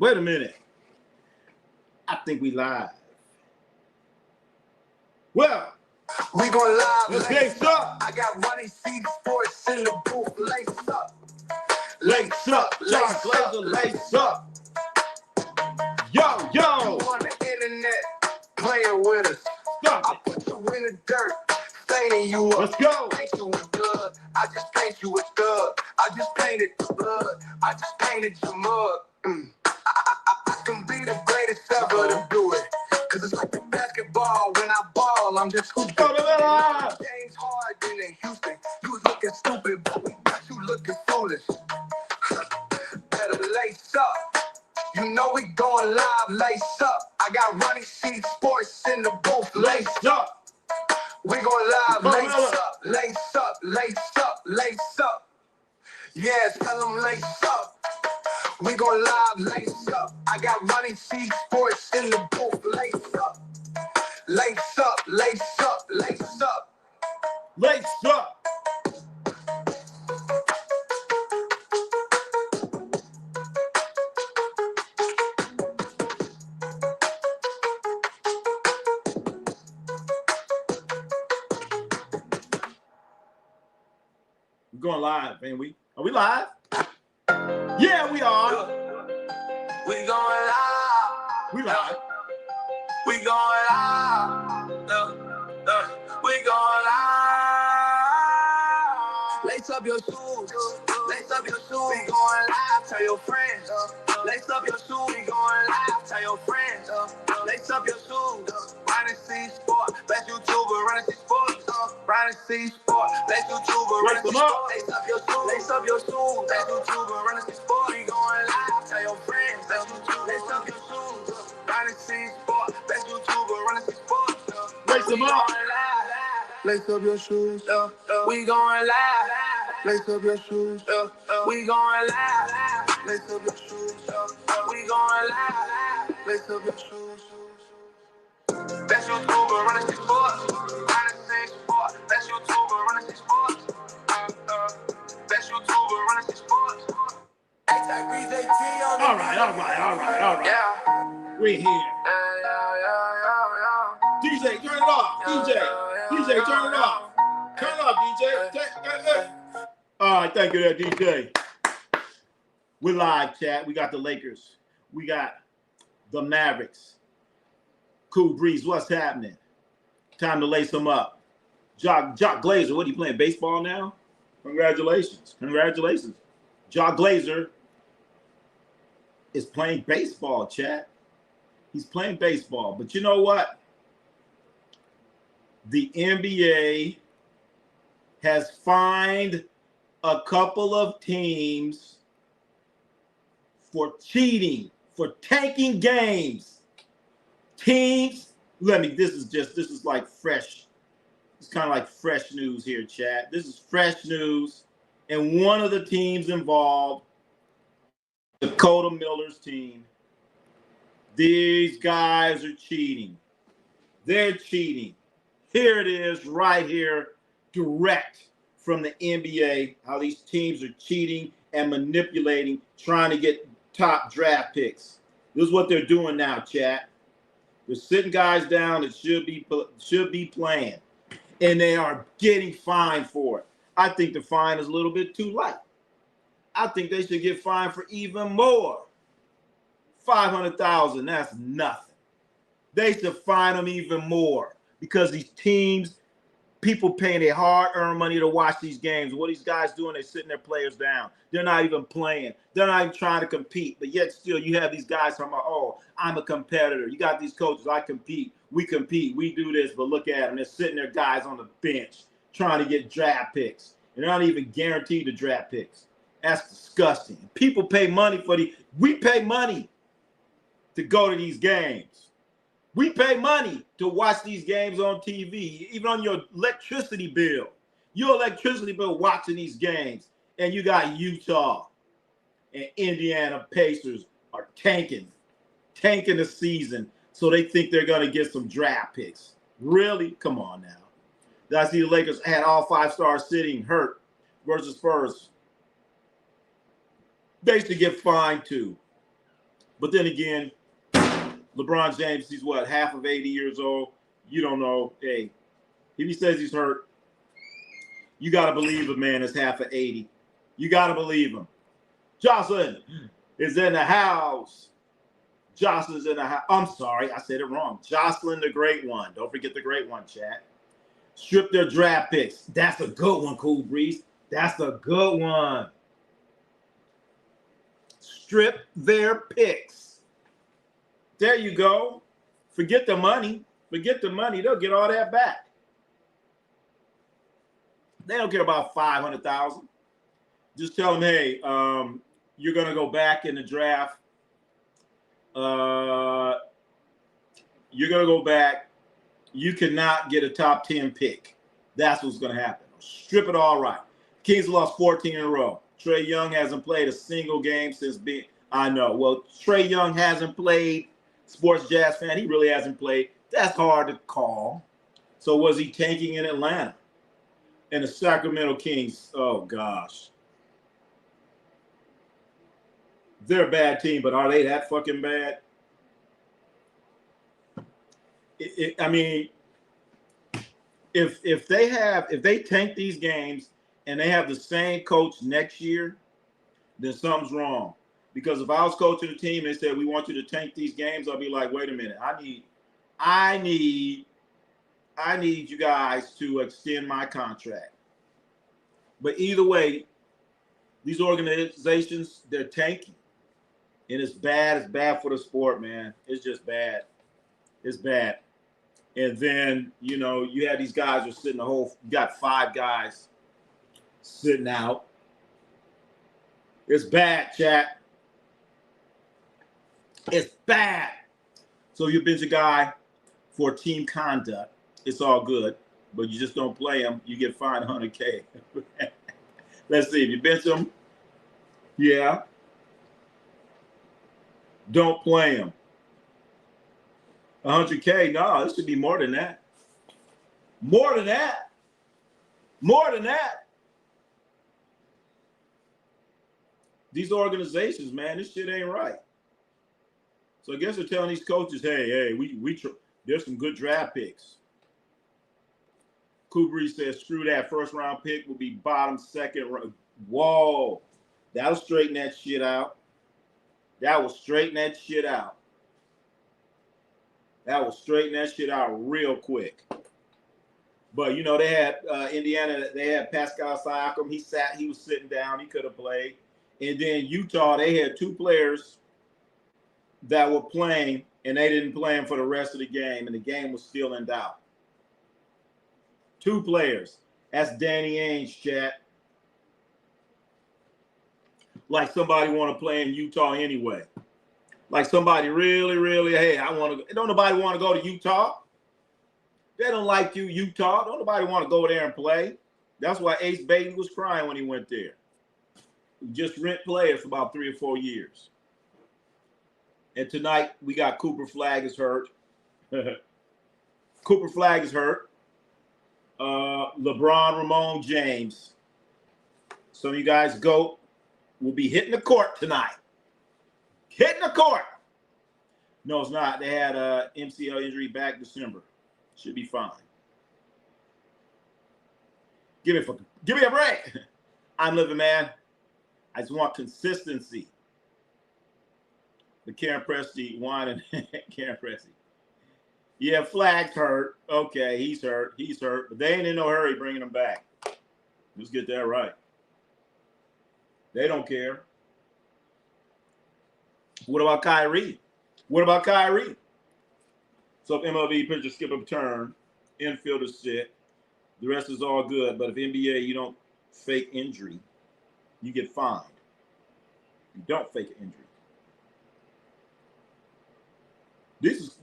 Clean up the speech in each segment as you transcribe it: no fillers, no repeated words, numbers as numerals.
Wait a minute. I think we live. Well, we going live. Let's lace up. I got Ronnie C Sports in the booth. Lace up. Lace up. Lace up. Lace up. Yo. You on the internet playing with us. Stop. I put you in the dirt, staining you up. Let's go. Paint you with blood. I just paint you with thug. I just painted the blood. I just painted your mug. I can be the greatest ever to do it. Cause it's like the basketball. When I ball, I'm just hooping. James Harden in Houston. You was looking stupid, but we got you looking foolish. Better lace up. You know we going live, lace up. I got Ronnie C Sports in the booth, lace up. We going live, lace up, lace up, lace up, lace up. Yeah, tell them lace up. We going live, lace up. I got Ronnie C Sports in the booth, lace up. Lace up, lace up, lace up. Lace up. We're going live, ain't we? Are we live? Yeah, we are. We going live. We live. We going live. We going live. Lace up your shoes. Lace up your shoes. We going live. Tell your friends. Lace up your shoes. We going live. Tell your friends. Lace up your shoes. Ronnie C Sport. Best YouTuber. Ronnie C Sport. Ronnie C Sport. Best YouTuber. Ronnie C Sport. Lace up your shoes. Lace up your shoes. Best YouTuber. Ronnie C Sport. We going live. Tell your friends. Lace up your shoes. Ronnie C Sport. Best YouTuber. Ronnie C Sport. Lace them up. Lace up your shoes. We going live. Lace up your shoes. We going live. Lace up your shoes. We going live. Lace up your shoes. Best YouTuber, Ronnie C Sports. Ronnie C Sports. Best YouTuber, Ronnie C Sports. Best YouTuber, Ronnie C Sports. All right. Yeah. We're here. DJ, turn it off. DJ, turn it off. Turn it off, DJ. All right, thank you there, DJ. We're live, chat. We got the Lakers. We got the Mavericks. Cool breeze, what's happening? Time to lace them up. Jock Glazer, what are you playing, baseball now? Congratulations. Jock Glazer is playing baseball, chat. He's playing baseball. But you know what? The NBA has fined a couple of teams for cheating, for tanking games. Teams, this is like fresh. It's kind of like fresh news here, chat. This is fresh news. And one of the teams involved, Dakota Miller's team, these guys are cheating. They're cheating. Here it is right here, direct from the NBA, how these teams are cheating and manipulating, trying to get top draft picks. This is what they're doing now, chat. They're sitting guys down that should be playing, and they are getting fined for it. I think the fine is a little bit too light. I think they should get fined for even more. $500,000, that's nothing. They should fine them even more because these teams, people paying their hard-earned money to watch these games. What these guys doing, they're sitting their players down. They're not even playing. They're not even trying to compete. But yet still you have these guys talking about, oh, I'm a competitor. You got these coaches, I compete, we do this, but look at them. They're sitting there guys on the bench trying to get draft picks. And they're not even guaranteed the draft picks. That's disgusting. People pay money we pay money to go to these games. We pay money to watch these games on TV, even on your electricity bill. Your electricity bill watching these games. And you got Utah and Indiana Pacers are tanking the season so they think they're going to get some draft picks. Really? Come on now. I see the Lakers had all 5 stars sitting hurt versus Spurs. They should get fined too. But then again, LeBron James, he's what, half of 80 years old? You don't know. Hey, if he says he's hurt, you got to believe a man is half of 80. You got to believe him. Jocelyn is in the house. Jocelyn's in the house. I'm sorry, I said it wrong. Jocelyn, the great one. Don't forget the great one, chat. Strip their draft picks. That's a good one, Cool Breeze. That's a good one. Strip their picks. There you go. Forget the money. Forget the money. They'll get all that back. They don't care about 500,000. Just tell them, hey, you're going to go back in the draft. You're going to go back. You cannot get a top 10 pick. That's what's going to happen. Strip it all right. Kings lost 14 in a row. Trae Young hasn't played a single game since being. I know. Well, Trae Young hasn't played. Sports Jazz fan, he really hasn't played. That's hard to call. So was he tanking in Atlanta? And the Sacramento Kings, oh gosh. They're a bad team, but are they that fucking bad? I mean, if they tank these games and they have the same coach next year, then something's wrong. Because if I was coaching a team and they said we want you to tank these games, I'll be like, wait a minute, I need you guys to extend my contract. But either way, these organizations, they're tanking. And it's bad. It's bad for the sport, man. It's just bad. It's bad. And then, you know, you have these guys who are sitting you got 5 guys sitting out. It's bad, chat. It's bad. So you bench a guy for team conduct. It's all good. But you just don't play him. You get fined $100K. Let's see. If you bench him, yeah. Don't play him. $100K? No, it should be more than that. More than that. More than that. These organizations, man, this shit ain't right. So I guess they're telling these coaches, hey, there's some good draft picks. Kubri says, screw that. First round pick will be bottom second. Whoa. That'll straighten that shit out. That will straighten that shit out. That will straighten that shit out real quick. But, you know, they had Indiana, they had Pascal Siakam. He was sitting down. He could have played. And then Utah, they had 2 players that were playing, and they didn't play them for the rest of the game, and the game was still in doubt. 2 players. That's Danny Ainge, chat. Like somebody want to play in Utah anyway. Like somebody really, really, hey, I want to. Don't nobody want to go to Utah. They don't like you, Utah. Don't nobody want to go there and play. That's why Ace Bailey was crying when he went there. Just rent players for about 3 or 4 years. And tonight we got Cooper Flagg is hurt. Cooper Flagg is hurt. LeBron Ramon James. Some of you guys will be hitting the court tonight. Hitting the court. No, it's not. They had a MCL injury back December. Should be fine. Give me a break. I'm living, man. I just want consistency. The Karen Presti whining. Karen Presti. Yeah, Flagg's hurt. Okay, he's hurt. He's hurt. But they ain't in no hurry bringing him back. Let's get that right. They don't care. What about Kyrie? What about Kyrie? So if MLB pitchers skip a turn, infielders sit, the rest is all good. But if NBA, you don't fake injury, you get fined. You don't fake an injury.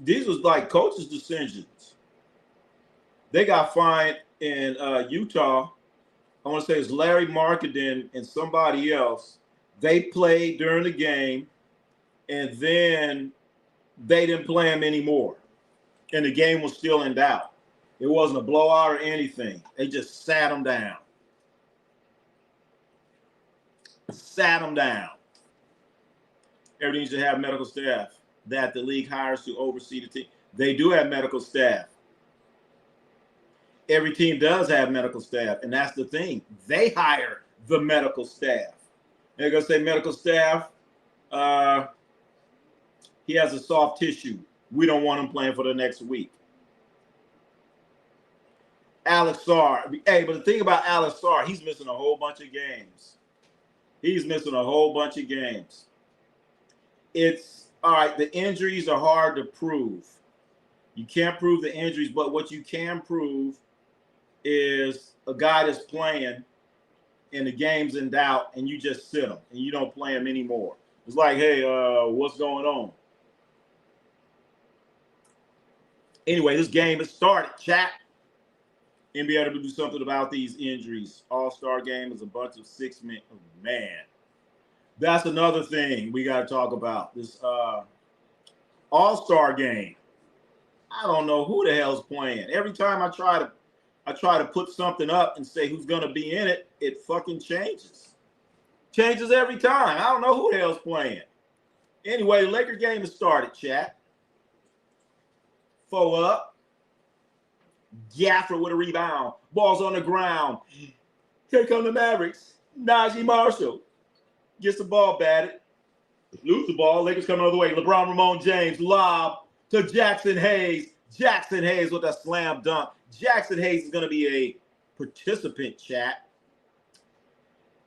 These was like coaches' decisions. They got fined in Utah. I want to say it's Larry Marketing and somebody else. They played during the game, and then they didn't play him anymore. And the game was still in doubt. It wasn't a blowout or anything. They just sat him down. Sat him down. Every team should have medical staff that the league hires to oversee the team. They do have medical staff. Every team does have medical staff, and that's the thing. They hire the medical staff. They're going to say medical staff, he has a soft tissue. We don't want him playing for the next week. Alex Sarr. Hey, but the thing about Alex Sarr, he's missing a whole bunch of games. He's missing a whole bunch of games. It's, all right, the injuries are hard to prove. You can't prove the injuries, but what you can prove is a guy that's playing and the game's in doubt and you just sit him and you don't play him anymore. It's like, hey, what's going on? Anyway, this game has started, chat. NBA to do something about these injuries. All-Star game is a bunch of 6 men. Oh, man. That's another thing we got to talk about. This All-Star game. I don't know who the hell's playing. Every time I try to put something up and say who's going to be in it, it fucking changes. Changes every time. I don't know who the hell's playing. Anyway, the Lakers game has started, chat. 4 up. Gafford with a rebound. Ball's on the ground. Here come the Mavericks. Najee Marshall gets the ball batted. Lose the ball. Lakers coming the other way. LeBron Ramon James lob to Jackson Hayes. Jackson Hayes with a slam dunk. Jackson Hayes is going to be a participant, chat,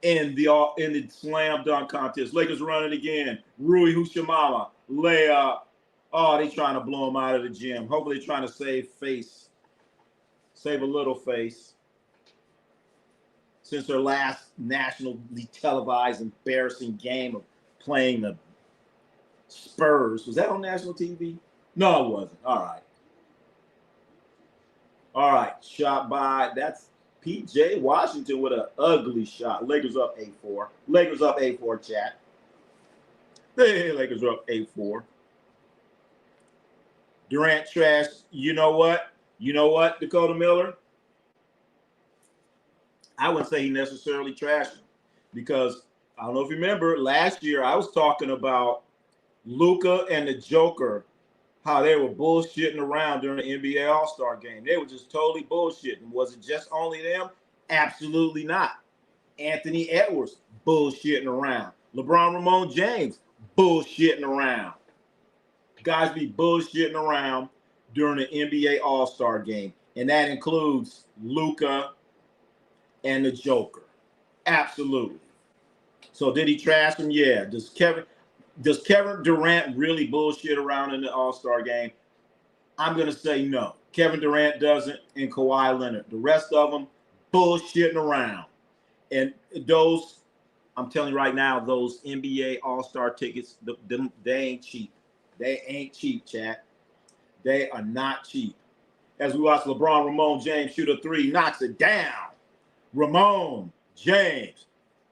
in the slam dunk contest. Lakers running again. Rui Hachimura layup. Oh, they trying to blow him out of the gym. Hopefully trying to save face. Save a little face. Since their last nationally televised embarrassing game of playing the Spurs. Was that on national TV? No, it wasn't. All right. All right. Shot by, that's P.J. Washington with an ugly shot. Lakers up 8-4. Lakers up 8-4, chat. Hey, Lakers are up 8-4. Durant trash. You know what? You know what, Dakota Miller? I wouldn't say he necessarily trashed him because I don't know if you remember last year I was talking about Luka and the Joker, how they were bullshitting around during the NBA All-Star game. They were just totally bullshitting. Was it just only them? Absolutely not. Anthony Edwards bullshitting around. LeBron Ramon James bullshitting around. Guys be bullshitting around during the NBA All-Star game, and that includes Luka and the Joker. Absolutely. So did he trash him? Yeah. Does Kevin Durant really bullshit around in the All-Star game? I'm going to say no. Kevin Durant doesn't, and Kawhi Leonard. The rest of them bullshitting around. And those, I'm telling you right now, those NBA All-Star tickets, they ain't cheap. They ain't cheap, chat. They are not cheap. As we watch LeBron Ramon James shoot a 3, knocks it down. Ramon James,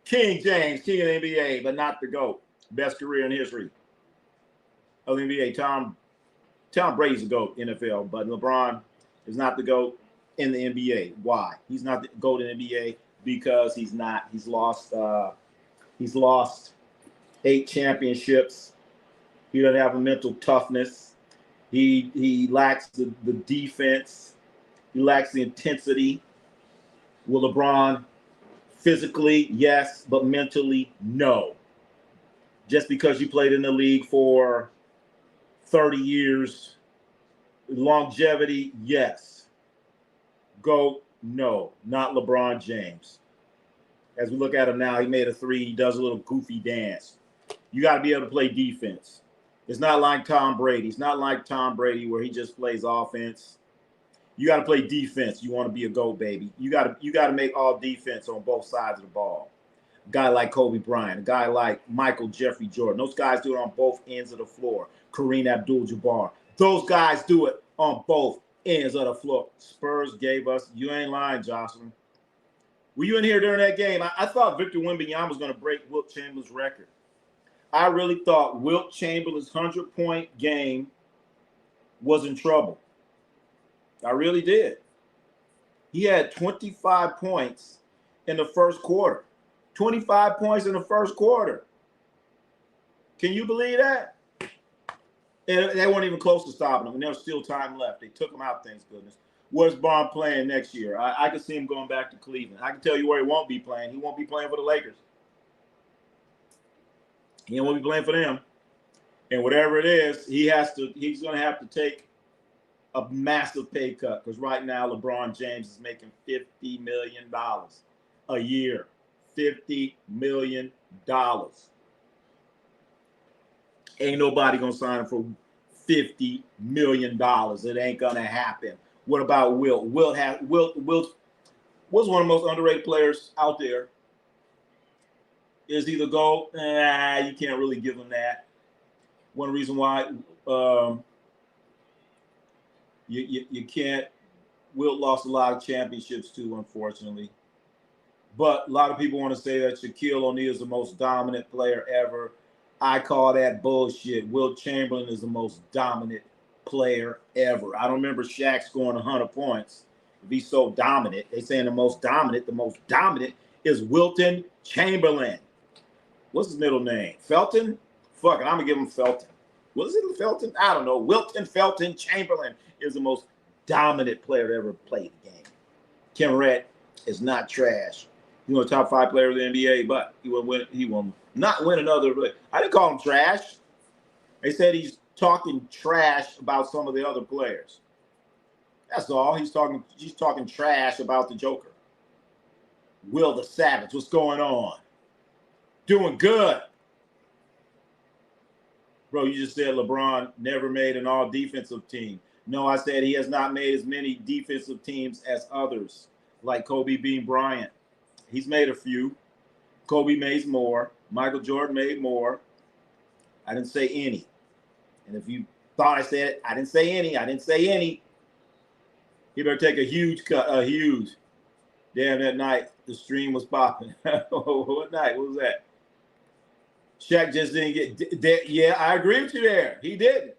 King James, king of the NBA, but not the GOAT. Best career in history of the NBA. Tom Brady's the GOAT NFL, but LeBron is not the GOAT in the NBA. Why? He's not the GOAT in the NBA because he's not. He's lost 8 championships. He doesn't have a mental toughness. He lacks the defense. He lacks the intensity. Will LeBron physically? Yes, but mentally, no. Just because you played in the league for 30 years, longevity, yes. GOAT, no. Not LeBron James. As we look at him now, he made a 3. He does a little goofy dance. You got to be able to play defense. It's not like Tom Brady. It's not like Tom Brady where he just plays offense. You got to play defense. You want to be a GOAT, baby. You got to make all defense on both sides of the ball. A guy like Kobe Bryant, a guy like Michael Jeffrey Jordan. Those guys do it on both ends of the floor. Kareem Abdul-Jabbar. Those guys do it on both ends of the floor. Spurs gave us, you ain't lying, Jocelyn. Were you in here during that game? I thought Victor Wembanyama was going to break Wilt Chamberlain's record. I really thought Wilt Chamberlain's 100-point game was in trouble. I really did. He had 25 points in the first quarter. 25 points in the first quarter. Can you believe that? And they weren't even close to stopping them, and there was still time left. They took him out, thank goodness. Where's Bond playing next year? I can see him going back to Cleveland. I can tell you where he won't be playing. He won't be playing for the Lakers. He won't be playing for them. And whatever it is, he's going to have to take a massive pay cut because right now LeBron James is making $50 million a year. $50 million. Ain't nobody going to sign him for $50 million. It ain't going to happen. What about Wilt? Wilt's one of the most underrated players out there. Is he the GOAT? You can't really give him that. One reason why you can't. Wilt lost a lot of championships too, unfortunately. But a lot of people want to say that Shaquille O'Neal is the most dominant player ever. I call that bullshit. Wilt Chamberlain is the most dominant player ever. I don't remember Shaq scoring 100 points. If he's so dominant, they saying the most dominant is Wilton Chamberlain. What's his middle name? Felton? Fuck it, I'm gonna give him Felton. Was it Felton? I don't know. Wilton Felton Chamberlain is the most dominant player to ever play the game. Kevin Red is not trash. He's one of the top 5 players in the NBA, but he will not win another. I didn't call him trash. They said he's talking trash about some of the other players. That's all. He's talking trash about the Joker. Will the Savage, what's going on? Doing good. Bro, you just said LeBron never made an all-defensive team. No, I said he has not made as many defensive teams as others, like Kobe Bean Bryant. He's made a few. Kobe made more. Michael Jordan made more. I didn't say any. And if you thought I said it, I didn't say any. I didn't say any. He better take a huge cut, Damn, that night, the stream was popping. What night? What was that? Shaq just didn't get – yeah, I agree with you there. He didn't.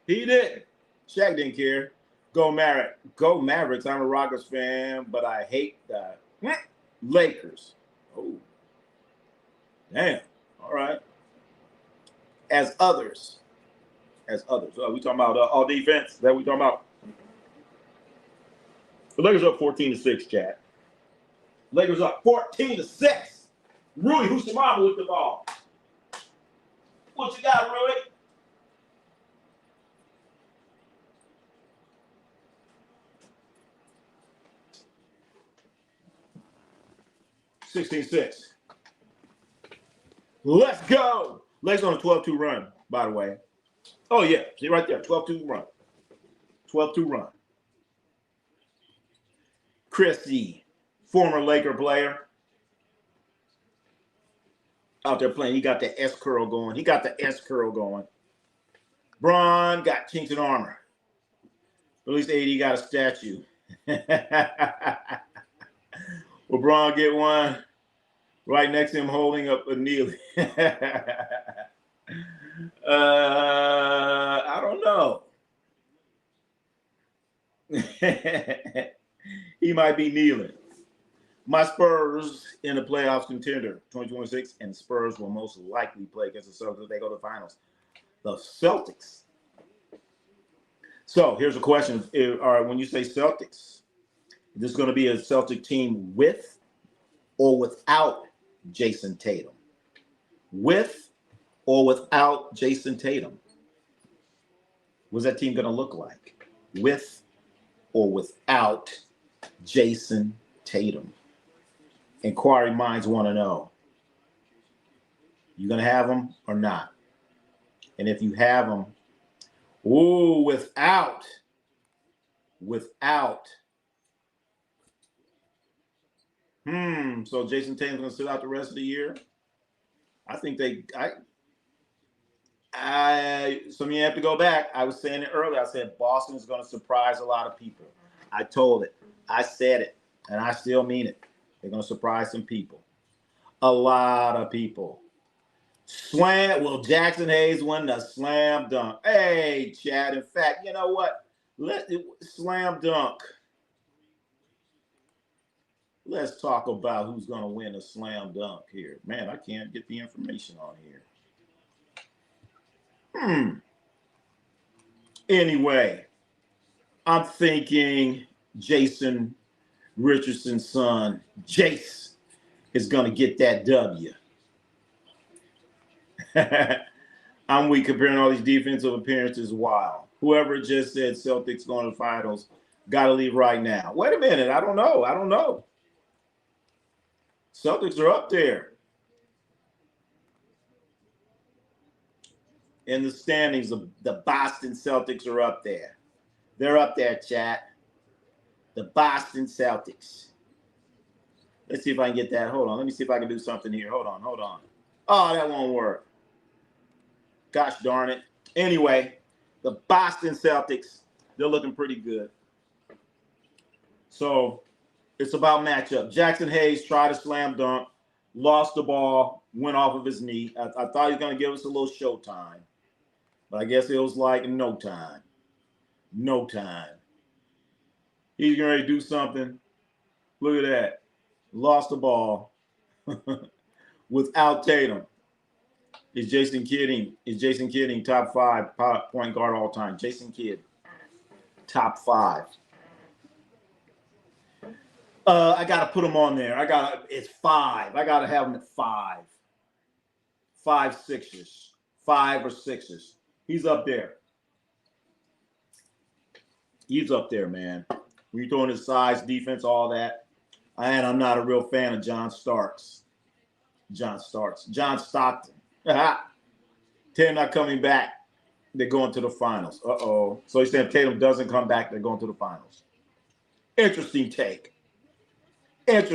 Shaq didn't care. Go Mavericks. I'm a Rockets fan, but I hate the Lakers. Oh, damn. All right. As others. We talking about all defense? Is that we talking about? The Lakers up 14-6, chat. Lakers up 14-6. Rui Husamamu with the ball. What you got, Rui? $16-6. Let's go. Lakers on a 12-2 run, by the way. Oh, yeah. See right there. 12-2 run. 12-2 run. Christie, former Laker player. Out there playing. He got the S curl going. Bron got chinks in armor. At least AD got a statue. Will Bron get one right next to him holding up a kneeling? I don't know. He might be kneeling. My Spurs in the playoffs contender 2026, and Spurs will most likely play against the Celtics if they go to the finals. The Celtics. So here's a question. All right, when you say Celtics, is this going to be a Celtic team with or without Jason Tatum? With or without Jason Tatum? What's that team going to look like? With or without Jason Tatum? Inquiry minds want to know. You going to have them or not? And if you have them, without. So Jason Tatum's going to sit out the rest of the year? I think some of you have to go back. I was saying it earlier. I said Boston is going to surprise a lot of people. I told it. I said it. And I still mean it. They're going to surprise some people. A lot of people. Jackson Hayes won the slam dunk. Hey, Chad. In fact, you know what? Slam dunk. Let's talk about who's going to win a slam dunk here. Man, I can't get the information on here. Anyway, I'm thinking Jason Richardson's son, Jace, is going to get that W. I'm weak comparing all these defensive appearances. Wow. Whoever just said Celtics going to the finals got to leave right now. Wait a minute. I don't know. Celtics are up there in the standings. The Boston Celtics are up there. They're up there, chat. The Boston Celtics. Let's see if I can get that. Hold on. Let me see if I can do something here. Hold on. Oh, that won't work. Gosh darn it. Anyway, the Boston Celtics, they're looking pretty good. So it's about matchup. Jackson Hayes tried a slam dunk, lost the ball, went off of his knee. I thought he was going to give us a little showtime, but I guess it was like no time. No time. He's going to do something. Look at that. Lost the ball without Tatum. Is Jason Kidd top 5 point guard all time? Jason Kidd, top 5. I got to put him on there. It's 5. I got to have him at 5. 5 Sixers. 5 or 6s. He's up there. He's up there, man. When you're throwing his size, defense, all that. And I'm not a real fan of John Stockton. Tatum not coming back. They're going to the finals. Uh-oh. So he's saying Tatum doesn't come back. They're going to the finals. Interesting take. And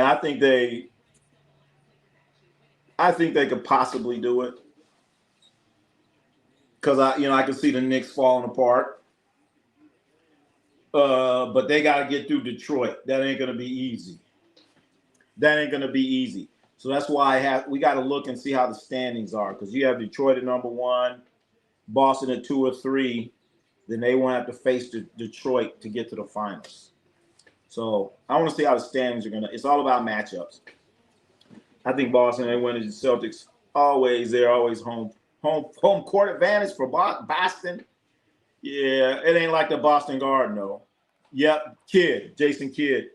I think they could possibly do it. Because I can see the Knicks falling apart. But they got to get through Detroit. That ain't going to be easy. So that's why we got to look and see how the standings are. Because you have Detroit at number 1, Boston at 2 or 3. Then they won't have to face Detroit to get to the finals. So I want to see how the standings are going to – it's all about matchups. I think Boston, they win the Celtics. They're always home court advantage for Boston. Yeah, it ain't like the Boston Garden, though. Yep, Jason Kidd.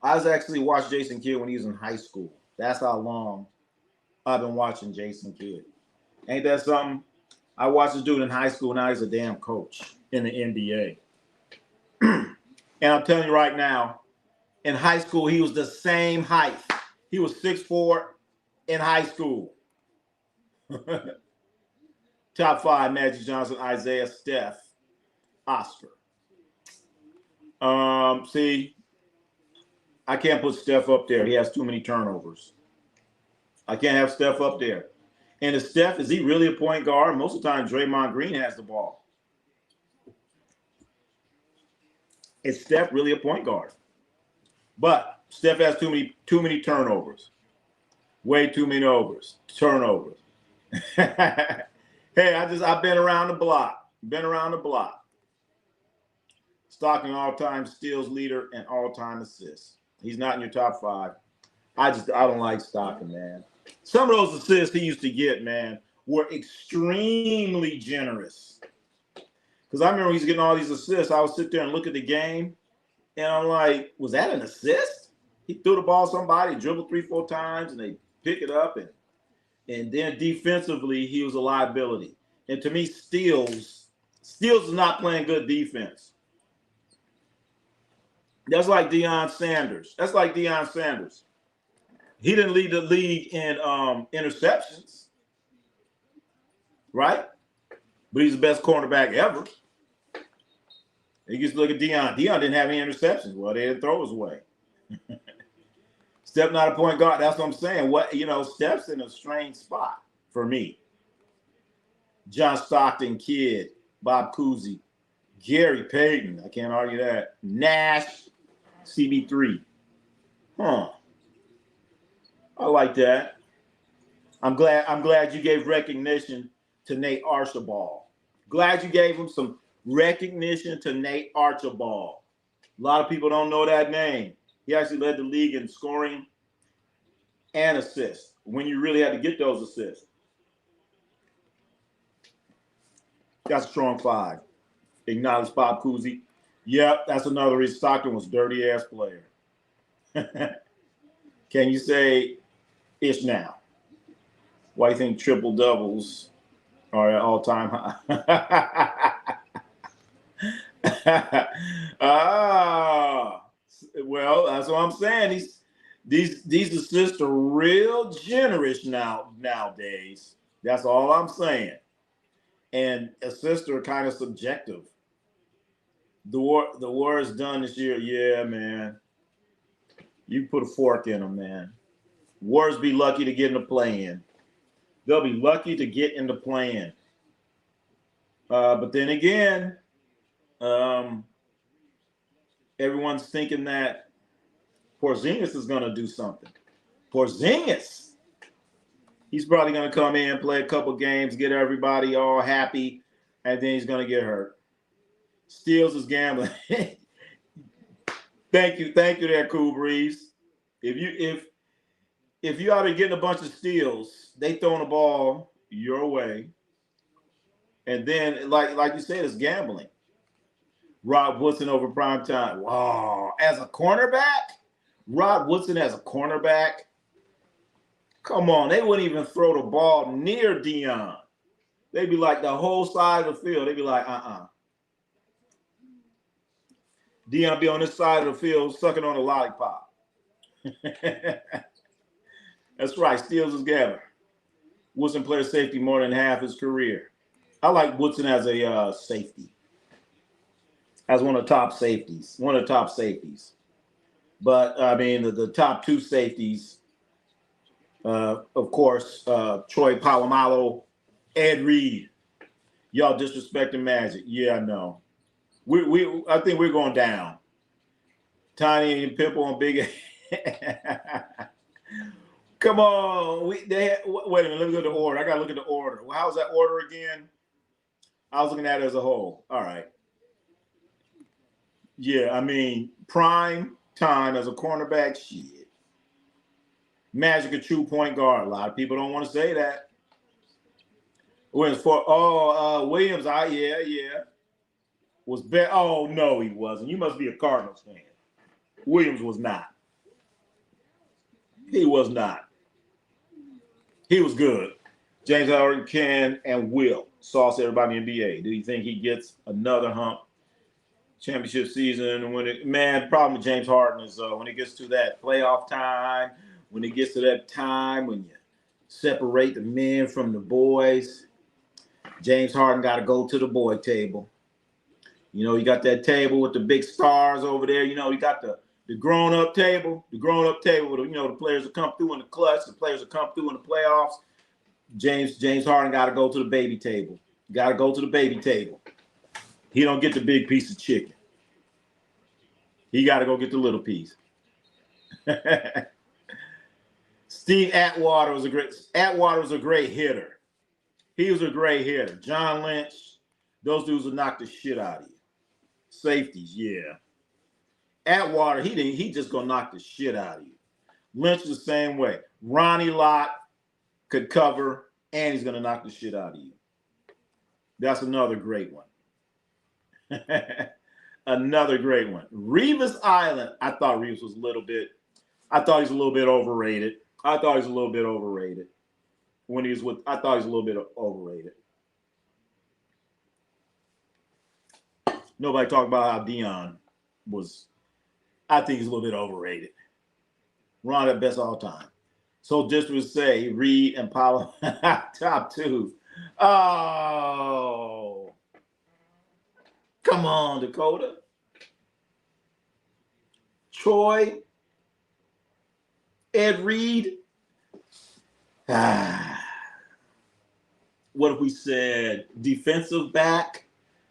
I was actually watching Jason Kidd when he was in high school. That's how long I've been watching Jason Kidd. Ain't that something? I watched this dude in high school. Now he's a damn coach in the NBA. And I'm telling you right now, in high school, he was the same height. He was 6'4" in high school. Top 5, Magic Johnson, Isaiah, Steph, Oscar. See, I can't put Steph up there. He has too many turnovers. I can't have Steph up there. And is he really a point guard? Most of the time, Draymond Green has the ball. Is Steph really a point guard? But Steph has too many turnovers. Way too many turnovers. Hey, I've been around the block. Stockton all-time steals leader and all-time assists. He's not in your top 5. I don't like Stockton, man. Some of those assists he used to get, man, were extremely generous. Because I remember he's getting all these assists. I would sit there and look at the game, and I'm like, was that an assist? He threw the ball to somebody, dribbled 3-4 times, and they pick it up, and then defensively, he was a liability. And to me, Steals is not playing good defense. That's like Deion Sanders. He didn't lead the league in interceptions, right? But he's the best cornerback ever. You just look at Deion. Deion didn't have any interceptions. Well, they didn't throw his way. Steph not a point guard. That's what I'm saying. Steph's in a strange spot for me. John Stockton, Kidd, Bob Cousy, Gary Payton. I can't argue that. Nash, CB3. I like that. I'm glad you gave recognition to Nate Archibald. Glad you gave him some recognition to Nate Archibald. A lot of people don't know that name. He actually led the league in scoring and assists. when you really had to get those assists. That's a strong 5. Acknowledge Bob Cousy. Yep, that's another reason Stockton was dirty-ass player. Can you say ish now? Why do you think triple doubles are at all-time high? Well, that's what I'm saying. These assists are real generous nowadays. That's all I'm saying. And assists are kind of subjective. The Warriors done this year, yeah, man. You put a fork in them, man. Warriors be lucky to get in the play-in. They'll be lucky to get in the play-in. But then again, everyone's thinking that Porzingis is going to do something. Porzingis. He's probably going to come in, play a couple games, get everybody all happy, and then he's going to get hurt. Steals is gambling. Thank you there, Cool Breeze. If you ought to get a bunch of steals, they throwing the ball your way, and then like you said, it's gambling. Rod Woodson over prime time. Wow, as a cornerback, Rod Woodson as a cornerback. Come on, they wouldn't even throw the ball near Dion. They'd be like the whole side of the field. They'd be like, Dion be on this side of the field sucking on a lollipop. That's right. Steals his gambler. Woodson played safety more than half his career. I like Woodson as a safety. As one of the top safeties. But, I mean, the top 2 safeties, of course, Troy Polamalu, Ed Reed. Y'all disrespecting Magic. Yeah, I know. I think we're going down. Tiny and Pimple and Big. Come on. Wait a minute. Let me go to the order. I got to look at the order. Well, how's that order again? I was looking at it as a whole. All right. Yeah, I mean, prime time as a cornerback, shit. Magic a true point guard. A lot of people don't want to say that. Williams Williams, yeah. Was better. Oh, no, he wasn't. You must be a Cardinals fan. Williams was not. He was not. He was good. James Harden can and will sauce everybody in the NBA. Do you think he gets another hump? Championship season. Problem with James Harden is when it gets to that playoff time, when it gets to that time when you separate the men from the boys, James Harden got to go to the boy table. You know, you got that table with the big stars over there. You know, you got the grown-up table. The grown-up table with, the players that come through in the clutch, the players that come through in the playoffs. James Harden got to go to the baby table. Got to go to the baby table. He don't get the big piece of chicken. He got to go get the little piece. Steve Atwater was a great hitter. He was a great hitter. John Lynch, those dudes would knock the shit out of you. Safeties, yeah. Atwater, he just gonna knock the shit out of you. Lynch the same way. Ronnie Lott could cover, and he's gonna knock the shit out of you. That's another great one. Another great one. Revis Island. I thought Revis was a little bit overrated. I thought he was a little bit overrated. Nobody talked about how Dion was. I think he's a little bit overrated. Ron at best all time. So just would say Reed and Powell top 2. Oh. Come on, Dakota. Troy. Ed Reed. What if we said defensive back?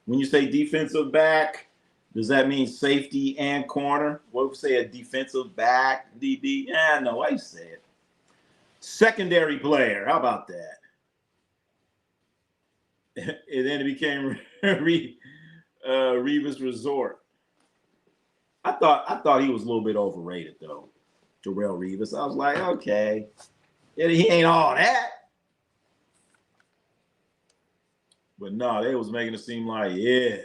When you say defensive back, does that mean safety and corner? What if we say a defensive back, DB? No, why you say it? Secondary player. How about that? And then it became Revis Resort. I thought he was a little bit overrated though, Darrelle Revis. I was like, okay, He ain't all that. But no, they was making it seem like, yeah.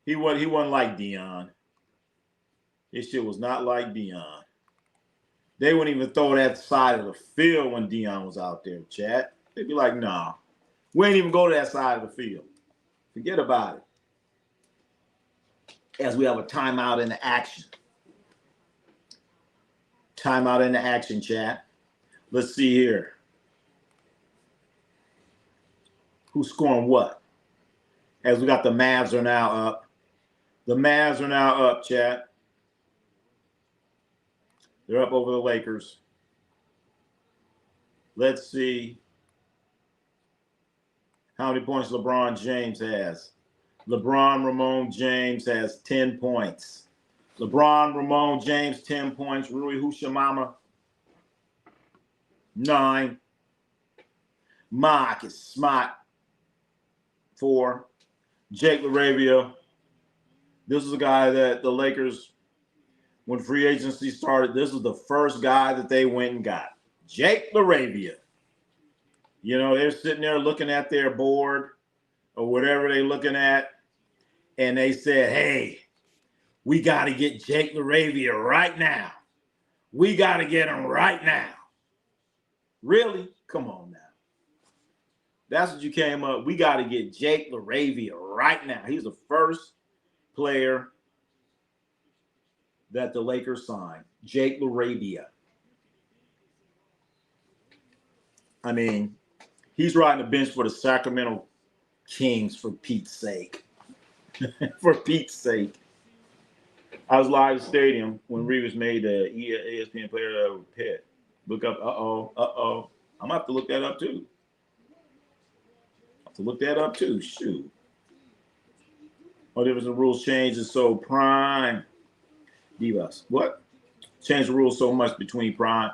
He wasn't like Dion. His shit was not like Dion. They wouldn't even throw that side of the field when Dion was out there, chat. They'd be like, nah, we ain't even go to that side of the field. Forget about it. As we have a timeout in the action. Timeout in the action, chat. Let's see here. Who's scoring what? As we got the Mavs are now up. The Mavs are now up, chat. They're up over the Lakers. Let's see how many points LeBron James has. LeBron Ramon James has 10 points. LeBron Ramon James, 10 points. Rui Hushamama, 9. Marcus Smart, 4. Jake LaRavia. This is a guy that the Lakers, when free agency started, this was the first guy that they went and got. Jake LaRavia. You know, they're sitting there looking at their board or whatever they're looking at, and they said, hey, we got to get Jake LaRavia right now. We got to get him right now. Really? Come on now. That's what you came up. We got to get Jake LaRavia right now. He's the first player that the Lakers signed. Jake LaRavia. I mean, he's riding the bench for the Sacramento Kings, for Pete's sake. For Pete's sake. I was live at the stadium when Reeves made the ESPN player of Pitt. Look up, uh-oh. I'm going to have to look that up, too. Shoot. Oh, there was the rules changed, so prime. Divas. What? Changed the rules so much between prime.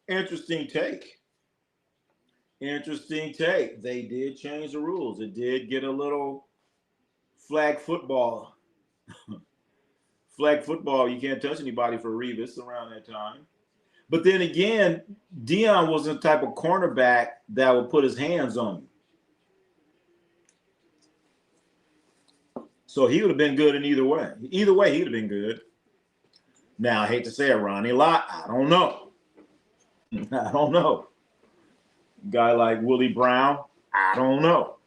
Interesting take. They did change the rules. It did get a little flag football. Flag football, you can't touch anybody for Revis around that time. But then again, Dion wasn't the type of cornerback that would put his hands on you. So he would have been good in either way. Either way, he would have been good. Now, I hate to say it, Ronnie, a lot. I don't know. Guy like Willie Brown, I don't know.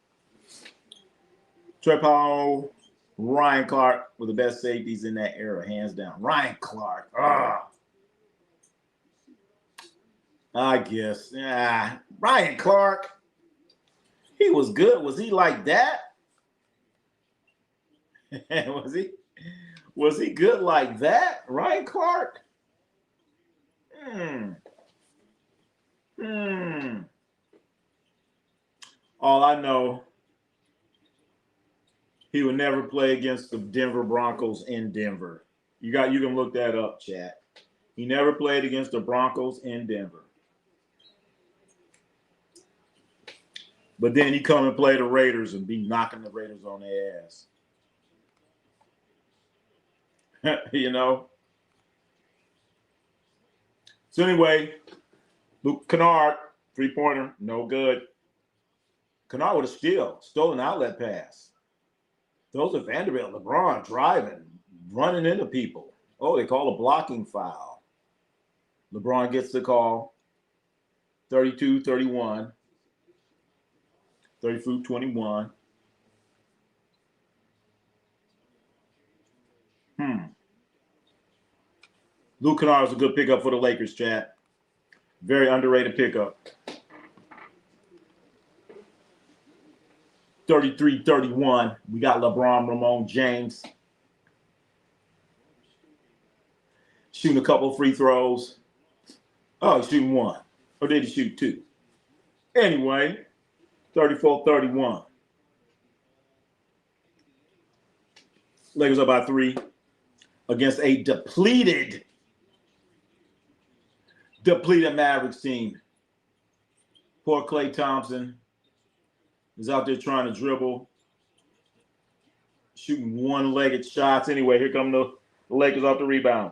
Trey Powell, Ryan Clark were the best safeties in that era, hands down. Ryan Clark. I guess. Yeah. Ryan Clark. He was good. Was he like that? Was he good like that? Ryan Clark? All I know, he would never play against the Denver Broncos in Denver. You can look that up, chat. He never played against the Broncos in Denver. But then he come and play the Raiders and be knocking the Raiders on their ass. You know? So anyway, Luke Kennard, 3-pointer, no good. Kennard would have stolen an outlet pass. Those are Vanderbilt, LeBron driving, running into people. Oh, they call a blocking foul. LeBron gets the call. 32-31. 34-21. Luke Kennard is a good pickup for the Lakers, chat. Very underrated pickup. 33-31. We got LeBron Ramon James shooting a couple free throws. Oh, he's shooting one. Or did he shoot two? Anyway, 34-31. Lakers up by 3 against a depleted Mavericks team. Poor Klay Thompson is out there trying to dribble, shooting one-legged shots. Anyway, here come the Lakers off the rebound.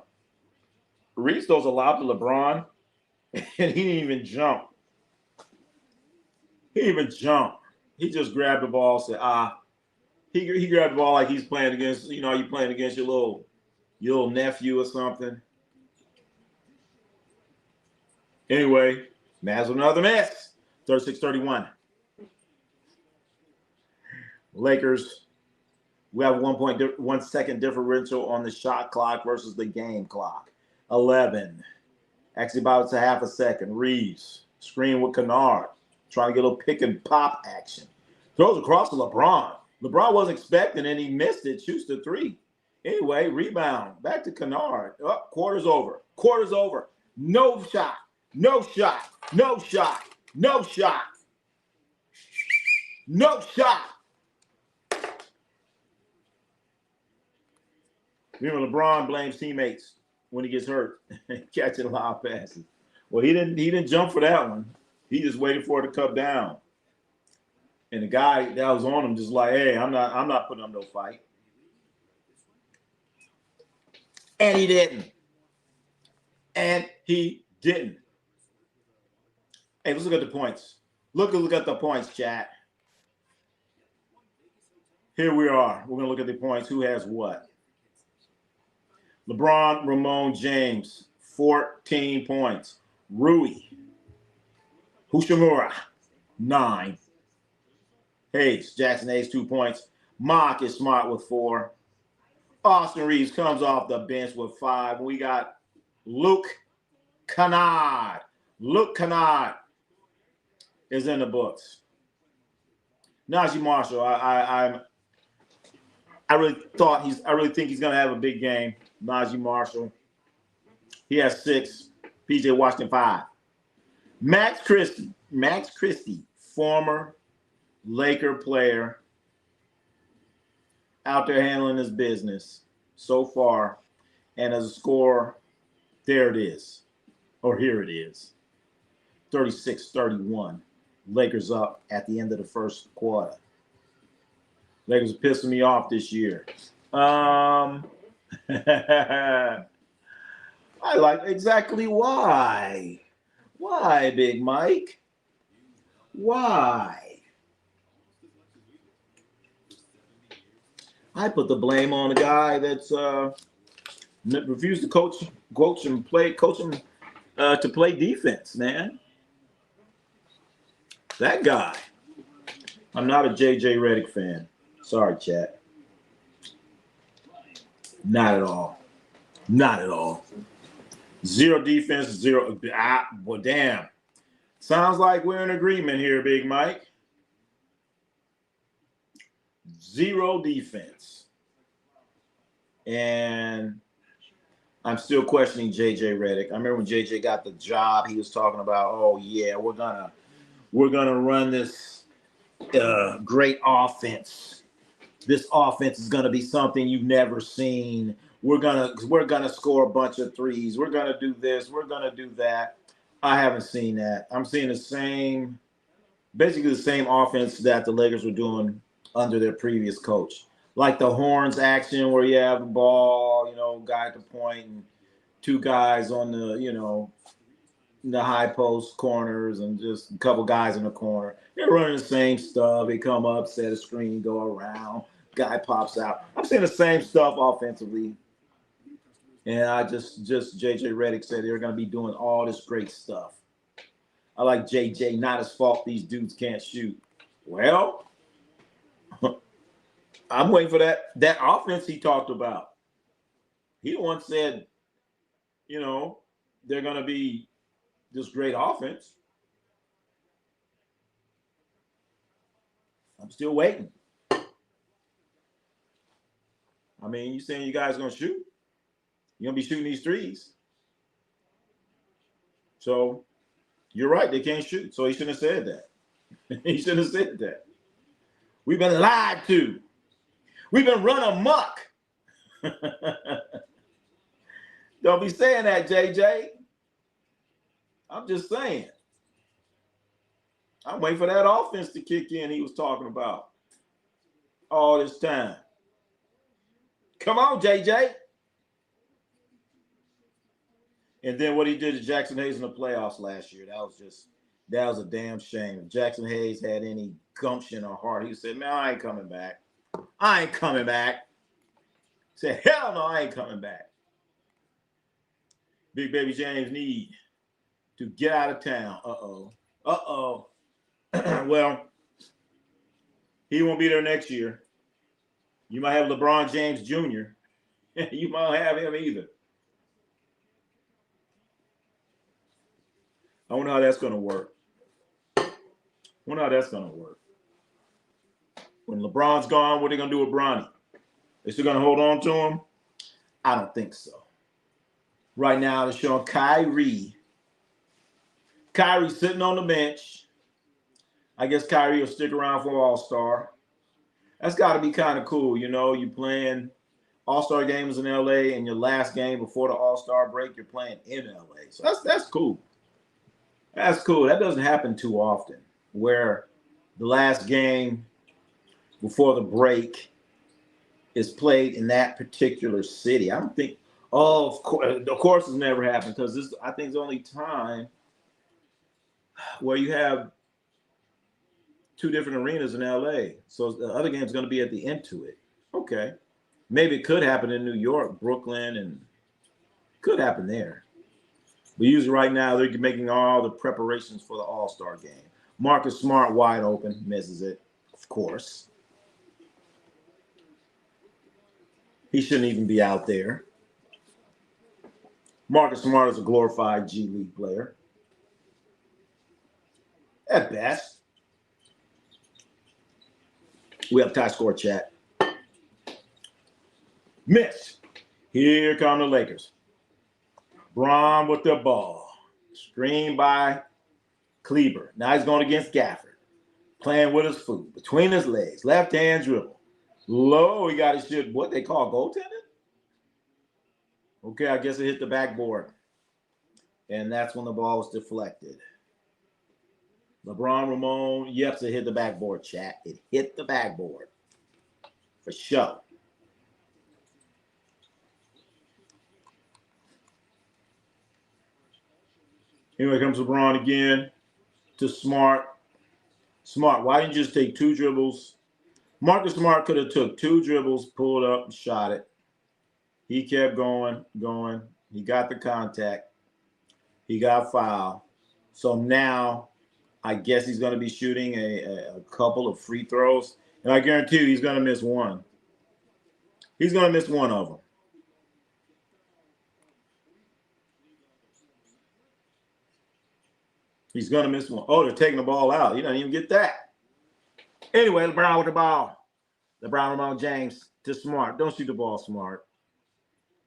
Reeves throws a lob to LeBron, and he didn't even jump. He didn't even jump. He just grabbed the ball, said, He grabbed the ball like he's playing against, you playing against your little nephew or something. Anyway, Mavs with another miss. 36-31. Lakers, we have 1 second differential on the shot clock versus the game clock. 11. Actually, about a half a second. Reeves, screen with Kennard, trying to get a little pick and pop action. Throws across to LeBron. LeBron wasn't expecting and he missed it. Shoots the three. Anyway, rebound. Back to Kennard. Oh, quarter's over. Quarter's over. No shot. No shot. No shot. No shot. No shot. Remember, LeBron blames teammates when he gets hurt, catching a lot of passes. Well, he didn't jump for that one. He just waited for it to come down. And the guy that was on him just like, hey, I'm not putting up no fight. And he didn't. And he didn't. Hey, let's look at the points. Look at the points, chat. Here we are. We're going to look at the points. Who has what? LeBron, Ramon, James, 14 points. Rui, Hachimura, 9. Hayes, Jackson Hayes, 2 points. Marcus Smart with 4. Austin Reeves comes off the bench with 5. We got Luke Kennard. Luke Kennard is in the books. Najee Marshall, I really think he's gonna have a big game. Najee Marshall. He has 6. PJ Washington 5. Max Christie, former Laker player, out there handling his business so far. And as a scorer, there it is. Or here it is. 36-31. Lakers up at the end of the first quarter. Lakers are pissing me off this year. I like exactly why. Why, Big Mike? Why? I put the blame on the guy that's refused to coach him to play defense, man. That guy. I'm not a JJ Redick fan. Sorry, chat. Not at all. Not at all. 0 defense, 0. Well, damn. Sounds like we're in agreement here, Big Mike. 0 defense. And I'm still questioning JJ Redick. I remember when JJ got the job, he was talking about, oh yeah, we're gonna run this great offense. This offense is gonna be something you've never seen. We're gonna score a bunch of threes. We're gonna do this. We're gonna do that. I haven't seen that. I'm seeing basically the same offense that the Lakers were doing under their previous coach. Like the horns action where you have the ball, guy at the point and 2 guys on the, the high post corners and just a couple guys in the corner. They're running the same stuff. They come up, set a screen, go around. Guy pops out. I'm seeing the same stuff offensively. And I just JJ Redick said they're going to be doing all this great stuff. I like JJ, not his fault these dudes can't shoot. Well, I'm waiting for that offense he talked about. He once said, they're going to be this great offense. I'm still waiting. I mean, you saying you guys going to shoot? You're going to be shooting these threes. So you're right. They can't shoot. So he shouldn't have said that. He shouldn't have said that. We've been lied to. We've been run amok. Don't be saying that, JJ. I'm just saying. I'm waiting for that offense to kick in he was talking about all this time. Come on, JJ. And then what he did to Jackson Hayes in the playoffs last year, that was a damn shame. If Jackson Hayes had any gumption or heart, he said, man, I ain't coming back. I ain't coming back. He said, hell no, I ain't coming back. Big Baby James need to get out of town. Uh-oh. Well, he won't be there next year. You might have LeBron James Jr. You might not have him either. I wonder how that's going to work. When LeBron's gone, what are they going to do with Bronny? Is they going to hold on to him? I don't think so. Right now, they're showing Kyrie. Kyrie's sitting on the bench. I guess Kyrie will stick around for All-Star. That's got to be kind of cool. You know, you're playing All-Star games in L.A. and your last game before the All-Star break, you're playing in L.A. So that's cool. That's cool. That doesn't happen too often, where the last game before the break is played in that particular city. I don't think, of course it's never happened, because this, I think, is the only time where you have two different arenas in LA. So the other game's going to be at the Intuit. Okay. Maybe it could happen in New York, Brooklyn, and could happen there. But usually right now, they're making all the preparations for the All-Star game. Marcus Smart wide open, misses it, of course. He shouldn't even be out there. Marcus Smart is a glorified G League player. At best. We have tie score chat. Miss. Here come the Lakers. Braun with the ball. Screen by Kleber. Now he's going against Gafford. Playing with his foot. Between his legs. Left hand dribble. Low. He got his shit. What they call goaltending? Okay, I guess it hit the backboard. And that's when the ball was deflected. LeBron Ramon. Yes, it hit the backboard, chat. It hit the backboard. For sure. Here comes LeBron again to Smart. Smart, why didn't you just take two dribbles? Marcus Smart could have took two dribbles, pulled up, and shot it. He kept going. He got the contact. He got fouled. So now I guess he's going to be shooting a couple of free throws. And I guarantee you he's going to miss one. He's going to miss one of them. He's going to miss one. Oh, they're taking the ball out. He doesn't even get that. Anyway, LeBron with the ball. LeBron Ramon James to Smart. Don't shoot the ball, Smart.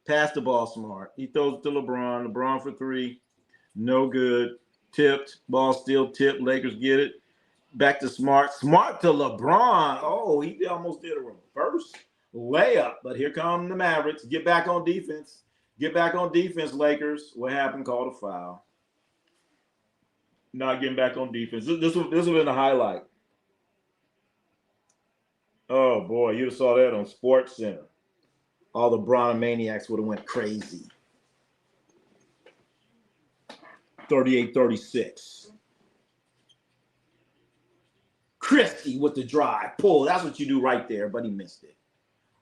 Pass the ball, Smart. He throws it to LeBron. LeBron for three. No good. Tipped. Ball still tipped. Lakers get it. Back to Smart. Smart to LeBron. Oh, he almost did a reverse layup. But here come the Mavericks. Get back on defense. Get back on defense, Lakers. What happened? Called a foul. Not getting back on defense. This would have been a highlight. Oh, boy. You'd have saw that on Sports Center. All the Bron maniacs would have went crazy. 38-36. Christie with the drive. Pull. That's what you do right there, but he missed it.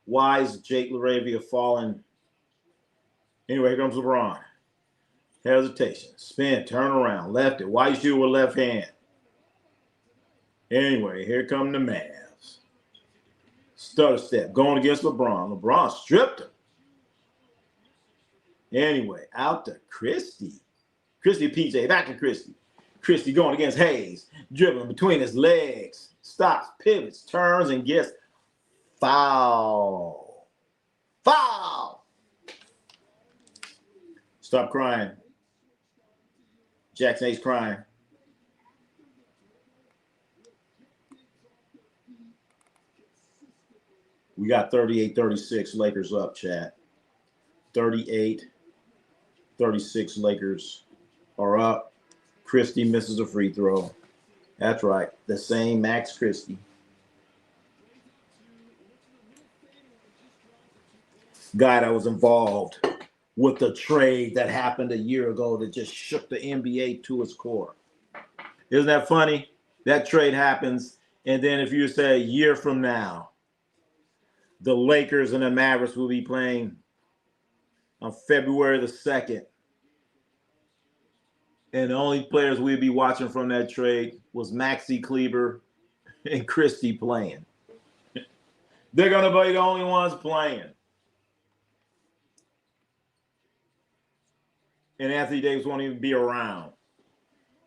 Why is Jake LaRavia falling? Anyway, here comes LeBron. Hesitation. Spin. Turn around. Left it. Why you shoot with left hand? Anyway, here come the Mavs. Stutter step. Going against LeBron. LeBron stripped him. Anyway, out to Christie. Christie PJ. Back to Christie. Christie going against Hayes. Dribbling between his legs. Stops, pivots, turns, and gets foul. Foul. Stop crying. Jackson Hayes crying. We got 38-36 Lakers up, chat. 38-36 Lakers are up. Christie misses a free throw. That's right. The same Max Christie. Guy that was involved with the trade that happened a year ago that just shook the NBA to its core. Isn't that funny? That trade happens, and then if you say a year from now, the Lakers and the Mavericks will be playing on February the 2nd. And the only players we'd be watching from that trade was Maxi Kleber and Christie playing. They're going to be the only ones playing. And Anthony Davis won't even be around.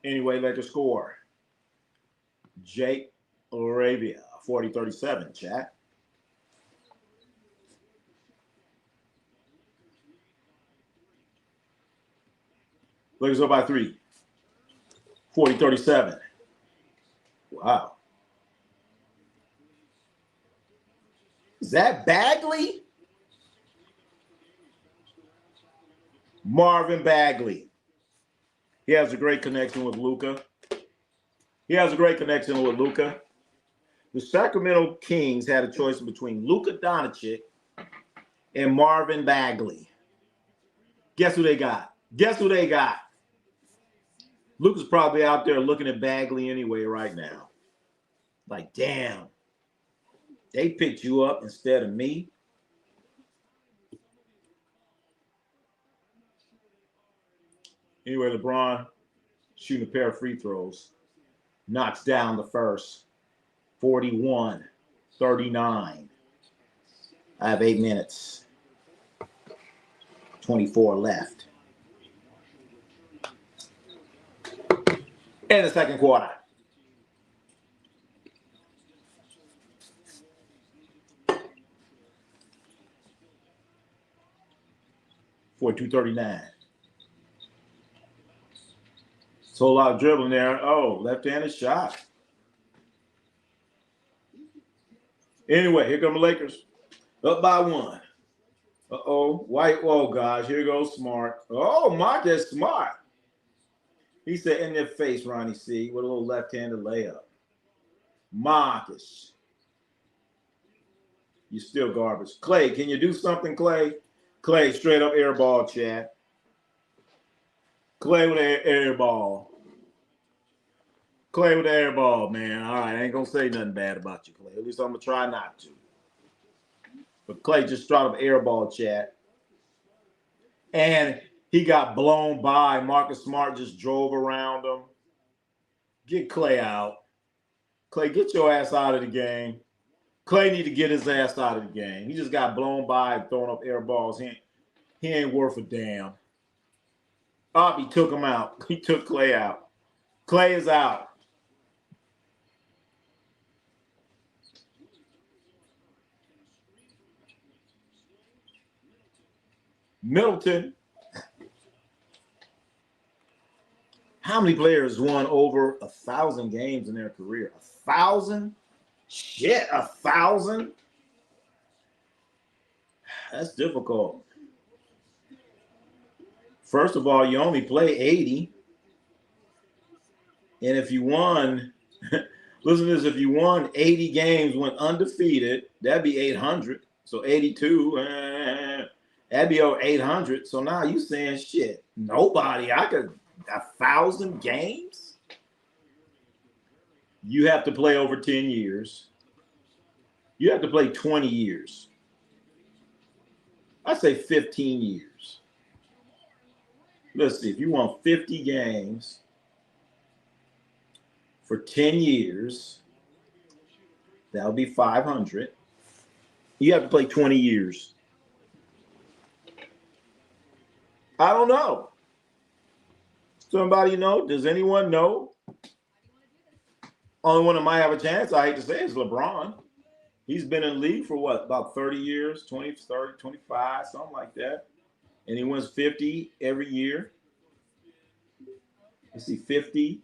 Anyway, Lakers score. Jake Arabia, 40-37, chat. Lakers up by 3. 40-37. Wow. Is that Bagley? Marvin Bagley. He has a great connection with Luka. The Sacramento Kings had a choice between Luka Doncic and Marvin Bagley. Guess who they got? Luka's probably out there looking at Bagley anyway right now. Like, damn, they picked you up instead of me. Anyway, LeBron shooting a pair of free throws. Knocks down the first. 41-39. I have 8 minutes. 24 left. In the second quarter. For 239. So a lot of dribbling there. Oh, left-handed shot. Anyway, here come the Lakers. Up by 1. Uh-oh. White. Oh, gosh. Here goes Smart. Oh, Marcus Smart. He said, in their face, Ronnie C, with a little left-handed layup. Marcus. You're still garbage. Clay, can you do something, Clay? Clay, straight up air ball, chat. Clay with an air ball. Clay with the air ball, man. All right, I ain't going to say nothing bad about you, Clay. At least I'm going to try not to. But Clay just tried up air ball, chat. And he got blown by. Marcus Smart just drove around him. Get Clay out. Clay, get your ass out of the game. Clay need to get his ass out of the game. He just got blown by and throwing up air balls. He ain't worth a damn. He took him out. He took Clay out. Clay is out. Middleton. How many players won over 1,000 games in their career? 1,000? Shit, 1,000? That's difficult. First of all, you only play 80. And if you won, listen to this, if you won 80 games, went undefeated, that'd be 800. So 82, that'd be over 800. So now you saying, shit, nobody, I could, 1,000 games? You have to play over 10 years. You have to play 20 years. I say 15 years. Let's see, if you won 50 games for 10 years, that would be 500. You have to play 20 years. I don't know. Somebody know? Does anyone know? Only one that might have a chance, I hate to say, is LeBron. He's been in the league for what, about 30 years, 20, 30, 25, something like that. And he wins 50 every year. Let's see, 50,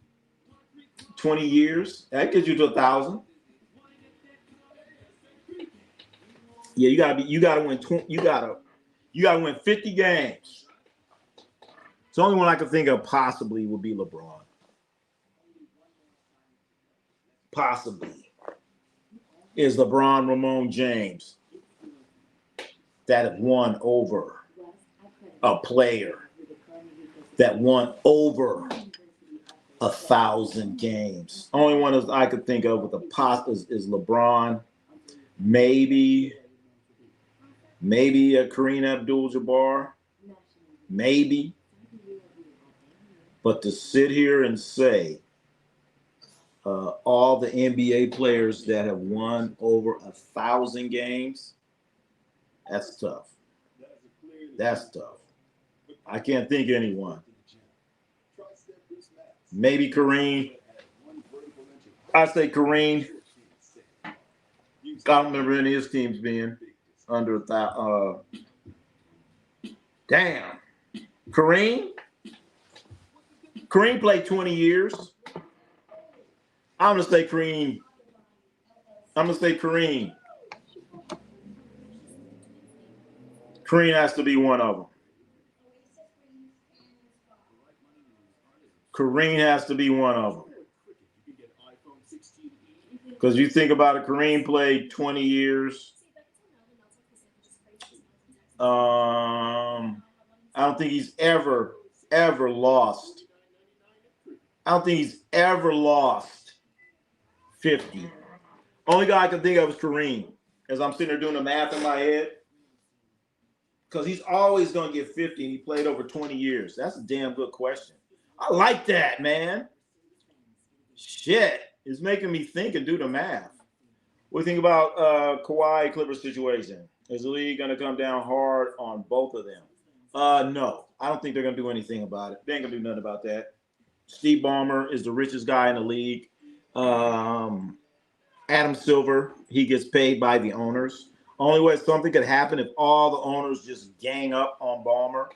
20 years. That gets you to 1,000. Yeah, you gotta win 50 games. It's the only one I can think of possibly would be LeBron. Possibly. Is LeBron Ramon James that have won over a player that won over 1,000 games. Only one I could think of with a pop is LeBron. Maybe a Kareem Abdul-Jabbar. Maybe. But to sit here and say all the NBA players that have won over 1,000 games, that's tough. That's tough. I can't think of anyone. Maybe Kareem. I say Kareem. I don't remember any of his teams being under 1,000. Damn. Kareem played 20 years. I'm going to say Kareem. Kareem has to be one of them. Kareem has to be one of them. Because you think about it, Kareem played 20 years. I don't think he's ever lost. I don't think he's ever lost 50. Only guy I can think of is Kareem, as I'm sitting there doing the math in my head. Because he's always going to get 50, and he played over 20 years. That's a damn good question. I like that, man. Shit. It's making me think and do the math. What do you think about Kawhi Clippers situation? Is the league going to come down hard on both of them? No. I don't think they're going to do anything about it. They ain't going to do nothing about that. Steve Ballmer is the richest guy in the league. Adam Silver, he gets paid by the owners. Only way something could happen if all the owners just gang up on Ballmer.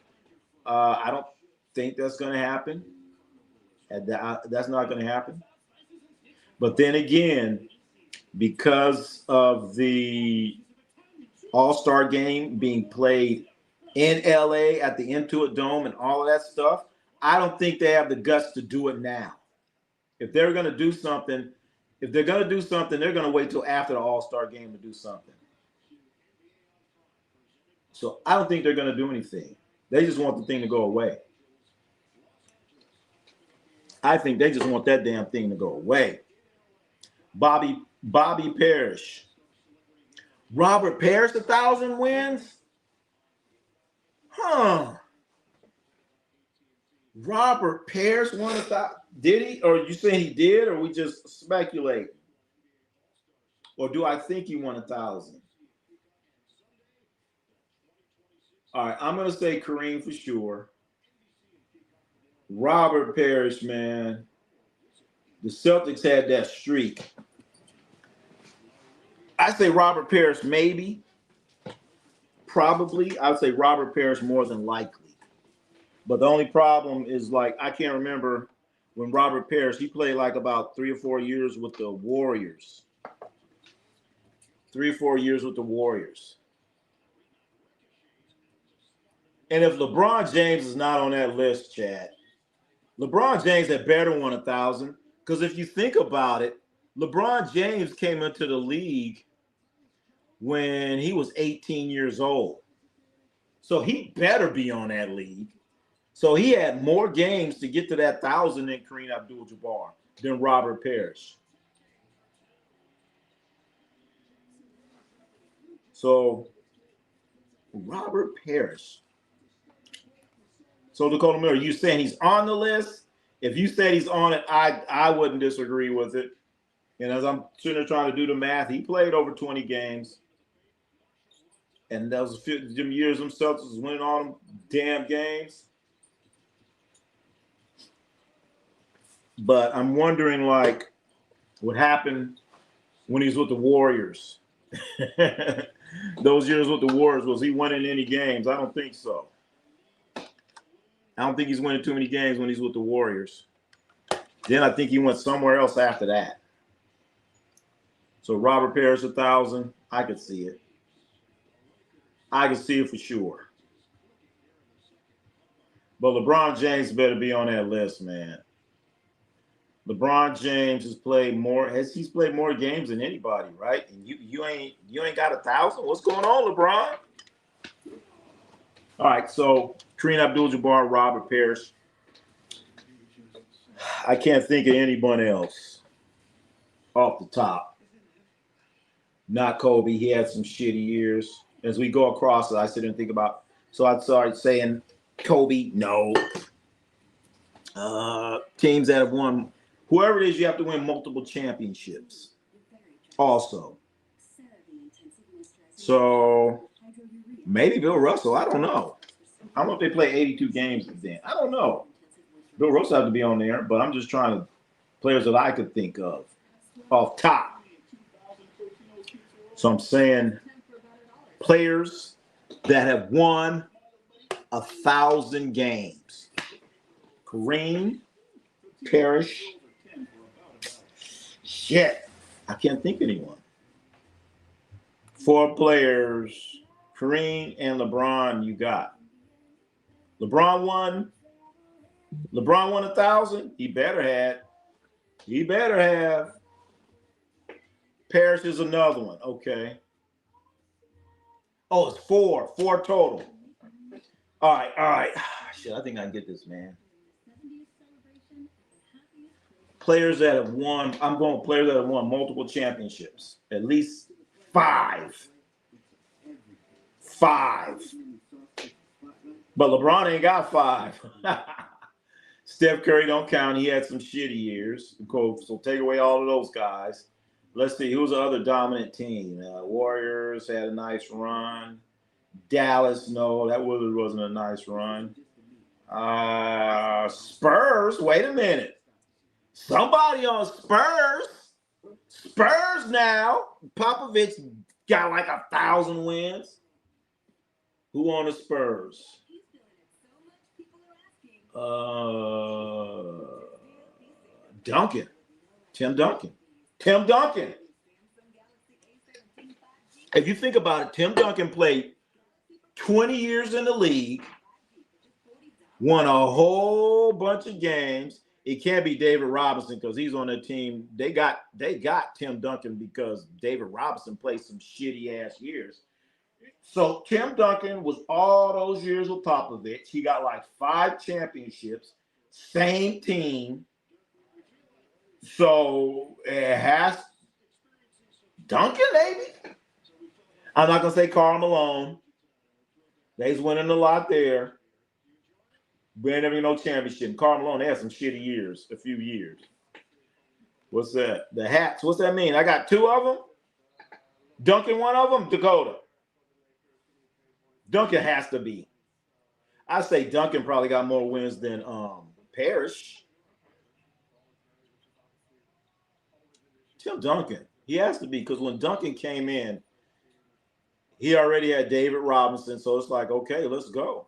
I don't think that's going to happen. That's not going to happen. But then again, because of the All-Star game being played in LA at the Intuit Dome and all of that stuff, I don't think they have the guts to do it now. If they're going to do something, they're going to wait till after the All-Star game to do something. So I don't think they're going to do anything. They just want the thing to go away. I think they just want that damn thing to go away. Bobby Parrish. Robert Parrish, 1,000 wins? Huh. Robert Parrish won 1,000. Did he? Or you saying he did? Or we just speculate? Or do I think he won 1,000? All right, I'm going to say Kareem for sure. Robert Parrish, man. The Celtics had that streak. I say Robert Parrish maybe. Probably. I would say Robert Parrish more than likely. But the only problem is, like, I can't remember when Robert Parrish, he played like about 3 or 4 years with the Warriors. 3 or 4 years with the Warriors. And if LeBron James is not on that list, Chad, LeBron James had better won 1,000. Because if you think about it, LeBron James came into the league when he was 18 years old. So he better be on that league. So he had more games to get to that 1,000 than Kareem Abdul-Jabbar, than Robert Parrish. So Robert Parrish. So Dakota Miller, you saying he's on the list? If you said he's on it, I wouldn't disagree with it. And as I'm sitting there trying to do the math, he played over 20 games. And that was them years them Celtics was winning all them damn games. But I'm wondering, like, what happened when he was with the Warriors. Those years with the Warriors, was he winning any games? I don't think so. I don't think he's winning too many games when he's with the Warriors. Then I think he went somewhere else after that. So Robert Parrish 1,000, I could see it. I could see it for sure. But LeBron James better be on that list, man. LeBron James has played more. He's played more games than anybody, right? And you ain't got 1,000. What's going on, LeBron? All right, so Kareem Abdul-Jabbar, Robert Parrish. I can't think of anyone else off the top. Not Kobe. He had some shitty years. As we go across it, I sit and think about. So I started saying Kobe. No. Teams that have won. Whoever it is, you have to win multiple championships. Also. So maybe Bill Russell. I don't know. I don't know if they play 82 games then. I don't know. Bill Russell have to be on there, but I'm just trying to players that I could think of off top. So I'm saying players that have won 1,000 games. Kareem, Parrish. Shit. I can't think of anyone. 4 players. Kareem and LeBron you got. LeBron won 1,000. He better have. Parrish is another one. Okay. Oh, it's 4 total. All right. Shit, I think I can get this, man. Players that have won. I'm going players that have won multiple championships. At least 5. 5. But LeBron ain't got 5. Steph Curry don't count. He had some shitty years. So take away all of those guys. Let's see. Who's the other dominant team? Warriors had a nice run. Dallas, no, that wasn't a nice run. Spurs, wait a minute. Somebody on Spurs. Spurs now. Popovich got like 1,000 wins. Who on the Spurs? Duncan. Tim Duncan. If you think about it, Tim Duncan played 20 years in the league, won a whole bunch of games. It can't be David Robinson because he's on the team. They got Tim Duncan because David Robinson played some shitty ass years. So Tim Duncan was all those years with Popovich. He got like 5 championships, same team. So it has Duncan, maybe. I'm not gonna say Karl Malone. They's winning a lot there. But ain't never no championship. Karl Malone, they had some shitty years, a few years. What's that? The hats. What's that mean? I got 2 of them. Duncan, one of them. Dakota. Duncan has to be. I say Duncan probably got more wins than Parrish. Tim Duncan. He has to be because when Duncan came in, he already had David Robinson. So it's like, okay, let's go.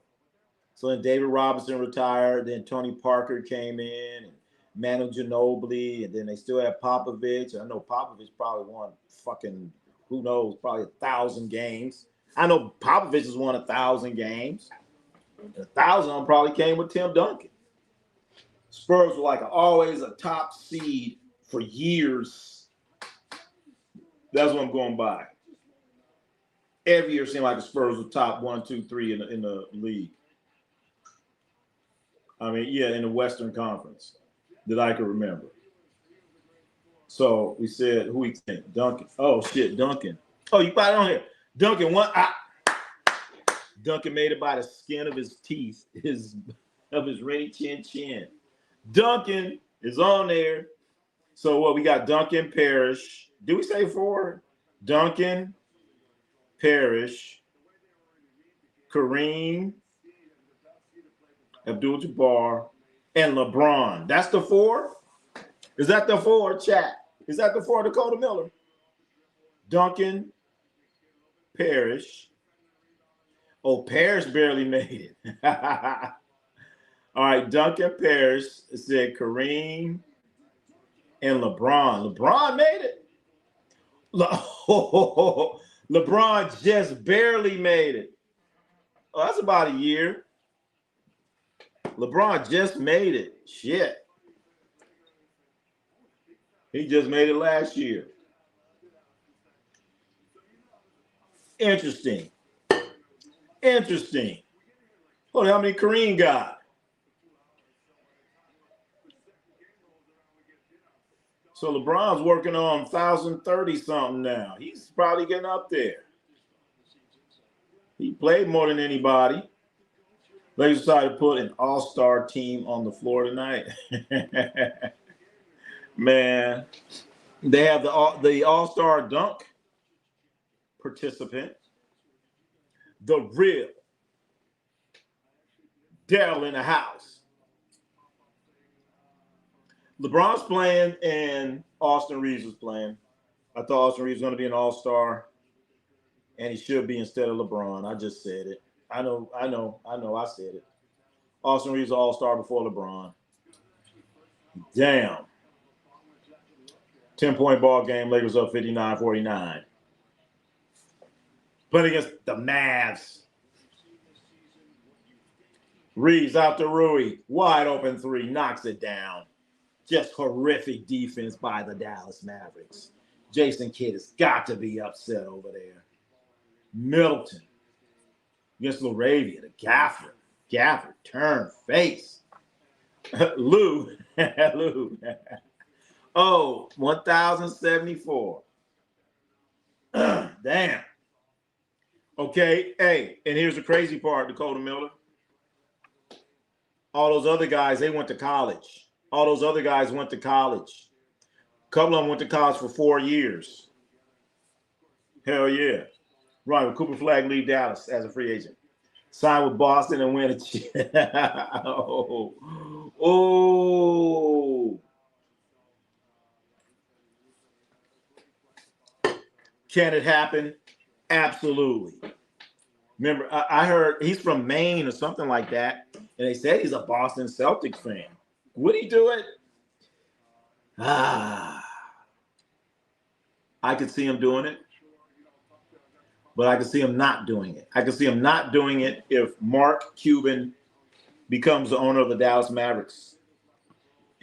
So then David Robinson retired. Then Tony Parker came in, and Manu Ginobili, and then they still had Popovich. I know Popovich probably won fucking, who knows, probably 1,000 games. I know Popovich has won 1,000 games. 1,000 of them probably came with Tim Duncan. Spurs were like always a top seed for years. That's what I'm going by. Every year it seemed like the Spurs were top 1, 2, 3 in the league. I mean, yeah, in the Western Conference that I can remember. So we said, who we think? Duncan. Oh, shit, Duncan. Oh, you got it on here. Duncan, Duncan made it by the skin of his teeth, of his ready chin. Duncan is on there. So what? We got Duncan, Parrish. Did we say 4? Duncan, Parrish, Kareem, Abdul-Jabbar, and LeBron. That's the 4? Is that the 4, chat? Is that the 4, Dakota Miller? Duncan, Parrish. Oh, Parrish barely made it. All right, Duncan, Parrish said Kareem and LeBron. LeBron made it. LeBron just barely made it. Oh, that's about a year. LeBron just made it. Shit. He just made it last year. Interesting. Oh, how many Kareem got? So LeBron's working on 1,030 something now. He's probably getting up there. He played more than anybody. They decided to put an all-star team on the floor tonight. Man, they have the all-star dunk participant, the real Daryl in the house. LeBron's playing and Austin Reeves was playing. I thought Austin Reeves was going to be an all-star, and he should be instead of LeBron. I just said it. I know, I said it. Austin Reeves all-star before LeBron. Damn. 10-point ball game, Lakers up 59-49. Playing against the Mavs. Reeves out to Rui. Wide open three, knocks it down. Just horrific defense by the Dallas Mavericks. Jason Kidd has got to be upset over there. Middleton against LaRavia, the Gaffer. Gaffer, turn, face. Lou. Lou. Oh, 1,074. Damn. Okay, hey, and here's the crazy part, Dakota Miller. All those other guys, they went to college. All those other guys went to college. A couple of them went to college for 4 years. Hell yeah. Right, with Cooper Flag leave Dallas as a free agent. Signed with Boston and win a oh. Can it happen? Absolutely. Remember, I heard he's from Maine or something like that, and they said he's a Boston Celtics fan. Would he do it? I could see him doing it, but I could see him not doing it. I could see him not doing it if Mark Cuban becomes the owner of the Dallas Mavericks.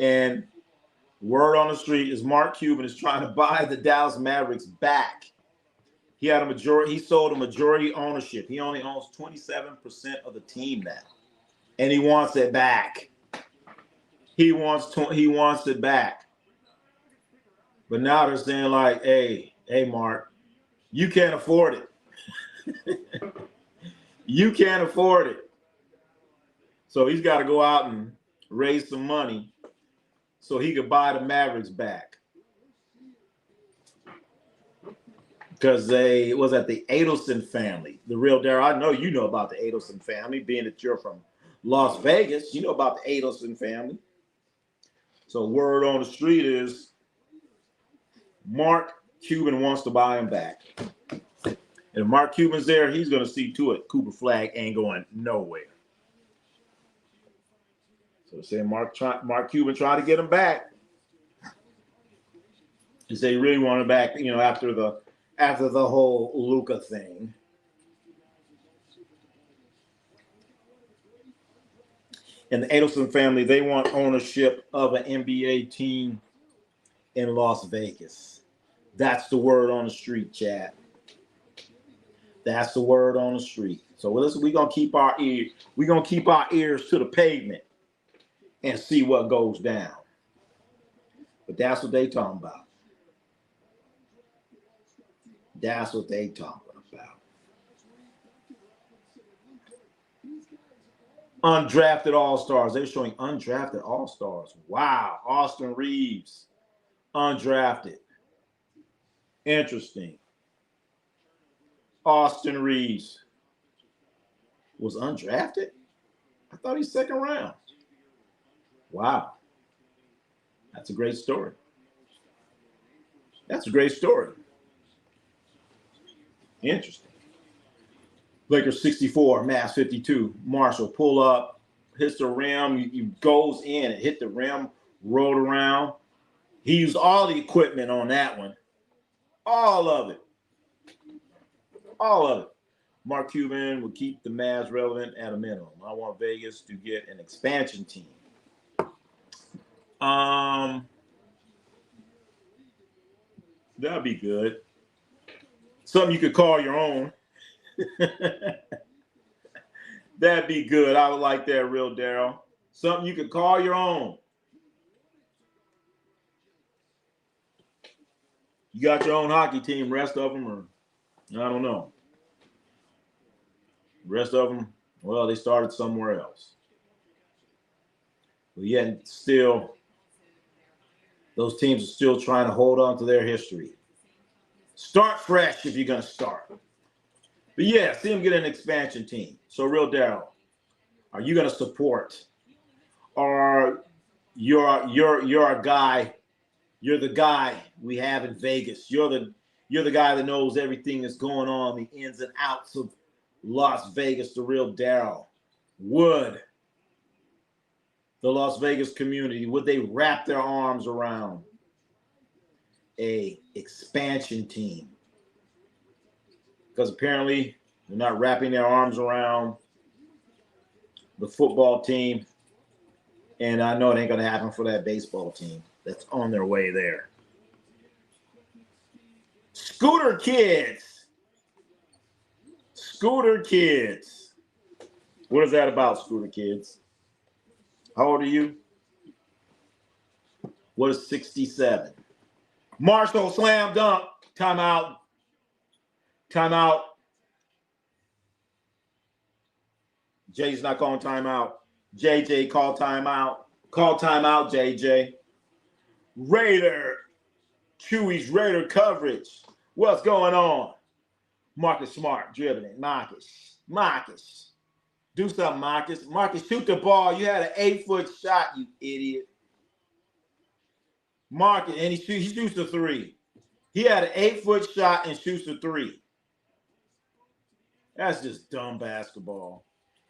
And word on the street is Mark Cuban is trying to buy the Dallas Mavericks back. He had a majority. He sold a majority ownership. He only owns 27% of the team now, and he wants it back. He wants it back. But now they're saying like, hey, Mark, you can't afford it. You can't afford it. So he's got to go out and raise some money so he could buy the Mavericks back. Because they was at the Adelson family, the real Daryl. I know you know about the Adelson family, being that you're from Las Vegas. You know about the Adelson family. So word on the street is Mark Cuban wants to buy him back. And if Mark Cuban's there, he's going to see to it Cooper Flag ain't going nowhere. So saying Mark Cuban tried to get him back. He said he really wanted him back, after the whole Luka thing. And the Adelson family, they want ownership of an NBA team in Las Vegas. That's the word on the street, Chad. That's the word on the street. So listen, we're gonna keep our ears to the pavement and see what goes down. But that's what they talking about. That's what they talking about. Undrafted All-Stars. They're showing undrafted All-Stars. Wow. Austin Reeves. Undrafted. Interesting. Austin Reeves was undrafted? I thought he's second round. Wow. That's a great story. That's a great story. Interesting. Lakers 64, Mavs 52. Marshall pull up, hits the rim, he goes in and hit the rim, rolled around. He used all the equipment on that one. All of it. All of it. Mark Cuban will keep the Mavs relevant at a minimum. I want Vegas to get an expansion team. That'd be good. Something you could call your own. That'd be good. I would like that, real Daryl. Something you could call your own. You got your own hockey team. Rest of them are, I don't know. Rest of them, well, they started somewhere else. But yet still, those teams are still trying to hold on to their history. Start fresh if you're going to start. But yeah, see them get an expansion team. So, real Daryl, are you going to support? Or you're a guy? You're the guy we have in Vegas. You're the guy that knows everything that's going on, the ins and outs of Las Vegas. The real Daryl. Would the Las Vegas community, would they wrap their arms around a expansion team? Because apparently they're not wrapping their arms around the football team. And I know it ain't going to happen for that baseball team that's on their way there. Scooter Kids. Scooter Kids. What is that about, Scooter Kids? How old are you? What is 67? Marshall, slam dunk. Timeout. Timeout. Jay's not calling timeout. JJ, call timeout. Call timeout, JJ. Raider. Chewy's Raider coverage. What's going on? Marcus Smart dribbling. Marcus. Do something, Marcus. Marcus, shoot the ball. You had an 8-foot shot, you idiot. Marcus, and he shoots the 3. He had an 8-foot shot and shoots the 3. That's just dumb basketball.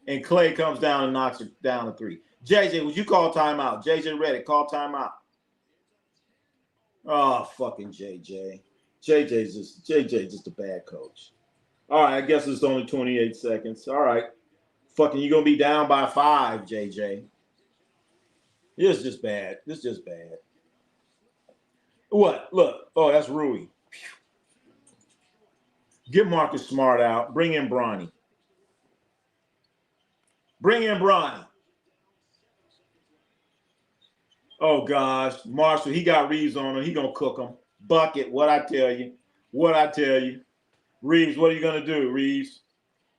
And Clay comes down and knocks it down to 3. JJ, would you call timeout? JJ Reddick, call timeout. Oh, fucking JJ. JJ's just a bad coach. All right, I guess it's only 28 seconds. All right. Fucking, you're going to be down by 5, JJ. This is just bad. This is just bad. What? Look. Oh, that's Rui. Get Marcus Smart out. Bring in Bronny. Bring in Bronny. Oh, gosh. Marshall, he got Reeves on him. He going to cook him. Bucket, what I tell you. What I tell you. Reeves, what are you going to do, Reeves?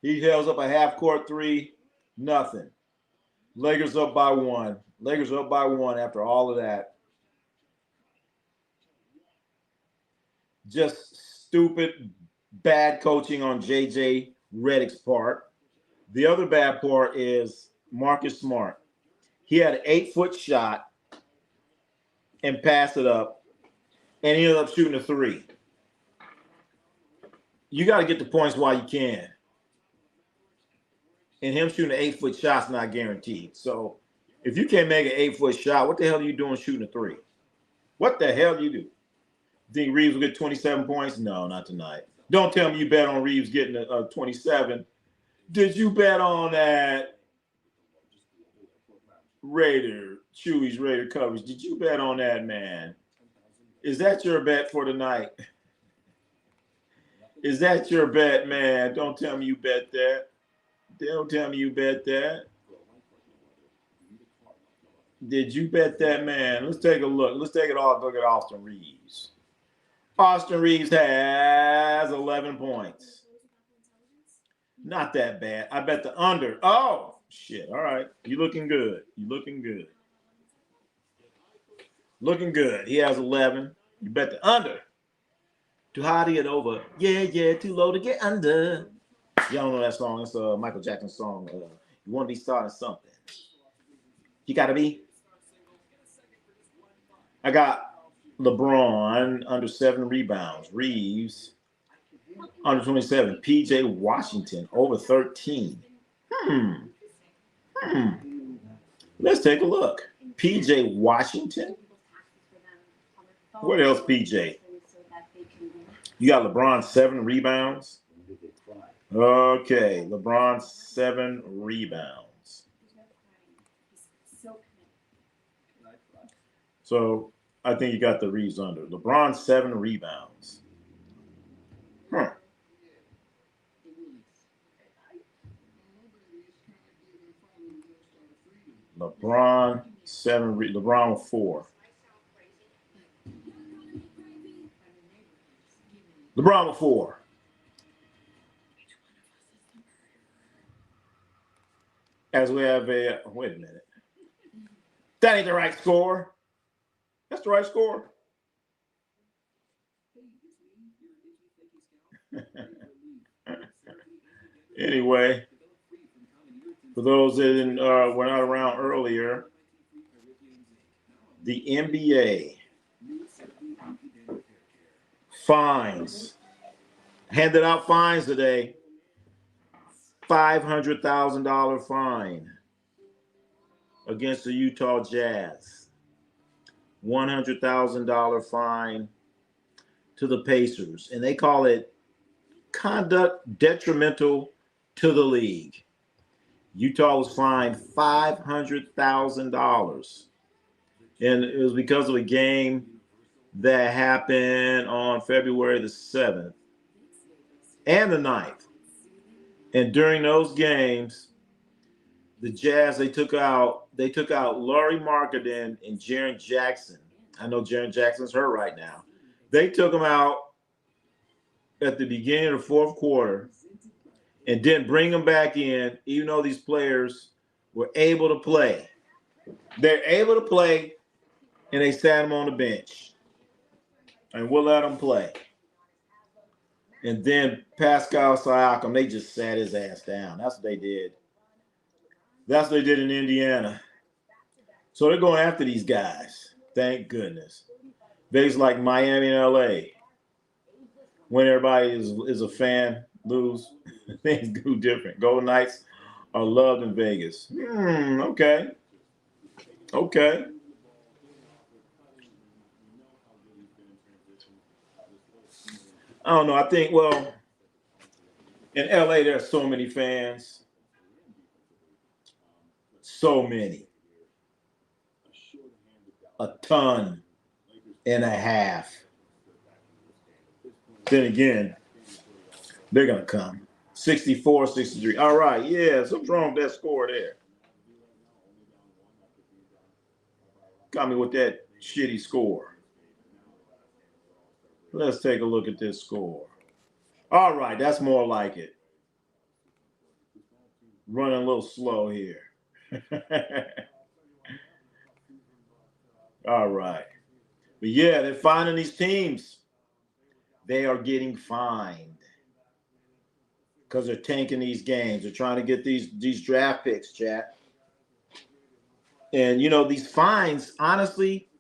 He held up a half-court 3. Nothing. Lakers up by 1. Lakers up by 1 after all of that. Just stupid, bad coaching on J.J. Redick's part. The other bad part is Marcus Smart. He had an 8-foot shot and passed it up, and he ended up shooting a 3. You got to get the points while you can. And him shooting an 8-foot shot's not guaranteed. So if you can't make an 8-foot shot, what the hell are you doing shooting a 3? What the hell do you do? Think Reeves will get 27 points? No, not tonight. Don't tell me you bet on Reeves getting a 27. Did you bet on that Chewy's Raider coverage? Did you bet on that, man? Is that your bet for tonight? Is that your bet, man? Don't tell me you bet that. Don't tell me you bet that. Did you bet that, man? Let's take a look. Let's take it off. Look at Austin Reeves. Austin Reeves has 11 points. Not that bad. I bet the under. Oh, shit. All right. You looking good. You looking good. Looking good. He has 11. You bet the under. Too high to get over. Yeah, too low to get under. Y'all know that song. It's a Michael Jackson song. You want to be starting something. You got to be. I got LeBron under 7 rebounds. Reeves under 27. PJ Washington over 13. Let's take a look. PJ Washington. What else, PJ? You got LeBron 7 rebounds. Okay, LeBron 7 rebounds. So I think you got the Reeves under. LeBron 7 rebounds. LeBron 7. LeBron with 4. LeBron with 4. As we have a wait a minute. That ain't the right score. That's the right score. Anyway, for those that didn't, were not around earlier, the NBA fines handed out fines today. $500,000 fine against the Utah Jazz. $100,000 fine to the Pacers, and they call it conduct detrimental to the league. Utah was fined $500,000, and it was because of a game that happened on February the 7th and the 9th. And during those games, the Jazz, they took out Laurie Markkanen and Jaren Jackson. I know Jaren Jackson's hurt right now. They took him out at the beginning of the fourth quarter and didn't bring them back in, even though these players were able to play. They're able to play, and they sat them on the bench. And we'll let them play. And then Pascal Siakam, they just sat his ass down. That's what they did. That's what they did in Indiana. So they're going after these guys. Thank goodness. Days like Miami and LA, when everybody is a fan, lose, things go different. Golden Knights are loved in Vegas. Okay. Okay. I don't know. I think, well, in LA, there are so many fans. So many. A ton and a half. Then again, they're going to come. 64, 63. All right. Yeah, something's wrong with that score there. Got me with that shitty score. Let's take a look at this score. All right, that's more like it. Running a little slow here. All right. But yeah, they're finding these teams. They are getting fined because they're tanking these games. They're trying to get these draft picks, chat. And, you know, these fines, honestly,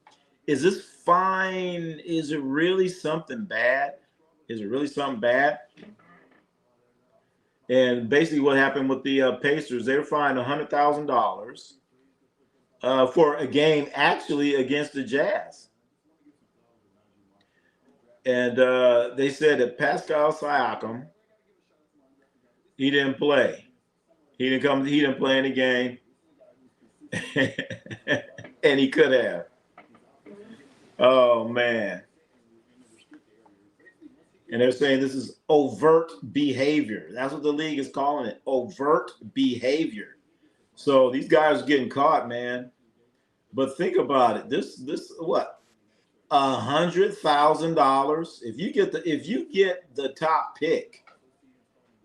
is this fine, is it really something bad? Is it really something bad? And basically what happened with the Pacers, they were fined $100,000 for a game actually against the Jazz. And they said that Pascal Siakam, he didn't play. He didn't play in the game. And he could have. Oh, man. And they're saying this is overt behavior. That's what the league is calling it, overt behavior. So these guys are getting caught, man. But think about it. This what? $100,000. If you get the top pick,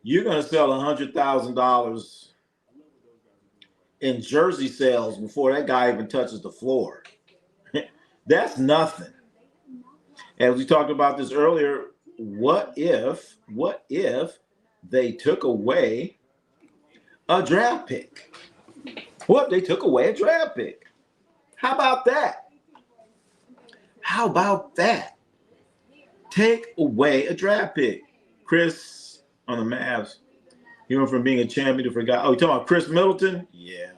you're gonna sell $100,000 in jersey sales before that guy even touches the floor. That's nothing. As we talked about this earlier, what if they took away a draft pick? What if they took away a draft pick? How about that? How about that? Take away a draft pick. Chris on the Mavs, he went from being a champion to forgot. Oh, you talking about Chris Middleton? Yeah.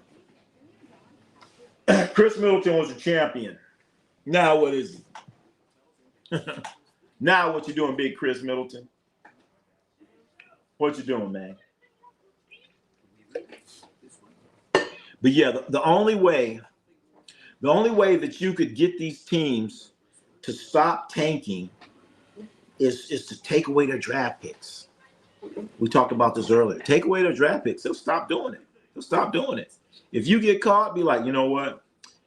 Chris Middleton was a champion. Now what is he? Now what you doing, big Chris Middleton? What you doing, man? But yeah, the only way that you could get these teams to stop tanking is to take away their draft picks. We talked about this earlier. Take away their draft picks. They'll stop doing it. They'll stop doing it. If you get caught, be like, you know what?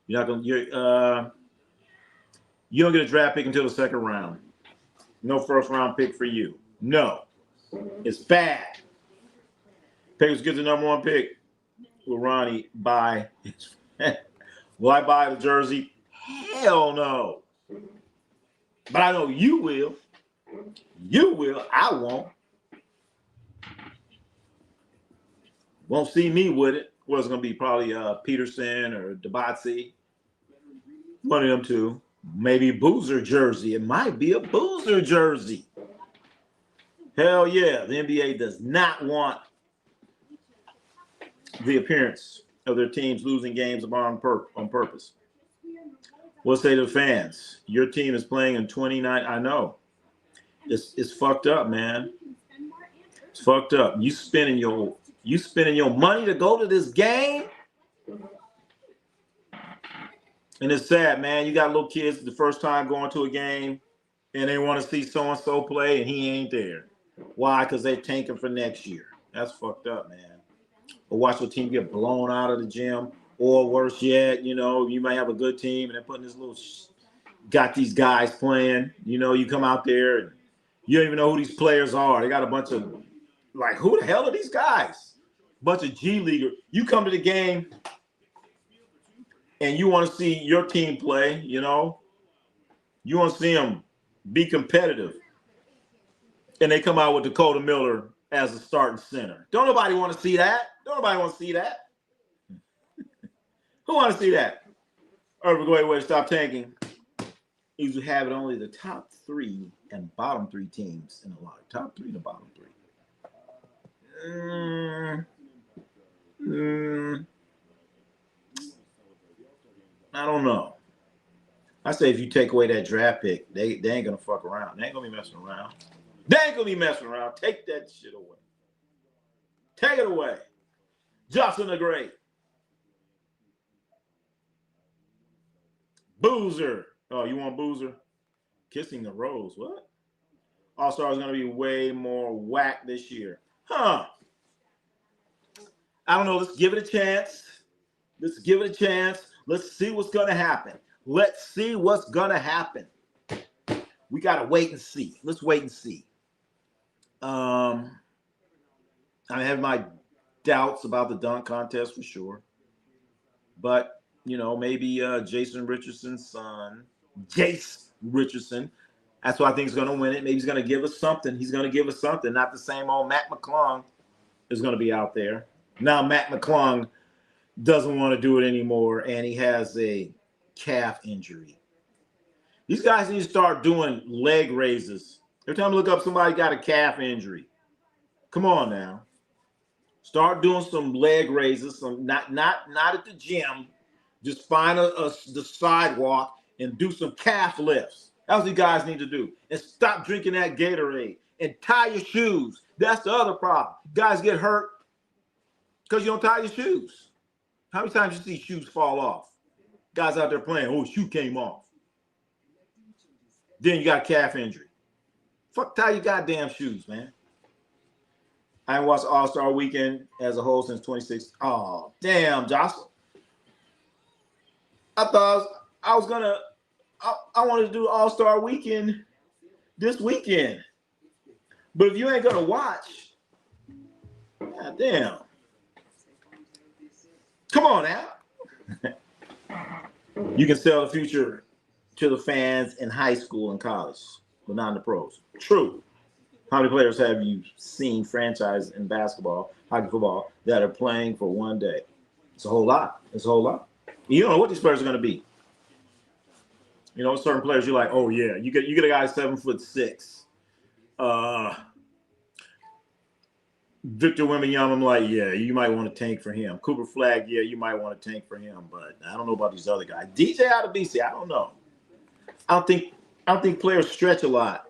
You're not gonna. You don't get a draft pick until the second round. No first round pick for you. No, it's bad. Packers get the number 1 pick. Will Ronnie buy? Will I buy the jersey? Hell no. But I know you will. You will. I won't. Won't see me with it. Well, it's going to be probably Peterson or Dibatsi. One of them two. Maybe Boozer jersey. It might be a Boozer jersey. Hell yeah. The NBA does not want the appearance of their teams losing games on purpose. We'll say to the fans, your team is playing in 29. I know. It's fucked up, man. It's fucked up. You spending your money to go to this game? And it's sad, man. You got little kids the first time going to a game and they want to see so-and-so play and he ain't there. Why? Because they're tanking for next year. That's fucked up, man. Or watch your team get blown out of the gym. Or worse yet, you know, you might have a good team and they're putting this little got these guys playing. You know, you come out there and you don't even know who these players are. They got a bunch of, like, who the hell are these guys? Bunch of G Leaguers. You come to the game and you want to see your team play, you know. You want to see them be competitive. And they come out with Dakota Miller as a starting center. Don't nobody want to see that. Don't nobody want to see that. Who want to see that? All right, we're going to stop tanking. You have it only the top 3 and bottom 3 teams in the line. Top 3 and the bottom 3. I don't know. I say if you take away that draft pick, they ain't going to fuck around. They ain't going to be messing around. They ain't going to be messing around. Take that shit away. Take it away. Johnson the Great. Boozer. Oh, you want Boozer? Kissing the Rose. What? All-Star is going to be way more whack this year. Huh. I don't know. Let's give it a chance. Let's give it a chance. Let's see what's going to happen. Let's see what's going to happen. We got to wait and see. Let's wait and see. I have my doubts about the dunk contest for sure. But, you know, maybe Jason Richardson's son, Jace Richardson, that's who I think is going to win it. Maybe he's going to give us something. He's going to give us something. Not the same old Matt McClung is going to be out there. Now Matt McClung doesn't want to do it anymore, and he has a calf injury. These guys need to start doing leg raises. Every time I look up somebody got a calf injury. Come on now. Start doing some leg raises, some not at the gym. Just find the sidewalk and do some calf lifts. That's what you guys need to do. And stop drinking that Gatorade. And tie your shoes. That's the other problem. Guys get hurt because you don't tie your shoes. How many times you see shoes fall off? Guys out there playing, oh, shoe came off. Then you got a calf injury. Fuck, tie your goddamn shoes, man. I haven't watched All-Star Weekend as a whole since 2016. Oh, damn, Jocelyn. I thought I wanted to do All-Star Weekend this weekend. But if you ain't gonna watch, god damn. Come on now. You can sell the future to the fans in high school and college, but not in the pros. True. How many players have you seen franchise in basketball, hockey, football that are playing for one day? It's a whole lot. It's a whole lot. You don't know what these players are going to be. You know, certain players you're like, oh yeah, you get a guy 7'6". Victor Wembanyama, I'm like, yeah, you might want to tank for him. Cooper Flagg, yeah, you might want to tank for him, but I don't know about these other guys. DJ Adebisi, I don't know. I don't think players stretch a lot.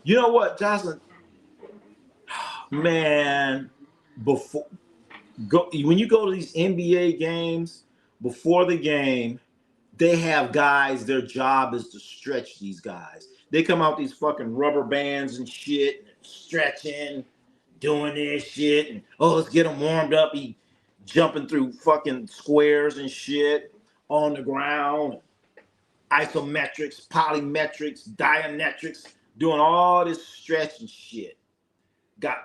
You know what, Jocelyn? Man, when you go to these NBA games, before the game, they have guys, their job is to stretch these guys. They come out these fucking rubber bands and shit, stretching, doing this shit, and let's get them warmed up. jumping through fucking squares and shit on the ground, isometrics, polymetrics, diametrics, doing all this stretch and shit. Got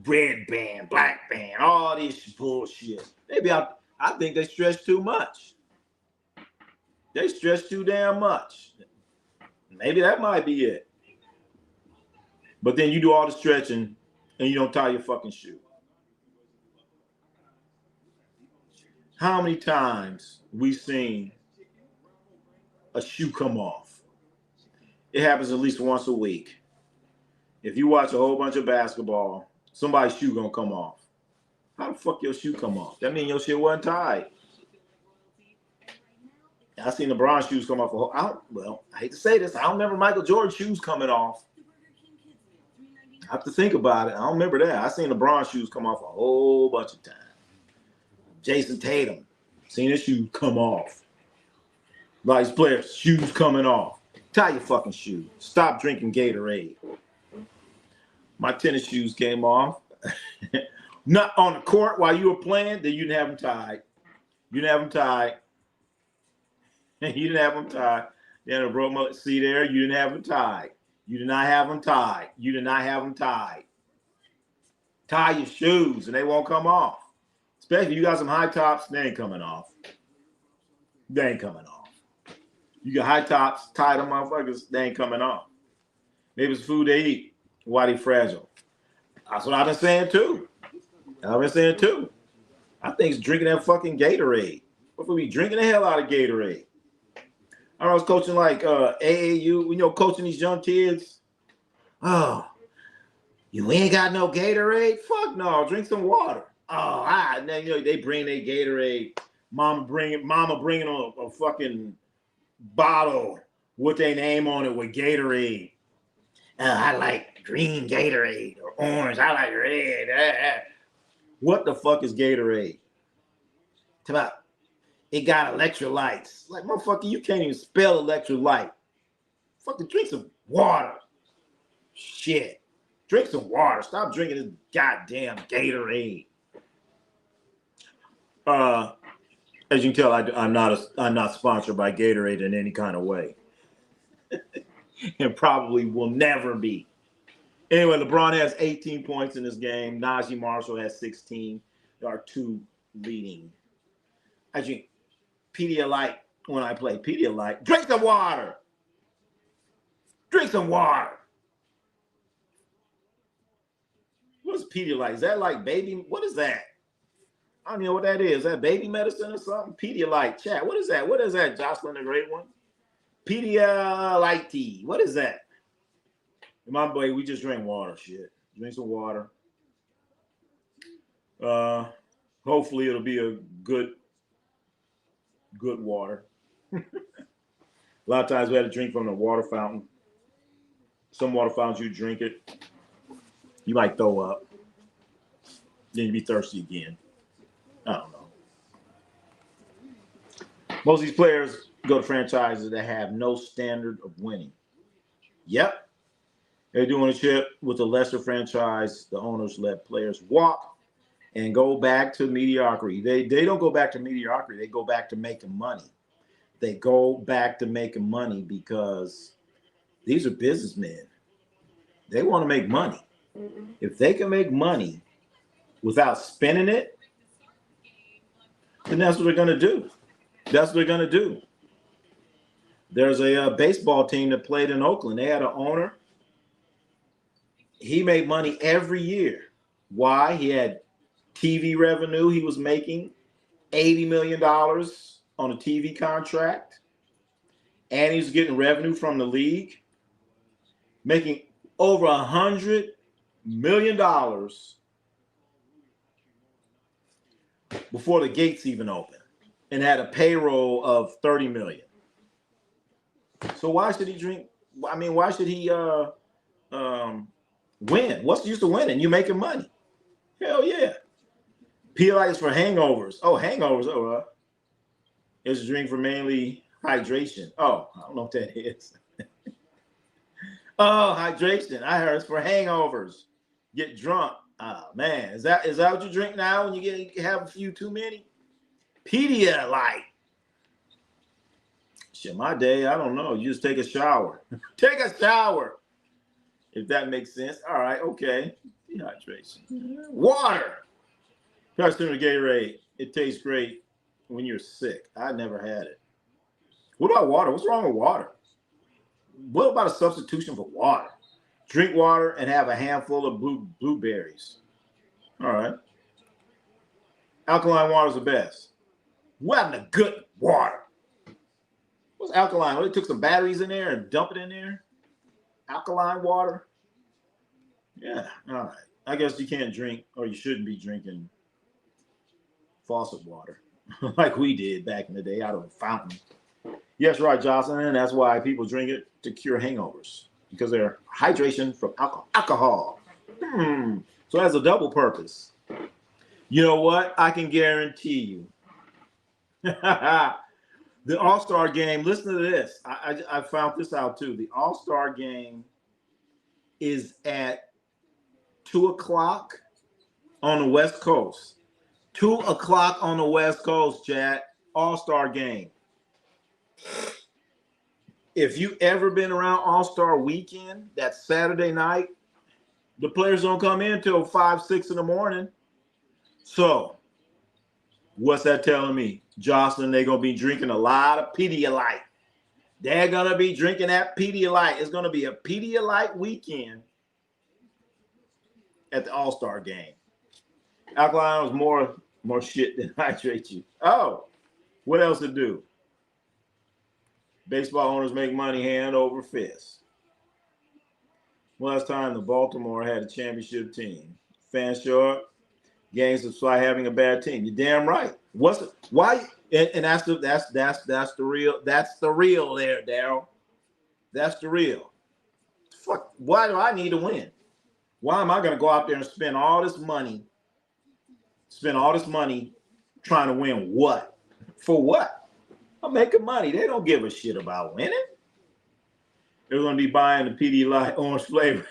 red band, black band, all this bullshit. Maybe I think they stretch too much. They stretch too damn much. Maybe that might be it. But then you do all the stretching and you don't tie your fucking shoe. How many times we seen a shoe come off? It happens at least once a week. If you watch a whole bunch of basketball, somebody's shoe gonna come off. How the fuck your shoe come off? That means your shit wasn't tied. I seen LeBron shoes come off. I hate to say this. I don't remember Michael Jordan shoes coming off. I have to think about it. I don't remember that. I seen LeBron shoes come off a whole bunch of times. Jason Tatum, seen his shoes come off. A lot of these players, shoes coming off. Tie your fucking shoe. Stop drinking Gatorade. My tennis shoes came off. Not on the court while you were playing, then you didn't have them tied. You didn't have them tied. You didn't have them tied. Then I broke my, see there, you didn't have them tied. You did not have them tied. You did not have them tied. Tie your shoes and they won't come off. Especially if you got some high tops, they ain't coming off. They ain't coming off. You got high tops, tie them motherfuckers, they ain't coming off. Maybe it's food they eat while they fragile. That's what I've been saying too. I think it's drinking that fucking Gatorade. What if we drinking the hell out of Gatorade? I was coaching like AAU, coaching these young kids. Oh, you ain't got no Gatorade? Fuck no, drink some water. Oh, and then they bring their Gatorade. Mama bringing a fucking bottle with their name on it with Gatorade. I like green Gatorade or orange. I like red. What the fuck is Gatorade? It's about it got electrolytes. Like, motherfucker, you can't even spell electrolyte. Fucking drink some water. Shit. Drink some water. Stop drinking this goddamn Gatorade. As you can tell, I'm not sponsored by Gatorade in any kind of way. And probably will never be. Anyway, LeBron has 18 points in this game. Najee Marshall has 16. There are two leading. I drink Pedialyte when I play Pedialyte. Drink some water. Drink some water. What's Pedialyte? Is that like baby? What is that? I don't know what that is. Is that baby medicine or something? Pedialyte. Chat. What is that? What is that, Jocelyn, the great one? Pedialyte. What is that? My boy, we just drink water. Shit. Drink some water. Hopefully it'll be a good water. A lot of times we had to drink from the water fountain. Some water fountains, you drink it, you might throw up. Then you be thirsty again. I don't know. Most of these players go to franchises that have no standard of winning. Yep. They're doing a chip with a lesser franchise. The owners let players walk and go back to mediocrity. They don't go back to mediocrity. They go back to making money. They go back to making money because these are businessmen. They want to make money. If they can make money without spending it, then that's what they're going to do. That's what they're going to do. There's a baseball team that played in Oakland. They had an owner. He made money every year. Why? He had TV revenue. He was making $80 million on a TV contract. And he's getting revenue from the league, making over $100 million before the gates even opened, and had a payroll of $30 million. So why should he drink? I mean, why should he win? What's the use of winning? You're making money. Hell yeah. Pedialyte is for hangovers. Oh, hangovers. Oh, it's a drink for mainly hydration. Oh, I don't know what that is. Oh, hydration. I heard it's for hangovers. Get drunk. Oh man, is that what you drink now when you have a few too many? Pedialyte. Shit, my day, I don't know. You just take a shower. Take a shower. If that makes sense. All right, okay. Dehydration. Water. Personal Gatorade. It tastes great when you're sick. I never had it. What about water? What's wrong with water? What about a substitution for water? Drink water and have a handful of blueberries. All right. Alkaline water is the best. What happened to good water? What's alkaline? Well, they took some batteries in there and dump it in there. Alkaline water? Yeah, all right. I guess you can't drink, or you shouldn't be drinking faucet water like we did back in the day out of a fountain. Yes, right, Jocelyn, and that's why people drink it to cure hangovers, because they're hydration from alcohol. So that's a double purpose. You know what? I can guarantee you. The All-Star game, listen to this. I found this out too. The All-Star game is at 2 o'clock on the West Coast. 2 o'clock on the West Coast, Chad. All-Star game. If you ever been around All-Star weekend, that Saturday night, the players don't come in till 5, 6 in the morning. So, what's that telling me? Jocelyn, they're going to be drinking a lot of Pedialyte. They're going to be drinking that Pedialyte. It's going to be a Pedialyte weekend at the All-Star game. Alkaline is more shit than hydrate you. Oh, what else to do? Baseball owners make money hand over fist. Last time the Baltimore had a championship team. Fans show up. Games despite having a bad team. You're damn right. Why? And that's the real there, Daryl. That's the real. Fuck. Why do I need to win? Why am I going to go out there and spend all this money? Trying to win what? For what? I'm making money. They don't give a shit about winning. They're going to be buying the Pedialyte orange flavor.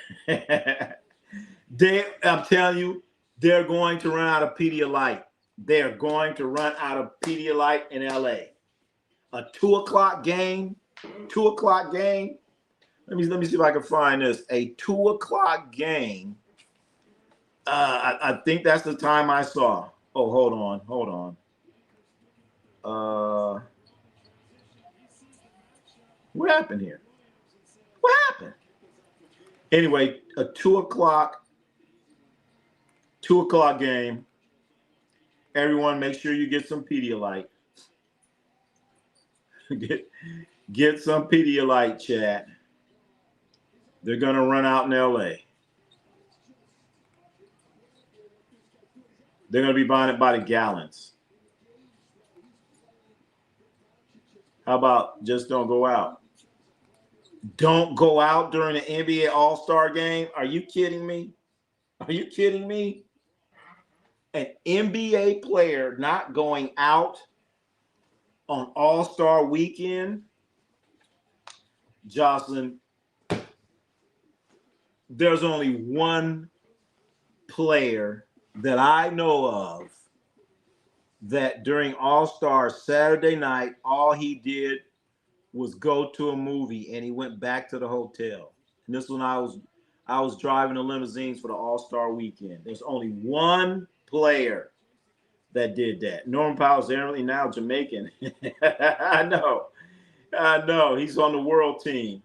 I'm telling you, they're going to run out of Pedialyte. They're going to run out of Pedialyte in LA. A 2 o'clock game. 2 o'clock game. Let me see if I can find this. A 2 o'clock game. I think that's the time I saw. Oh, hold on. What happened here? What happened? Anyway, a 2 o'clock game. Everyone, make sure you get some Pedialyte. Get some Pedialyte, chat. They're gonna run out in LA. They're gonna be buying it by the gallons. How about just don't go out? Don't go out during the NBA All-Star game? Are you kidding me? Are you kidding me? An NBA player not going out on All-Star weekend? Jocelyn, there's only one player that I know of that during All-Star Saturday night, all he did was go to a movie and he went back to the hotel. And this one I was driving the limousines for the All-Star weekend. There's only one player that did that. Norman Powell's apparently now Jamaican. I know. He's on the world team.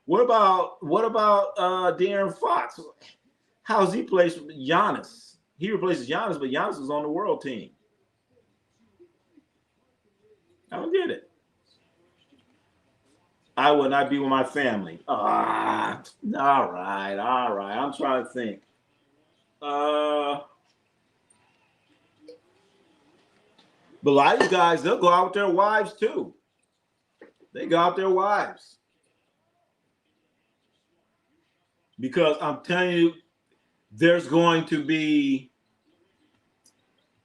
What about De'Aaron Fox? How's he placed with Giannis? He replaces Giannis, but Giannis is on the world team. I don't get it. I would not be with my family. All right. I'm trying to think. But a lot of these guys, they'll go out with their wives too. They go out with their wives. Because I'm telling you, there's going to be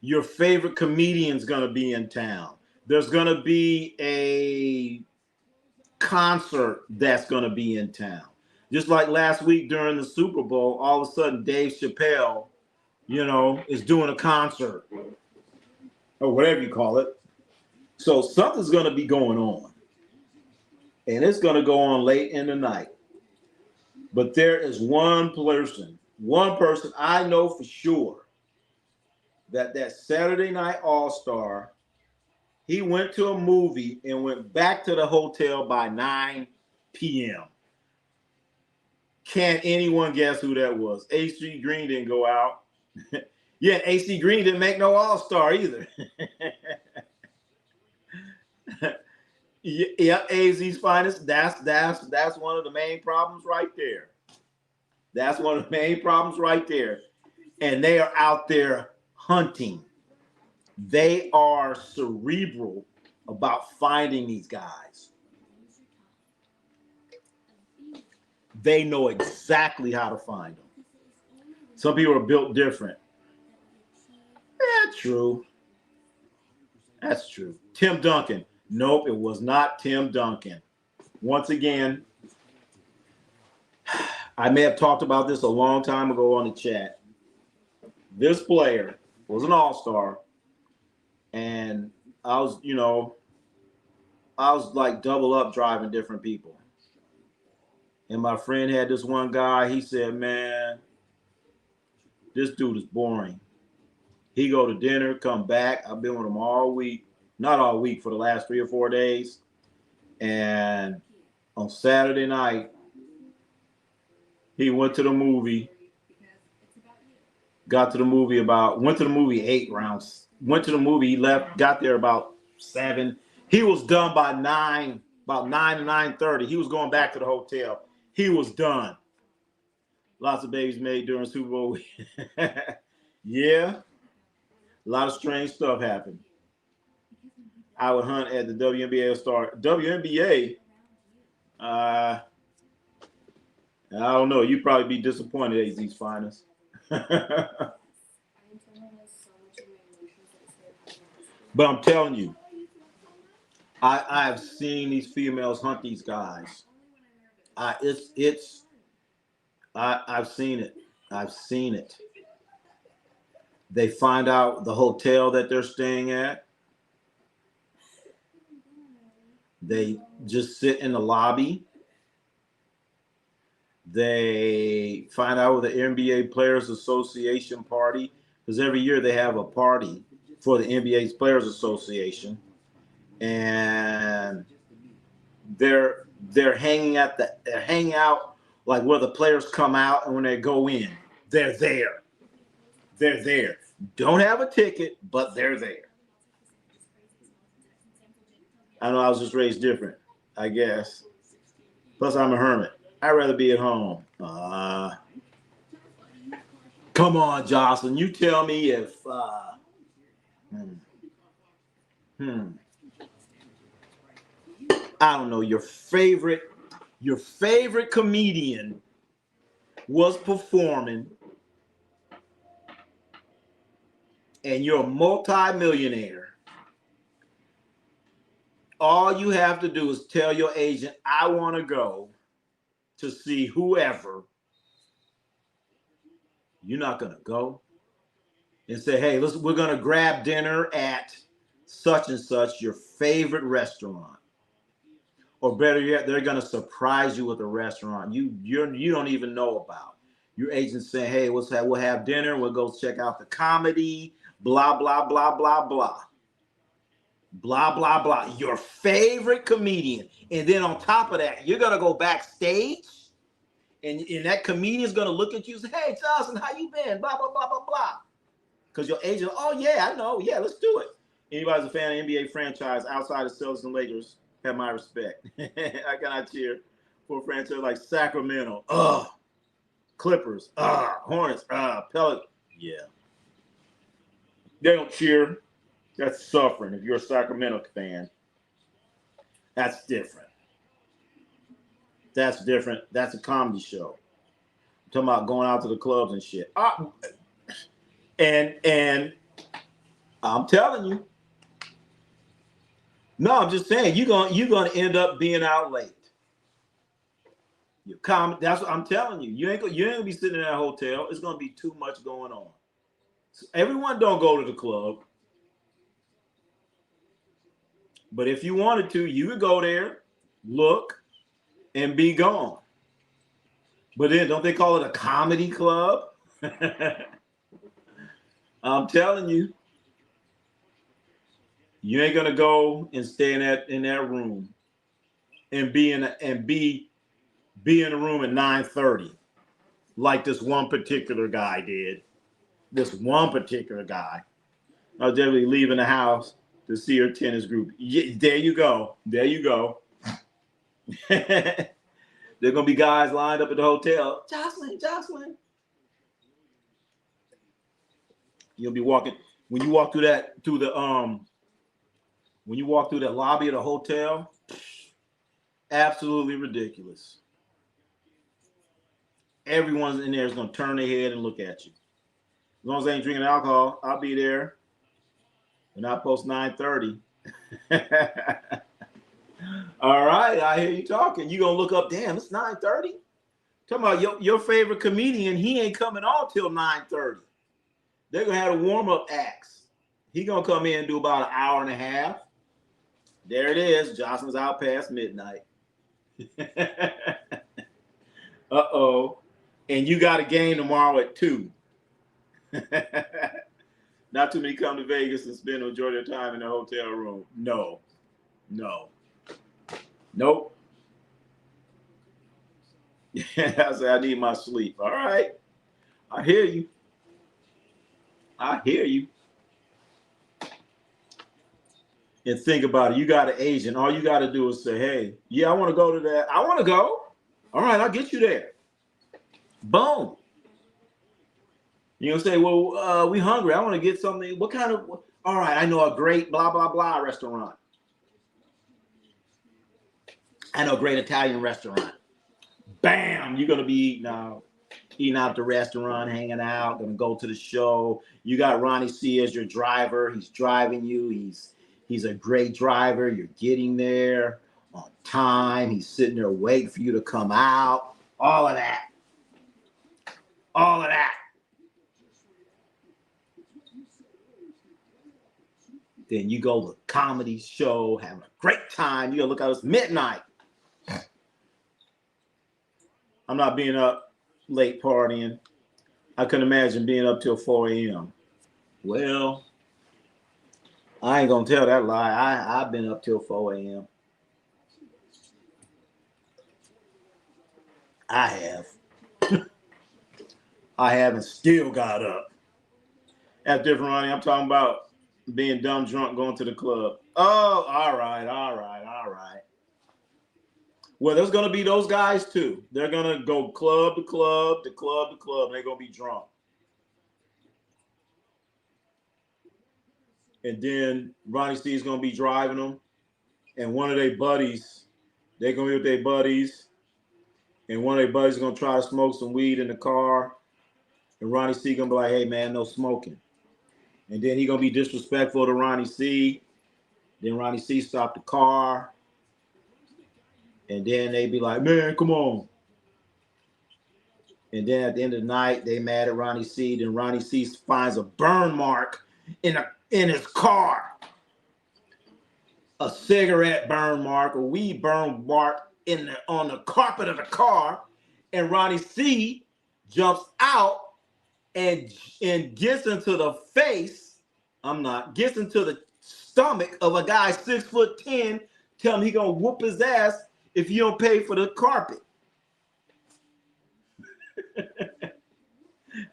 your favorite comedian's going to be in town. There's going to be a concert that's going to be in town. Just like last week during the Super Bowl, all of a sudden Dave Chappelle is doing a concert or whatever you call it. So something's going to be going on. And it's going to go on late in the night. But there is one person I know for sure that Saturday Night All-Star, he went to a movie and went back to the hotel by 9 p.m. Can anyone guess who that was? AC Green didn't go out. Yeah, AC Green didn't make no All-Star either. Yeah, AZ's finest. That's one of the main problems right there. That's one of the main problems right there. And they are out there hunting. They are cerebral about finding these guys. They know exactly how to find them. Some people are built different. Yeah, true. That's true. Tim Duncan. Nope, it was not Tim Duncan. Once again, I may have talked about this a long time ago on the chat. This player was an all-star, and I was like double up driving different people. And my friend had this one guy, he said, man, this dude is boring. He go to dinner, come back. I've been with him all week. Not all week, for the last 3 or 4 days. And on Saturday night, he went to the movie. Went to the movie 8 rounds. Went to the movie, he left, got there about 7. He was done by 9, about 9 to 9:30. He was going back to the hotel. He was done. Lots of babies made during Super Bowl week. Yeah. A lot of strange stuff happened. I would hunt at the WNBA Star. WNBA, I don't know. You'd probably be disappointed, AZ's finest. But I'm telling you, I've seen these females hunt these guys. I've seen it. I've seen it. They find out the hotel that they're staying at. They just sit in the lobby. They find out with the NBA Players Association party, because every year they have a party for the NBA's Players Association, and they're hanging out like where the players come out, and when they go in, they're there. They're there. Don't have a ticket, but they're there. I know I was just raised different, I guess. Plus, I'm a hermit. I'd rather be at home. Come on, Jocelyn. You tell me if I don't know, your favorite comedian was performing, and you're a multi-millionaire. All you have to do is tell your agent, I want to go to see whoever. You're not going to go and say, hey, we're going to grab dinner at such and such, your favorite restaurant. Or better yet, they're going to surprise you with a restaurant you don't even know about. Your agent's saying, hey, we'll have dinner. We'll go check out the comedy, blah, blah, blah, blah, blah. Blah, blah, blah. Your favorite comedian. And then on top of that, you're going to go backstage, and that comedian's going to look at you and say, hey, Johnson, how you been? Blah, blah, blah, blah, blah. Because your agent, oh, yeah, I know. Yeah, let's do it. Anybody's a fan of NBA franchise outside of Celtics and Lakers, have my respect. I cannot cheer for a franchise like Sacramento. Clippers. Hornets. Pelicans. Yeah. They don't cheer. That's suffering. If you're a Sacramento fan, that's different. That's different. That's a comedy show. I'm talking about going out to the clubs and shit. And I'm telling you. No, I'm just saying you're gonna end up being out late. That's what I'm telling you. You ain't gonna be sitting in that hotel. It's gonna be too much going on. Everyone don't go to the club. But if you wanted to, you could go there, look, and be gone. But then don't they call it a comedy club? I'm telling you, you ain't gonna go and stay in that room and be in the room at 9:30, like this one particular guy did. This one particular guy. I was definitely leaving the house to see her tennis group. Yeah, there you go. There you go. There are gonna be guys lined up at the hotel. Jocelyn. You'll be walking when you walk through that lobby of the hotel. Absolutely ridiculous. Everyone's in there is gonna turn their head and look at you. As long as they ain't drinking alcohol, I'll be there. And I post 9:30. All right, I hear you talking. You gonna look up? Damn, it's 9:30. Talking about your favorite comedian. He ain't coming on till 9:30. They're gonna have a warm-up acts. He gonna come in and do about an hour and a half. There it is. Johnson's out past midnight. Uh-oh. And you got a game tomorrow at 2. Not too many come to Vegas and spend the majority of their time in the hotel room. No. Nope. Yeah, I said I need my sleep. All right. I hear you. And think about it. You got an agent. All you got to do is say, hey, yeah, I want to go to that. I want to go. All right, I'll get you there. Boom. You're going to say, well, we hungry. I want to get something. What kind of, all right, I know a great blah, blah, blah restaurant. I know a great Italian restaurant. Bam, you're going to be eating out at the restaurant, hanging out, going to go to the show. You got Ronnie C as your driver. He's driving you. He's a great driver. You're getting there on time. He's sitting there waiting for you to come out. All of that. Then you go to a comedy show, having a great time. You gotta look out, it's midnight. I'm not being up late partying. I couldn't imagine being up till 4 a.m. Well, I ain't gonna tell that lie. I've been up till 4 a.m. I have. I haven't still got up. That's different, Ronnie. I'm talking about being dumb drunk going to the club. Oh, all right. Well, there's going to be those guys too. They're going to go club to club, and they're going to be drunk. And then Ronnie C is going to be driving them. And one of their buddies, they're going to be with their buddies. And one of their buddies is going to try to smoke some weed in the car. And Ronnie C going to be like, hey, man, no smoking. And then he going to be disrespectful to Ronnie C. Then Ronnie C stopped the car. And then they be like, man, come on. And then at the end of the night, they mad at Ronnie C. Then Ronnie C finds a burn mark in his car. A cigarette burn mark, a weed burn mark on the carpet of the car. And Ronnie C jumps out and gets into the gets into the stomach of a guy 6'10", tell him he gonna whoop his ass if you don't pay for the carpet.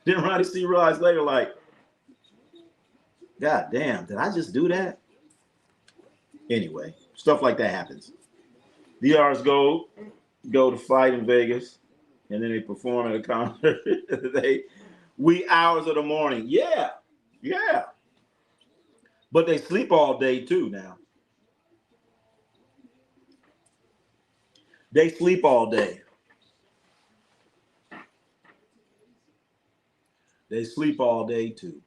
Then Ronnie C realized later, like, God damn, did I just do that? Anyway, stuff like that happens. DRs go to fight in Vegas, and then they perform at a concert. Wee hours of the morning. Yeah. But they sleep all day too now. They sleep all day. They sleep all day too.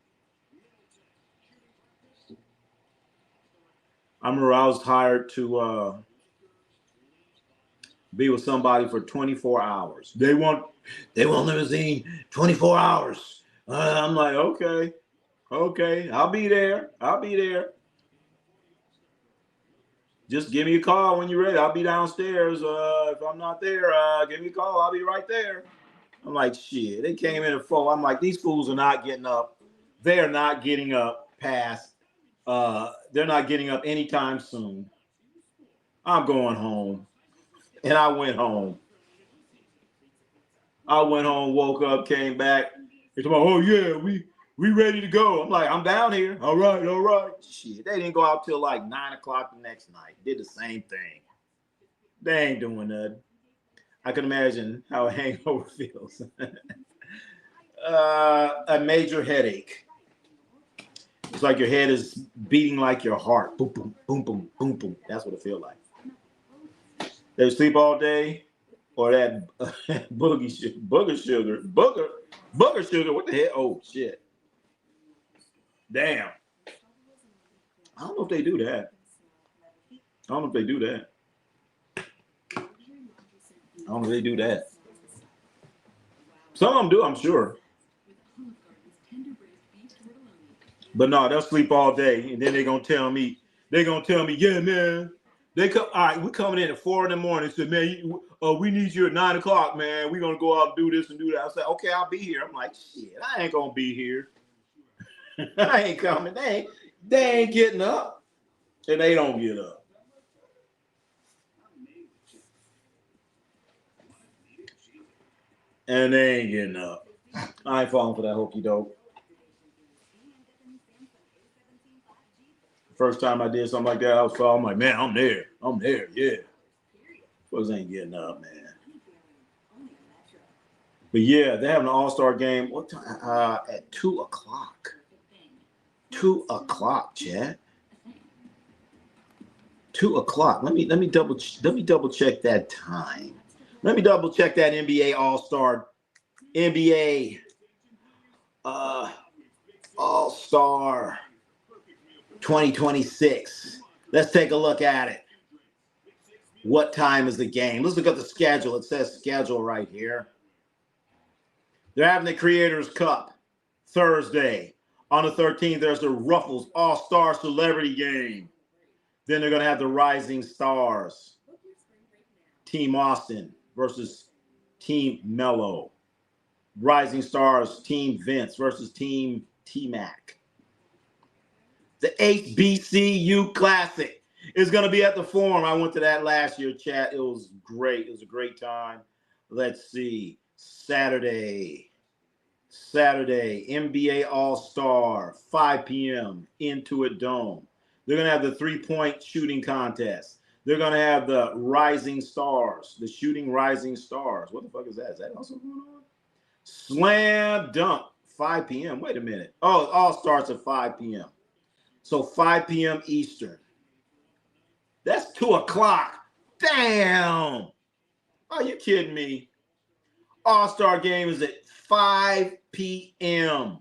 I remember I was hired to be with somebody for 24 hours. They want limousine 24 hours. I'm like, okay. Okay, I'll be there. I'll be there. Just give me a call when you're ready. I'll be downstairs. If I'm not there, give me a call. I'll be right there. I'm like, shit. They came in at 4. I'm like, these fools are not getting up. They are not getting up past. They're not getting up anytime soon. I'm going home. And I went home. Woke up, came back. They're talking about, oh yeah, we ready to go. I'm like, I'm down here. All right. Shit, they didn't go out till like 9 o'clock the next night. Did the same thing. They ain't doing nothing. I can imagine how a hangover feels. A major headache. It's like your head is beating like your heart. Boom, boom, boom, boom, boom, boom. That's what it feels like. They sleep all day, or that booger sugar. What the hell? Oh shit! Damn. I don't know if they do that. Some of them do, I'm sure. But no, they'll sleep all day, and then they're gonna tell me, yeah, man. They come. All right, we coming in at 4 in the morning. Said, man, we need you at 9 o'clock, man. We're gonna go out and do this and do that. I said, okay, I'll be here. I'm like, shit, I ain't gonna be here. I ain't coming. They ain't getting up, and they don't get up. And they ain't getting up. I ain't falling for that hokey doke. First time I did something like that, I'm like, man, I'm there, yeah. Folks ain't getting up, man. But yeah, they have an all-star game. What time? At 2 o'clock. 2 o'clock, Chad. 2 o'clock. Let me double check that time. Let me double check that NBA All-Star 2026. Let's take a look at it. What time is the game? Let's look at the schedule. It says schedule right here. They're having the Creators Cup Thursday. On the 13th, there's the Ruffles All-Star Celebrity Game. Then they're going to have the Rising Stars. Team Austin versus Team Mello. Rising Stars, Team Vince versus Team T-Mac. The HBCU Classic is going to be at the Forum. I went to that last year, chat. It was great. It was a great time. Let's see. Saturday, NBA All-Star, 5 p.m., Intuit Dome. They're going to have the three-point shooting contest. They're going to have the Rising Stars, the Shooting Rising Stars. What the fuck is that? Is that also going on? Slam Dunk, 5 p.m. Wait a minute. Oh, it all starts at 5 p.m. So 5 p.m. Eastern. That's 2 o'clock. Damn. Are you kidding me? All-Star game is at 5 p.m.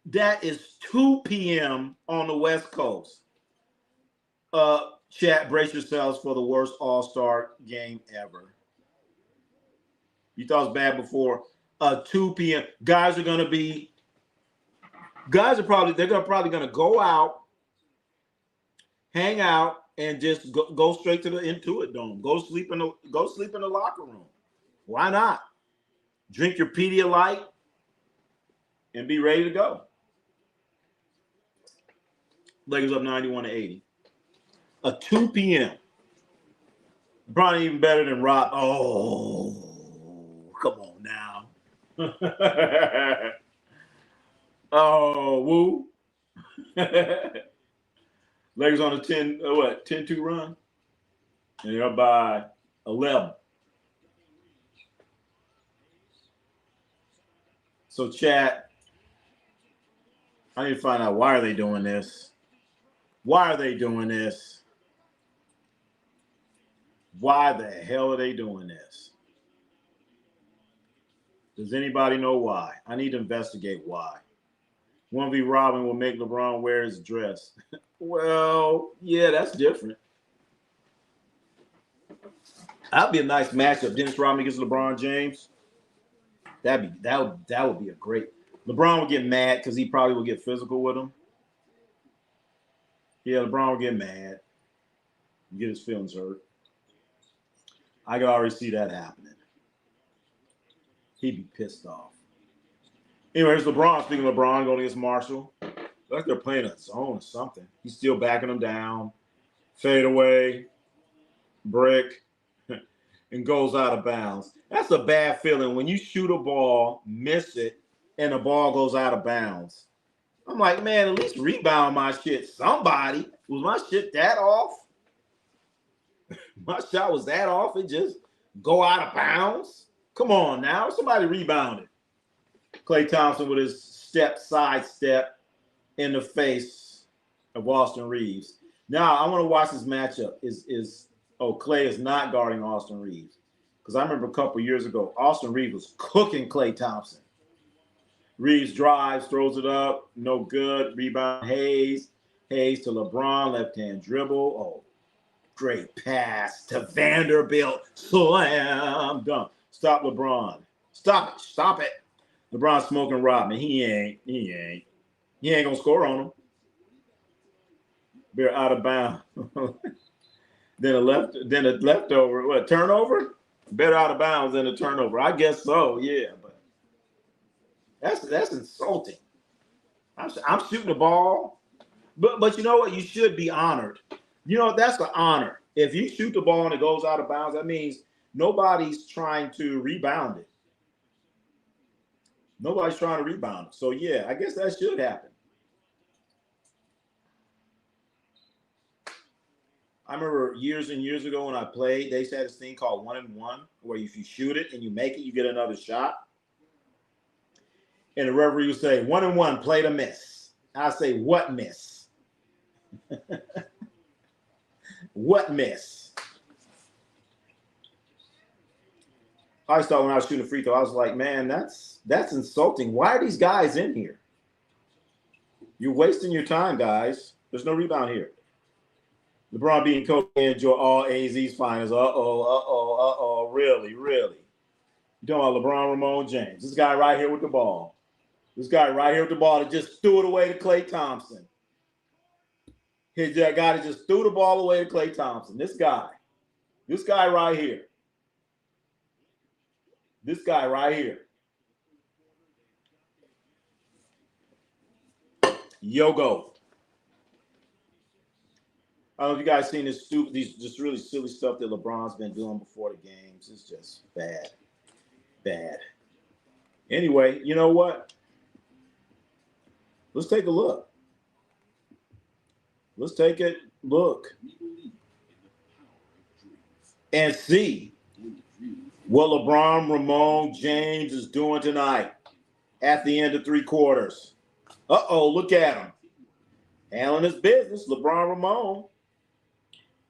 That is 2 p.m. on the West Coast. Chat, brace yourselves for the worst All-Star game ever. You thought it was bad before. 2 p.m. Guys are probably gonna go out, hang out, and just go straight to the Intuit Dome. Go sleep in the locker room. Why not? Drink your Pedialyte and be ready to go. Lakers up 91-80. 2 p.m. Probably even better than Rob. Oh, come on now. Oh, woo. Lakers on a 10-2 run. And they're up by 11. So, chat, I need to find out, why are they doing this? Why the hell are they doing this? Does anybody know why? I need to investigate why. 1v Robin will make LeBron wear his dress. Well, yeah, that's different. That'd be a nice matchup. Dennis Rodman against LeBron James. That would be a great. LeBron would get mad because he probably would get physical with him. Yeah, LeBron would get mad, get his feelings hurt. I could already see that happening. He'd be pissed off. Anyway, here's LeBron. Speaking of LeBron going against Marshall, like they're playing a zone or something. He's still backing him down. Fade away, brick, and goes out of bounds. That's a bad feeling when you shoot a ball, miss it, and the ball goes out of bounds. I'm like, man, at least rebound my shit. Somebody. Was my shit that off? My shot was that off? It just go out of bounds? Come on now. Somebody rebounded. Klay Thompson with his side step in the face of Austin Reeves. Now, I want to watch this matchup. Klay is not guarding Austin Reeves. Because I remember a couple years ago, Austin Reeves was cooking Klay Thompson. Reeves drives, throws it up, no good. Rebound, Hayes. Hayes to LeBron, left-hand dribble. Oh, great pass to Vanderbilt. Slam dunk. Stop LeBron. Stop it. LeBron smoking Rodman. He ain't gonna score on him. They're out of bounds. then a leftover. What, turnover? Better out of bounds than a turnover. I guess so, yeah. But that's insulting. I'm shooting the ball. But you know what? You should be honored. You know, that's an honor. If you shoot the ball and it goes out of bounds, that means nobody's trying to rebound it. Nobody's trying to rebound it. So, yeah, I guess that should happen. I remember years and years ago when I played, they had this thing called 1-and-1, where if you shoot it and you make it, you get another shot. And the referee would say, 1-and-1, play to miss. I say, what miss? What miss? I always thought when I was shooting a free throw, I was like, man, that's insulting. Why are these guys in here? You're wasting your time, guys. There's no rebound here. LeBron being coach enjoy all AZ's finals. Really? You're talking about LeBron Ramon James. This guy right here with the ball. That just threw it away to Klay Thompson. That guy that just threw the ball away to Klay Thompson. This guy right here. Yogo. I don't know if you guys seen these just really silly stuff that LeBron's been doing before the games. It's just bad. Anyway, you know what? Let's take a look. Let's take a look and see what LeBron Ramon James is doing tonight at the end of 3 quarters. Look at him. Handling his business, LeBron Ramon.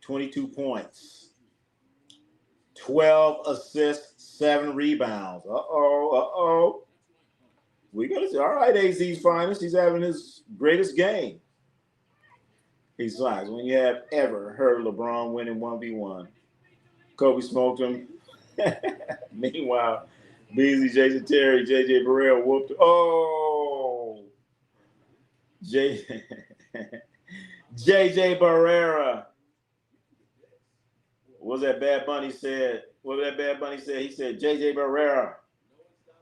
22 points. 12 assists, 7 rebounds. We're going to see. All right, AZ's finest. He's having his greatest game. He's like, when you have ever heard LeBron winning 1v1. Kobe smoked him. Meanwhile, Beasley, Jason Terry, JJ Barrera whooped. JJ Barrera. What was that Bad Bunny said? He said JJ Barrera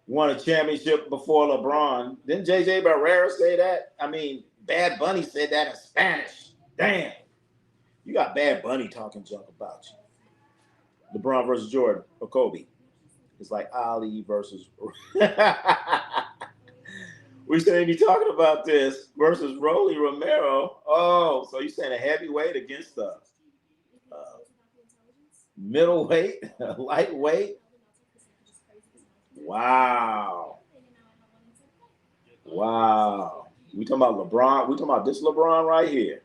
won a championship before LeBron. Didn't JJ Barrera say that? I mean, Bad Bunny said that in Spanish. Damn. You got Bad Bunny talking junk about you. LeBron versus Jordan or Kobe. It's like Ali versus we shouldn't be talking about this versus Rolly Romero. Oh, so you're saying a heavyweight against a middleweight, lightweight? Wow. We talking about LeBron. We talking about this LeBron right here.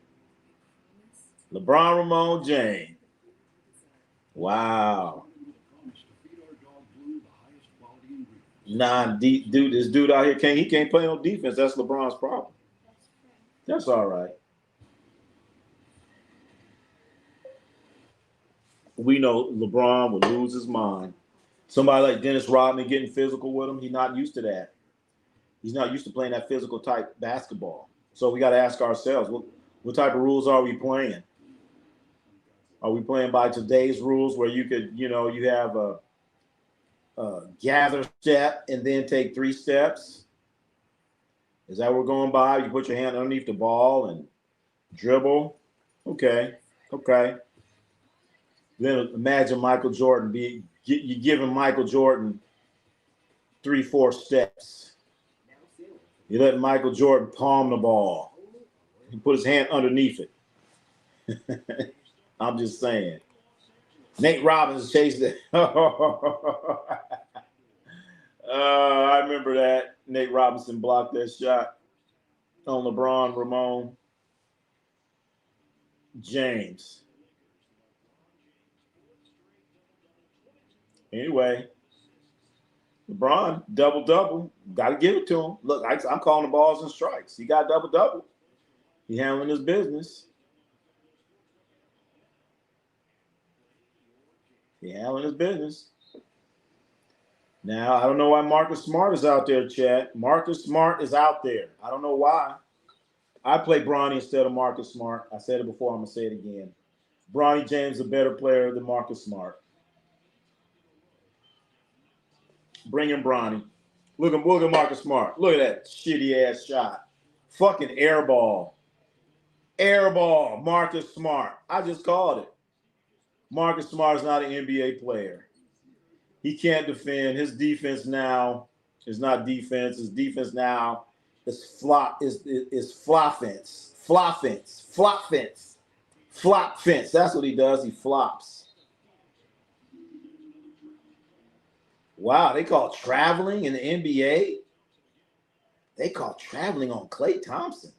LeBron Ramon James. Wow. This dude out here can't play no defense. That's LeBron's problem. That's all right. We know LeBron would lose his mind. Somebody like Dennis Rodman getting physical with him, he's not used to that. He's not used to playing that physical type basketball. So we got to ask ourselves, what type of rules are we playing? Are we playing by today's rules where you could, you have a gather step and then take 3 steps? Is that what we're going by? You put your hand underneath the ball and dribble? Okay. Then imagine Michael Jordan you giving Michael Jordan 3-4 steps. You let Michael Jordan palm the ball. He put his hand underneath it. I'm just saying. Nate Robinson chased it. I remember that. Nate Robinson blocked that shot on LeBron, Ramon, James. Anyway, LeBron, double-double. Got to give it to him. Look, I'm calling the balls and strikes. He got double-double. He handling his business. Now, I don't know why Marcus Smart is out there, Chad. Marcus Smart is out there. I don't know why. I play Bronny instead of Marcus Smart. I said it before. I'm going to say it again. Bronny James is a better player than Marcus Smart. Bring in Bronny. Look at Marcus Smart. Look at that shitty-ass shot. Fucking air ball. Marcus Smart. I just called it. Marcus Smart is not an NBA player. He can't defend. His defense now is not defense. His defense now is flop fence. That's what he does. He flops. Wow, they call traveling in the NBA. They call traveling on Klay Thompson.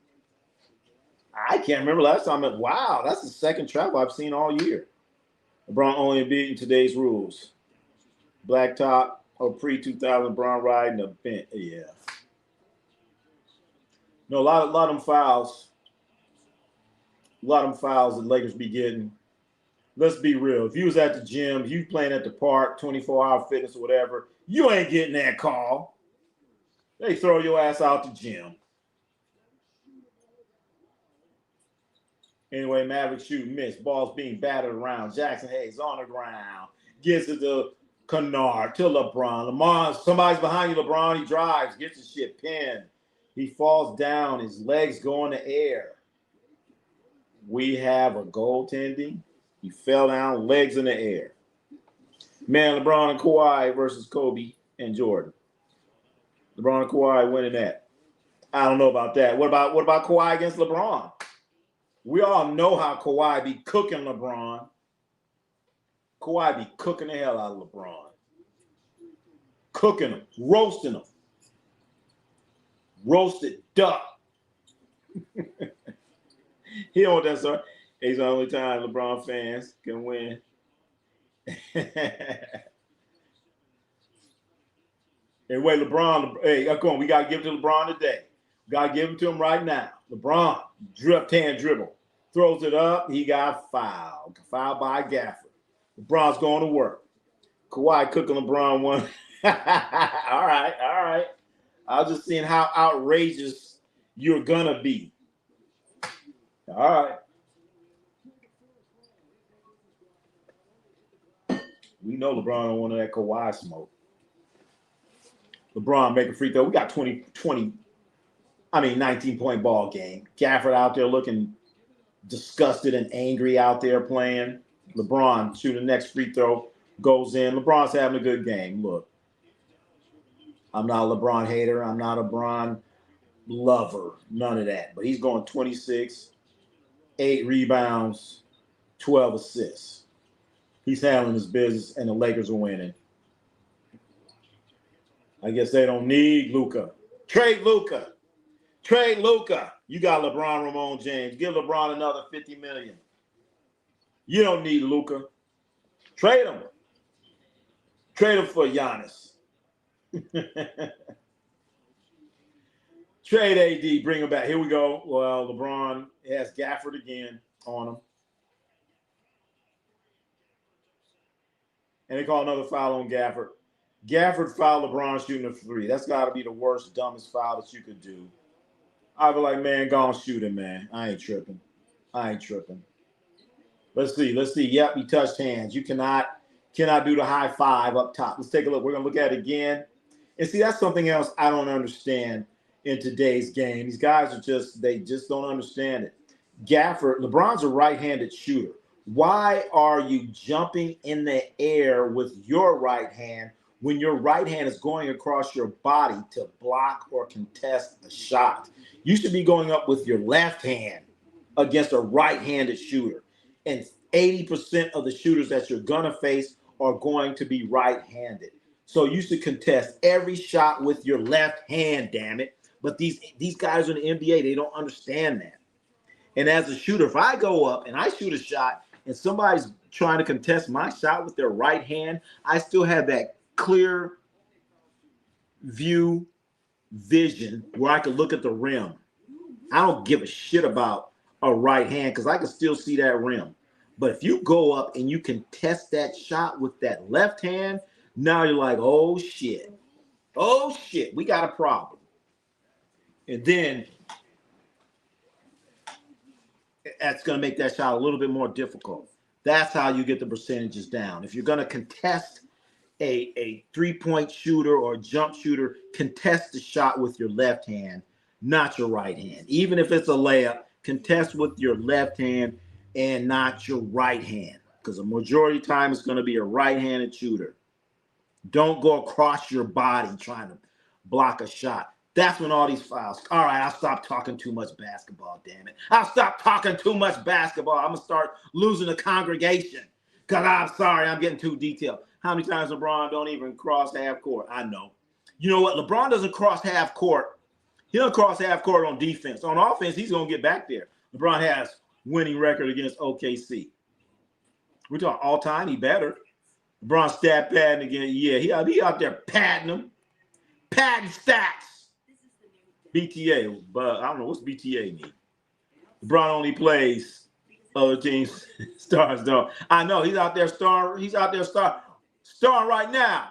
I can't remember last time. Wow, that's the second travel I've seen all year. LeBron only beating today's rules. Blacktop or pre-2000 LeBron riding a bench. Yeah. No, a lot of them fouls. A lot of them fouls the Lakers be getting. Let's be real. If you was at the gym, if you playing at the park, 24-hour fitness or whatever, you ain't getting that call. They throw your ass out the gym. Anyway, Mavericks shoot, miss. Balls being battered around. Jackson Hayes on the ground. Gets it to Kennard, to LeBron. Somebody's behind you, LeBron. He drives, gets the shit pinned. He falls down. His legs go in the air. We have a goaltending. He fell down, legs in the air. Man, LeBron and Kawhi versus Kobe and Jordan. LeBron and Kawhi winning that. I don't know about that. What about Kawhi against LeBron? We all know how Kawhi be cooking LeBron. Kawhi be cooking the hell out of LeBron. Cooking him, roasting him. Roasted duck. He don't want that, sir. It's the only time LeBron fans can win. Anyway, LeBron, hey, come on, we got to give it to LeBron today. We got to give it to him right now. LeBron, left-hand dribble. Throws it up. He got fouled. Fouled by Gafford. LeBron's going to work. Kawhi cooking LeBron one. All right. I was just seeing how outrageous you're going to be. All right. We know LeBron don't want that Kawhi smoke. LeBron making free throw. We got 19-point ball game. Gafford out there looking disgusted and angry out there playing. LeBron shooting the next free throw, goes in. LeBron's having a good game. Look, I'm not a LeBron hater. I'm not a LeBron lover. None of that. But he's going 26, 8 rebounds, 12 assists. He's handling his business, and the Lakers are winning. I guess they don't need Luka. Trade Luka. You got LeBron, Ramon James. Give LeBron another $50 million. You don't need Luka. Trade him. Trade him for Giannis. Trade AD. Bring him back. Here we go. Well, LeBron has Gafford again on him. And they call another foul on Gafford. Gafford fouled LeBron shooting a three. That's got to be the worst, dumbest foul that you could do. I'd be like, man, go on shoot him, man. I ain't tripping. Let's see. Yep, he touched hands. You cannot do the high five up top. Let's take a look. We're going to look at it again. And see, that's something else I don't understand in today's game. These guys they just don't understand it. Gafford, LeBron's a right-handed shooter. Why are you jumping in the air with your right hand when your right hand is going across your body to block or contest a shot? You should be going up with your left hand against a right-handed shooter. And 80% of the shooters that you're going to face are going to be right-handed. So you should contest every shot with your left hand, damn it. But these guys in the NBA, they don't understand that. And as a shooter, if I go up and I shoot a shot and somebody's trying to contest my shot with their right hand, I still have that clear vision where I can look at the rim. I don't give a shit about a right hand because I can still see that rim. But if you go up and you contest that shot with that left hand, now you're like, oh, shit. Oh, shit. We got a problem. And then that's going to make that shot a little bit more difficult. That's how you get the percentages down. If you're going to contest a three-point shooter or a jump shooter, contest the shot with your left hand, not your right hand. Even if it's a layup, contest with your left hand and not your right hand, because the majority of the time it's going to be a right-handed shooter. Don't go across your body trying to block a shot. That's when all these fouls. All right, I'll stop talking too much basketball, damn it. I'll stop talking too much basketball. I'm going to start losing the congregation because I'm sorry, I'm getting too detailed. How many times LeBron don't even cross half court? I know. You know what? LeBron doesn't cross half court. He doesn't cross half court on defense. On offense, he's going to get back there. LeBron has winning record against OKC. We're talking all time. He better. LeBron stat padding again. Yeah, he out there padding them. Padding stats. BTA, but I don't know what's BTA mean. LeBron only plays other teams stars though. I know he's out there starring. He's out there starring right now.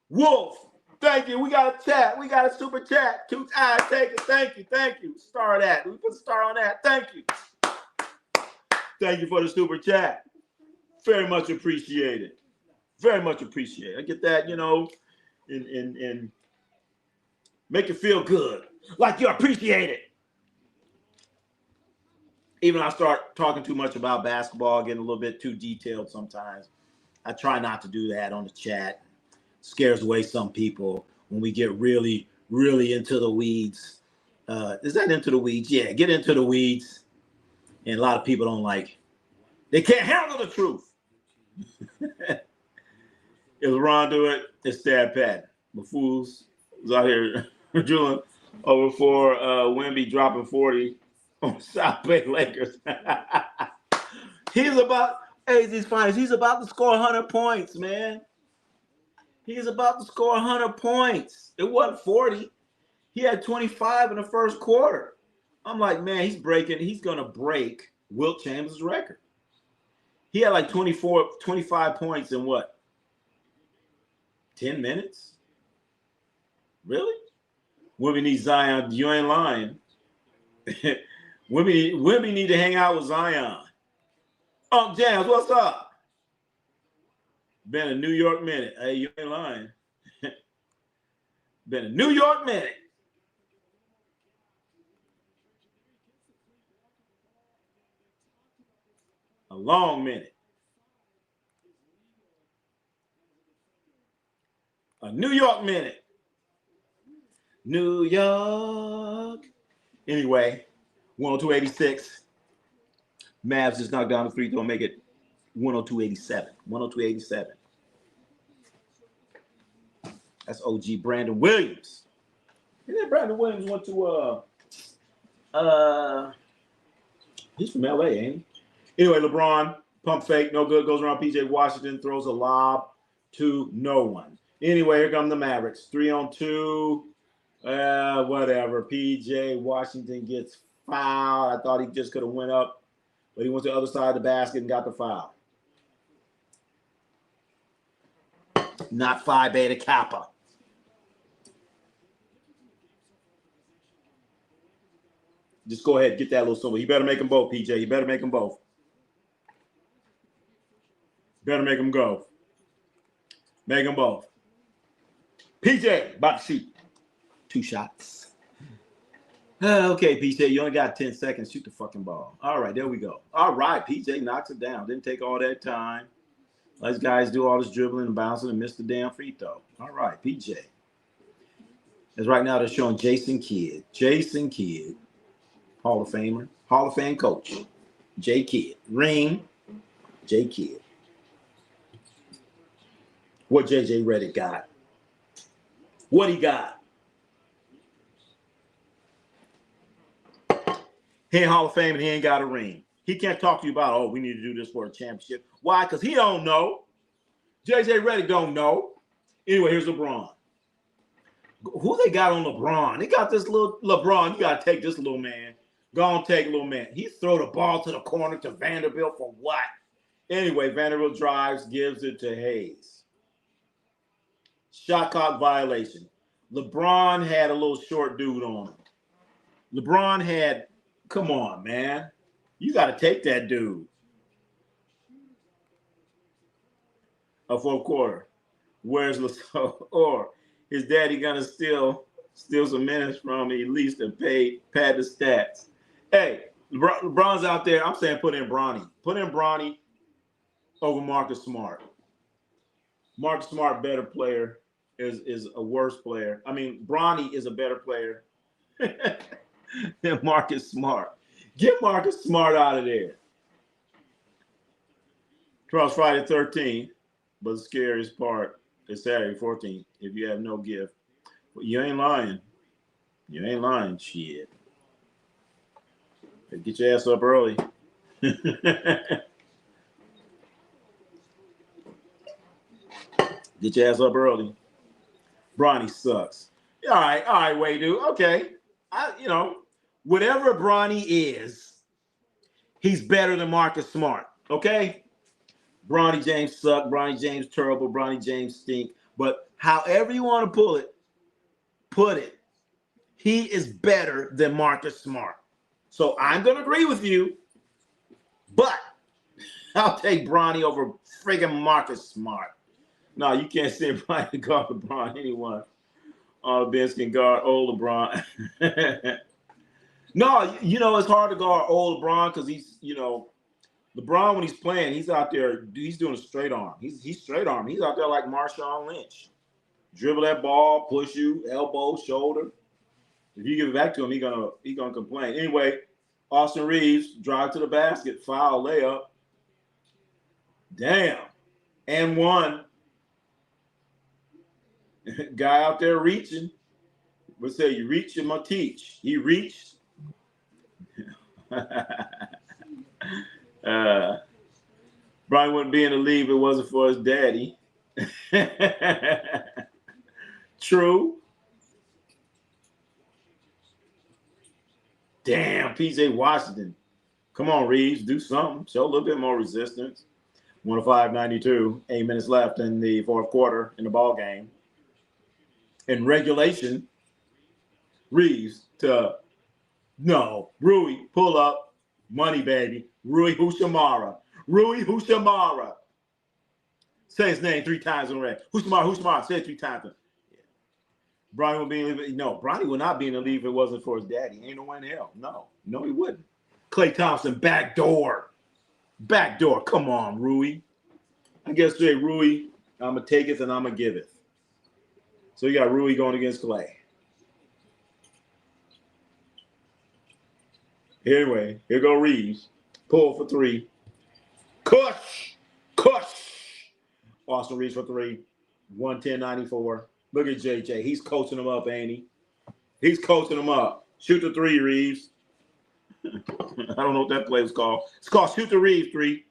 Wolf, thank you. We got a chat. We got a super chat. Take it. Thank you. Star that. We put a star on that. Thank you. Thank you for the super chat. Very much appreciated. Very much appreciated. I get that, and make you feel good, like you appreciate it. Even I start talking too much about basketball, getting a little bit too detailed sometimes. I try not to do that on the chat. Scares away some people when we get really, really into the weeds. Is that into the weeds? Yeah, get into the weeds. And a lot of people don't like. They can't handle the truth. If LeBron do it, it's stab pat. The fools is out here drilling over for Wemby dropping 40 on South Bay Lakers. He's about to score 100 points, man. He's about to score 100 points. It wasn't 40. He had 25 in the first quarter. I'm like, man, he's going to break Wilt Chamberlain's record. He had like 25 points in what? 10 minutes? Really? Wemby needs Zion. You ain't lying. Wemby need to hang out with Zion. Oh, Jams, what's up? Been a New York minute. Hey, you ain't lying. Been a New York minute. A long minute. A New York minute. New York. Anyway, 102.86. Mavs just knocked down the free throw, make it 102.87. 102.87. That's OG Brandon Williams. And then Brandon Williams went to he's from LA, ain't he? Anyway, LeBron, pump fake, no good, goes around PJ Washington, throws a lob to no one. Anyway, here come the Mavericks. 3-on-2. Whatever. PJ Washington gets fouled. I thought he just could have went up, but he went to the other side of the basket and got the foul. not Phi Beta Kappa. Just go ahead, get that little symbol. You better make them both, PJ. You better make them both. Better make them go. Make them both. PJ, about to shoot 2 shots. Okay, PJ, you only got 10 seconds. Shoot the fucking ball. All right, there we go. All right, PJ knocks it down. Didn't take all that time. These guys do all this dribbling and bouncing and miss the damn free throw. All right, PJ. As right now they're showing Jason Kidd. Jason Kidd, Hall of Famer, Hall of Fame coach. J. Kidd. Ring, J. Kidd. What JJ Redick got? What he got? He ain't Hall of Fame and he ain't got a ring. He can't talk to you about, oh, we need to do this for a championship. Why? Because he don't know. JJ Redick don't know. Anyway, here's LeBron. Who they got on LeBron? They got this little LeBron. You got to take this little man. Go on, take little man. He throw the ball to the corner to Vanderbilt for what? Anyway, Vanderbilt drives, gives it to Hayes. Shot clock violation. LeBron had a little short dude on him. LeBron had, come on, man. You got to take that dude. A fourth quarter. Where's or his daddy gonna steal some minutes from me at least and pad the stats? Hey, LeBron's out there. I'm saying put in Bronny. Put in Bronny over Marcus Smart. Marcus Smart, better player, is a worse player. I mean, Bronny is a better player than Marcus Smart. Get Marcus Smart out of there. Tomorrow's Friday 13th, but the scariest part is Saturday 14th. If you have no gift, well, you ain't lying. You ain't lying, shit. Get your ass up early. Get your ass up early. Bronny sucks. All right, Wade, dude. Okay. Whatever Bronny is, he's better than Marcus Smart. Okay? Bronny James suck. Bronny James terrible. Bronny James stink. But however you want to put it, he is better than Marcus Smart. So I'm going to agree with you, but I'll take Bronny over friggin' Marcus Smart. No, you can't send Bronny to guard LeBron. Anyone on the bench can guard old LeBron. No, it's hard to guard old LeBron because he's, LeBron, when he's playing, he's out there, he's doing a straight arm. He's straight arm. He's out there like Marshawn Lynch. Dribble that ball, push you, elbow, shoulder. If you give it back to him, he's gonna complain. Anyway, Austin Reeves, drive to the basket, foul, layup. Damn. And one. Guy out there reaching. We'll say you reach, you must teach. He reached. Brian wouldn't be in the league if it wasn't for his daddy. True. Damn, PJ Washington. Come on, Reeves, do something. Show a little bit more resistance. 105-92, 8 minutes left in the fourth quarter in the ball game. In regulation, Reeves to Rui, pull up, money, baby. Rui Hachimura. Say his name 3 times in red. Hachimura. Say it 3 times. Yeah. Bronny would be in the league. No, Bronny would not be in the league if it wasn't for his daddy. Ain't no way in hell. No, he wouldn't. Klay Thompson, backdoor. Come on, Rui. I guess straight Rui, I'm going to take it and I'm going to give it. So you got Rui going against Klay. Anyway, here go Reeves. Pull for 3. Cush. Austin Reeves for 3. 110-94. Look at JJ. He's coaching him up, ain't he? He's coaching him up. Shoot the 3, Reeves. I don't know what that play was called. It's called shoot the Reeves 3.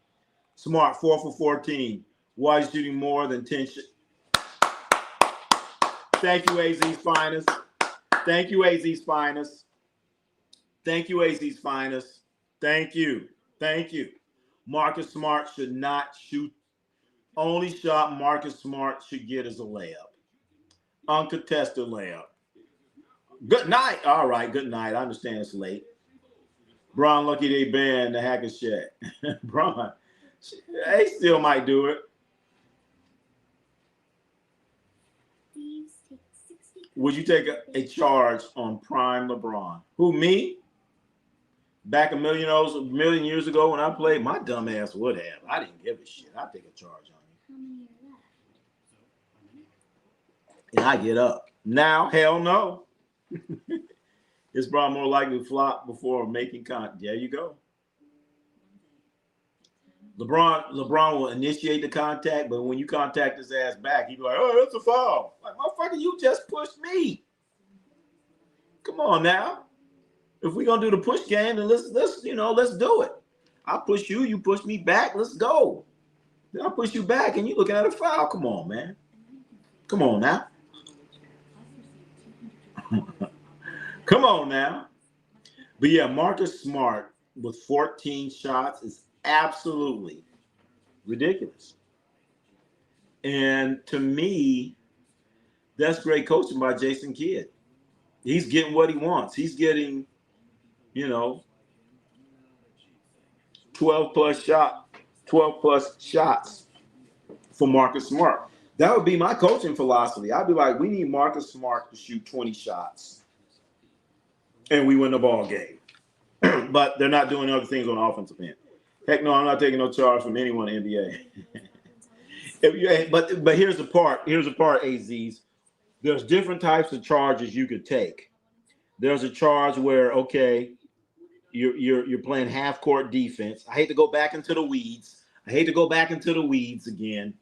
Smart, 4 for 14. Why is shooting more than 10? Thank you, AZ's finest. Thank you, AZ's finest. Thank you, AZ's finest. Thank you. Marcus Smart should not shoot Only shot Marcus Smart should get is a layup. Uncontested layup. Good night. All right, good night. I understand it's late. Bron, lucky they banned the hack and Shaq. Bron, they still might do it. Would you take a charge on prime LeBron? Who, me? Back a million years ago when I played, my dumb ass would have. I didn't give a shit. I'd take a charge on you. And I get up. Now, hell no. It's probably more likely to flop before making contact. There you go. LeBron will initiate the contact, but when you contact his ass back, he'd be like, "Oh, that's a foul." Like, motherfucker, you just pushed me. Come on now. If we're gonna do the push game, then let's do it. I push you, you push me back. Let's go. Then I push you back, and you looking at a foul. Come on, man. Come on now. Come on now. But yeah, Marcus Smart with 14 shots is absolutely ridiculous. And to me, that's great coaching by Jason Kidd. He's getting what he wants. He's getting, 12 plus shots for Marcus Smart. That would be my coaching philosophy. I'd be like, we need Marcus Smart to shoot 20 shots. And we win the ball game. But they're not doing other things on the offensive end. Heck no, I'm not taking no charge from anyone in the NBA. But here's the part, AZs. There's different types of charges you could take. There's a charge where, okay, you're playing half-court defense. I hate to go back into the weeds. Again.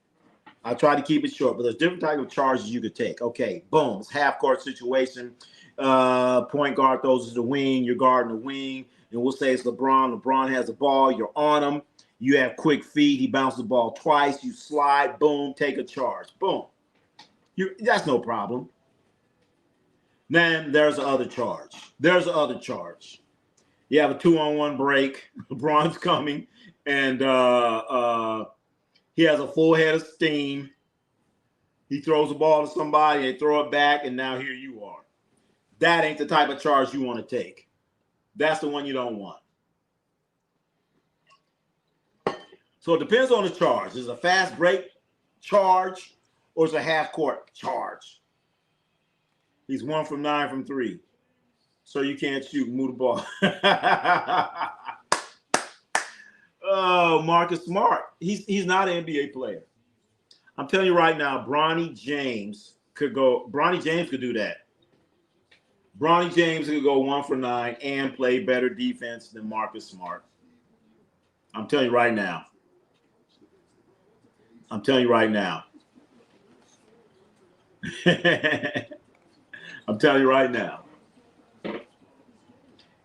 I try to keep it short, but there's different types of charges you could take. Okay, boom, it's half-court situation. Point guard throws to the wing. You're guarding the wing. And we'll say it's LeBron. LeBron has the ball. You're on him. You have quick feet. He bounces the ball twice. You slide. Boom. Take a charge. Boom. That's no problem. Then there's the other charge. You have a 2-on-1 break. LeBron's coming. And he has a full head of steam. He throws the ball to somebody. They throw it back. And now here you are. That ain't the type of charge you want to take. That's the one you don't want. So it depends on the charge. Is it a fast break charge or is it a half-court charge? He's 1 from 9 from 3. So you can't shoot and move the ball. Oh, Marcus Smart. He's not an NBA player. I'm telling you right now, Bronny James could do that. Bronny James could go 1 for 9 and play better defense than Marcus Smart. I'm telling you right now. I'm telling you right now.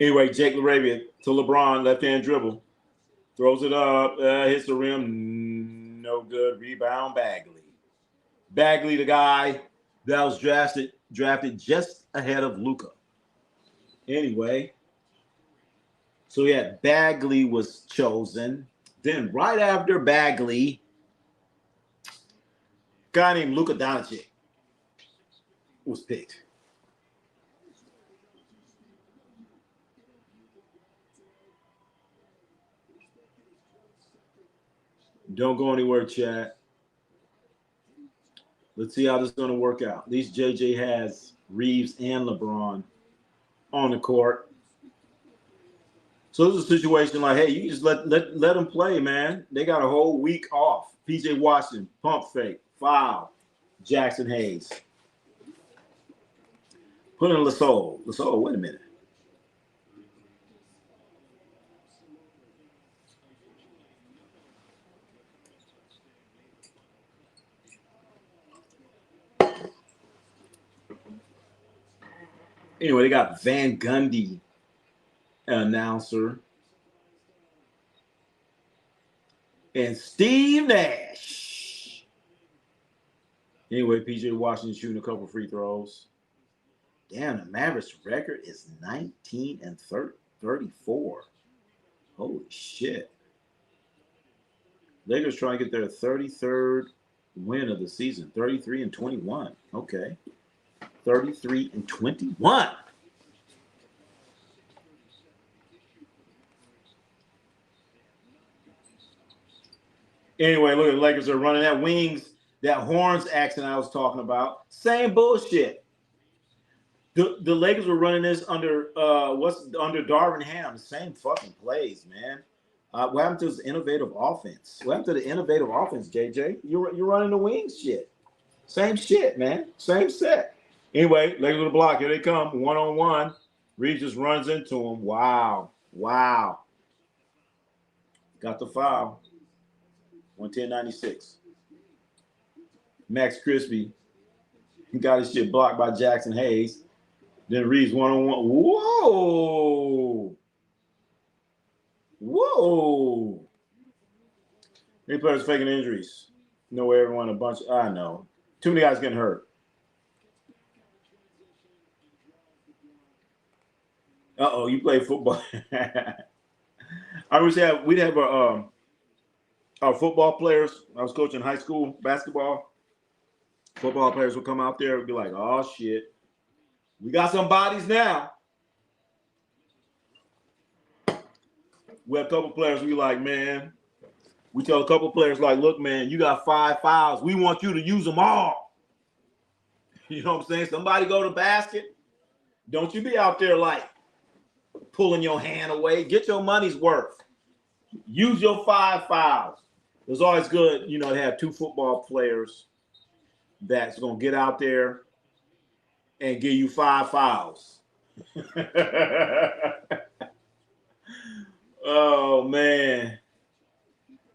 Anyway, Jake LaRavia to LeBron, left-hand dribble. Throws it up, hits the rim. No good. Rebound, Bagley. Bagley, the guy that was drafted just ahead of Luka. Anyway, so yeah, Bagley was chosen. Then right after Bagley, a guy named Luka Doncic was picked. Don't go anywhere, chat. Let's see how this is going to work out. At least JJ has Reeves and LeBron on the court. So this is a situation like, hey, you just let them play, man. They got a whole week off. PJ Washington, pump fake, foul. Jackson Hayes. Put in Lasol. Wait a minute. Anyway, they got Van Gundy, announcer, and Steve Nash. Anyway, PJ Washington shooting a couple free throws. Damn, the Mavericks record is 19-34. Holy shit. Lakers trying to get their 33rd win of the season. 33-21. Okay. 33-21. Anyway, look at the Lakers are running that wings, that horns accent I was talking about. Same bullshit. The Lakers were running this under under Darvin Ham. The same fucking plays, man. What happened to this innovative offense? What happened to the innovative offense, JJ? You're running the wings shit. Same shit, man. Same set. Anyway, Lakers with a block. Here they come. One-on-one. Reed just runs into him. Wow. Wow. Got the foul. 110-96. Max Crispy got his shit blocked by Jackson Hayes. Then Reed's one-on-one. Whoa. Whoa. Three players faking injuries. No way everyone a bunch. I know. Too many guys getting hurt. Uh-oh, you play football. I wish we'd have our football players. I was coaching high school basketball. Football players would come out there and be like, oh, shit. We got some bodies now. We have a couple players we like, man. We tell a couple players like, look, man, you got 5 fouls. We want you to use them all. You know what I'm saying? Somebody go to the basket. Don't you be out there like pulling your hand away. Get your money's worth. Use your 5 fouls. It's always good, you know, to have 2 football players that's going to get out there and give you 5 fouls. Oh, man.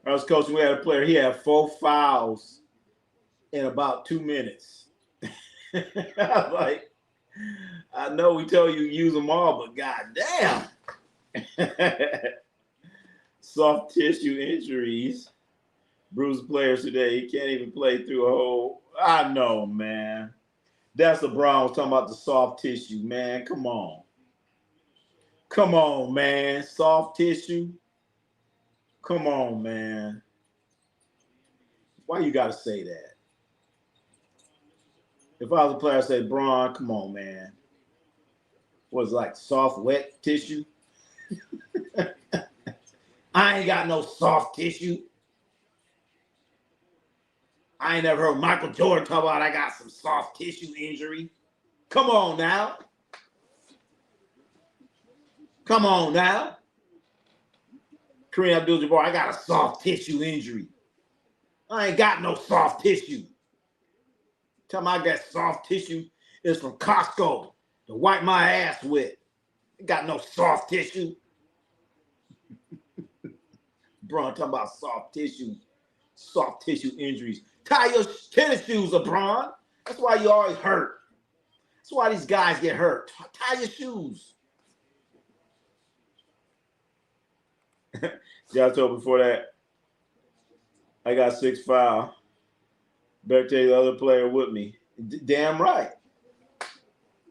I was coaching. We had a player. He had 4 fouls in about 2 minutes. I was like, I know we tell you use them all, but goddamn. Soft tissue injuries. Bruised players today. He can't even play through a whole. I know, man. That's LeBron was talking about the soft tissue, man. Come on. Come on, man. Soft tissue. Come on, man. Why you got to say that? If I was a player, I'd say, Bron, come on, man. Was like soft, wet tissue? I ain't got no soft tissue. I ain't never heard Michael Jordan talk about I got some soft tissue injury. Come on now. Come on now. Kareem Abdul-Jabbar, I got a soft tissue injury. I ain't got no soft tissue. Tell me I got soft tissue is from Costco to wipe my ass with. I got no soft tissue. Bro, I'm talking about soft tissue injuries. Tie your tennis shoes, LeBron. That's why you always hurt. That's why these guys get hurt. Tie your shoes. Yeah, I told before that I got 6 foul. Better take the other player with me. Damn right.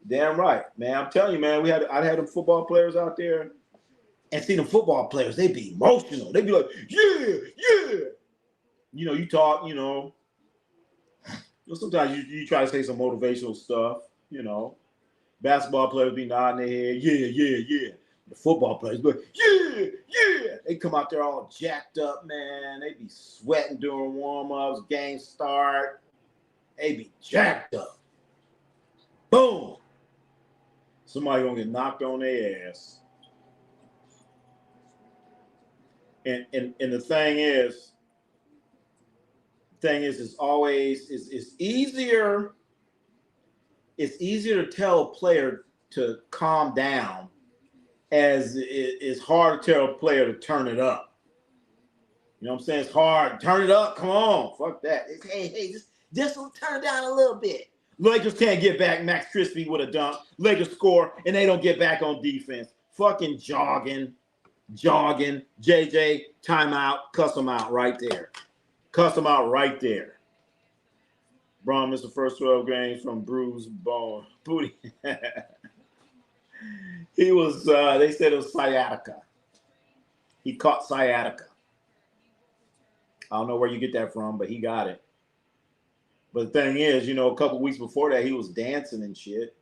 Damn right, man. I'm telling you, man, I had them football players out there and see them football players, they be emotional. They be like, yeah, yeah. You know, you talk, you know sometimes you try to say some motivational stuff, you know. Basketball players be nodding their head, yeah, yeah, yeah. The football players be like, yeah, yeah. They come out there all jacked up, man. They be sweating during warm-ups, game start. They be jacked up. Boom. Somebody gonna get knocked on their ass. And the thing is it's always it's easier to tell a player to calm down as it's hard to tell a player to turn it up. You know what I'm saying? It's hard. Turn it up. Come on. Fuck that. It's, hey, just turn it down a little bit. Lakers can't get back. Max Crispy with a dunk. Lakers score, and they don't get back on defense. Fucking jogging. JJ, timeout. Cuss them out right there. Cuss them out right there. Bron missed the first 12 games from bruised bone. Booty. He was, they said it was sciatica. He caught sciatica. I don't know where you get that from, but he got it. But the thing is, you know, a couple weeks before that, he was dancing and shit.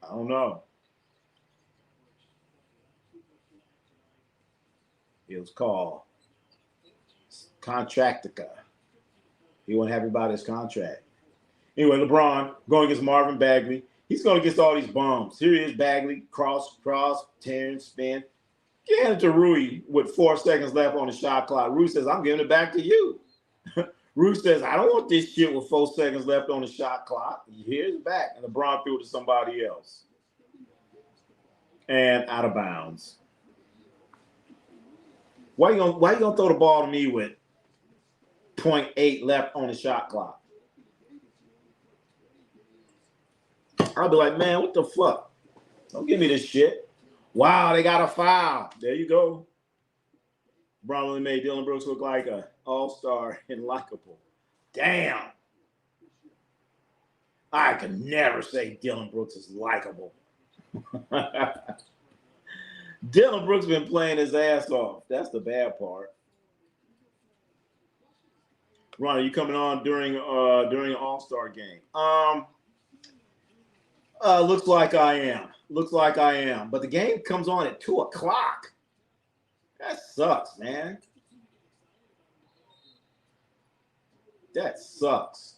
I don't know. It was called Contractica. He wasn't happy about his contract. Anyway, LeBron going against Marvin Bagley. He's going against all these bums. Here he is, Bagley, cross, Terrence, spin. Get it to Rui with 4 seconds left on the shot clock. Rui says, I'm giving it back to you. Rui says, I don't want this shit with 4 seconds left on the shot clock. Here's back. And LeBron threw it to somebody else. And out of bounds. Why you gonna throw the ball to me with 0.8 left on the shot clock? I'll be like, man, what the fuck? Don't give me this shit. Wow, they got a foul. There you go. Brown only made Dillon Brooks look like an all-star and likable. Damn. I could never say Dillon Brooks is likable. Dillon Brooks been playing his ass off. That's the bad part. Ron, are you coming on during an All-Star game? Looks like I am. Looks like I am. But the game comes on at 2 o'clock. That sucks, man. That sucks.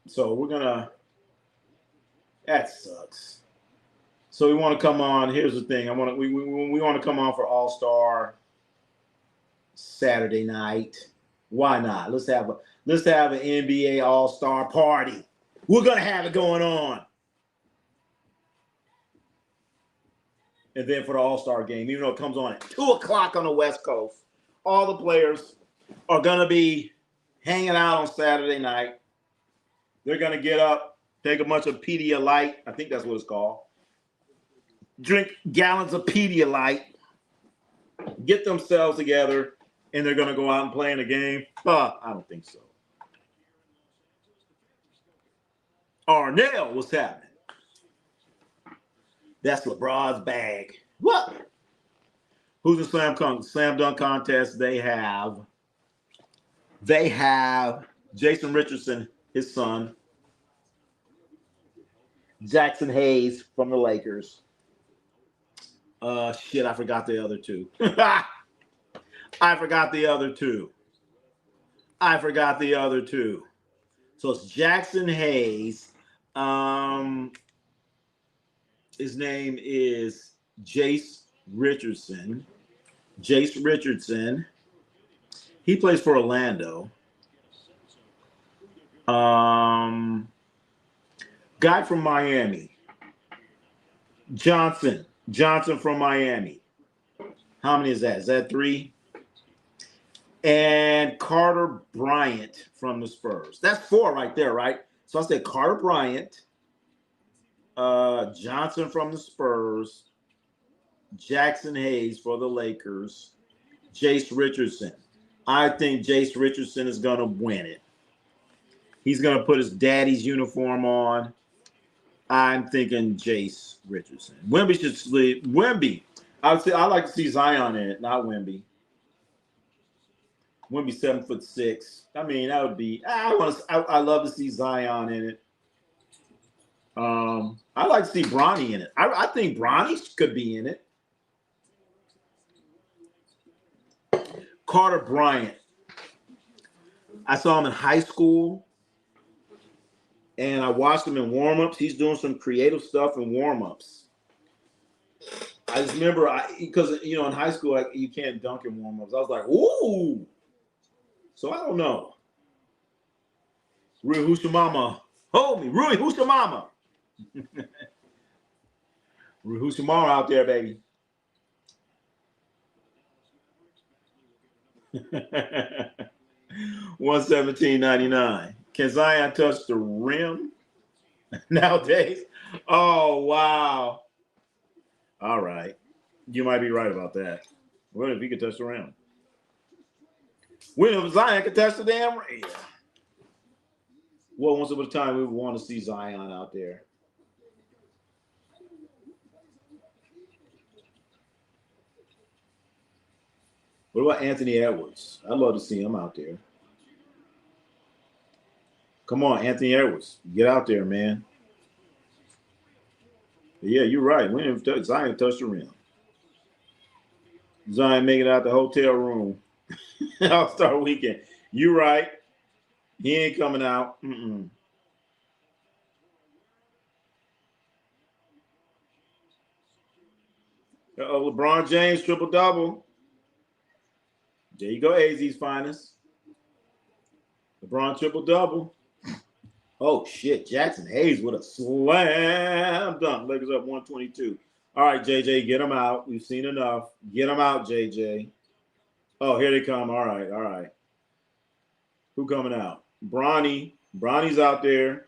So we're gonna. That sucks. So we want to come on. Here's the thing. We want to come on for All-Star Saturday night. Why not? Let's have an NBA All-Star party. We're gonna have it going on. And then for the All-Star game, even though it comes on at 2 o'clock on the West Coast, all the players are gonna be hanging out on Saturday night. They're gonna get up, take a bunch of Pedialyte. I think that's what it's called. Drink gallons of Pedialyte, get themselves together, and they're going to go out and play in a game? I don't think so. Arnell, what's happening? That's LeBron's bag. What? Who's the slam dunk contest? They have Jason Richardson, his son. Jackson Hayes from the Lakers. Shit, I forgot the other two. I forgot the other two. So it's Jackson Hayes. His name is Jace Richardson. Jace Richardson. He plays for Orlando. Guy from Miami. Johnson from Miami. How many is that? Is that 3? And Carter Bryant from the Spurs. That's 4 right there, right? So I said Carter Bryant, Johnson from the Spurs, Jackson Hayes for the Lakers, Jace Richardson. I think Jace Richardson is going to win it. He's going to put his daddy's uniform on. I'm thinking Jace Richardson. Wemby should sleep. Wemby. I'd like to see Zion in it, not Wemby. Wemby 7'6". I mean, that would be. I love to see Zion in it. I'd like to see Bronny in it. I think Bronny could be in it. Carter Bryant. I saw him in high school, and I watched him in warm-ups. He's doing some creative stuff in warm-ups. I just remember, because, you know, in high school, you can't dunk in warm-ups. I was like, ooh. So I don't know. Rui, who's your mama? Hold me. Rui, who's your mama? Rui, who's your mama out there, baby? $117.99. Can Zion touch the rim nowadays? Oh, wow. All right. You might be right about that. What if he could touch the rim? What if Zion could touch the damn rim? Well, once upon a time, we would want to see Zion out there. What about Anthony Edwards? I'd love to see him out there. Come on, Anthony Edwards. Get out there, man. But yeah, you're right. Zion touched the rim. Zion making it out the hotel room. All-Star weekend. You're right. He ain't coming out. Mm-mm. LeBron James triple-double. There you go, AZ's finest. LeBron triple-double. Oh, shit. Jackson Hayes with a slam dunk. Lakers up 122. All right, JJ, get them out. We've seen enough. Get them out, JJ. Oh, here they come. All right, all right. Who coming out? Bronny. Bronny's out there.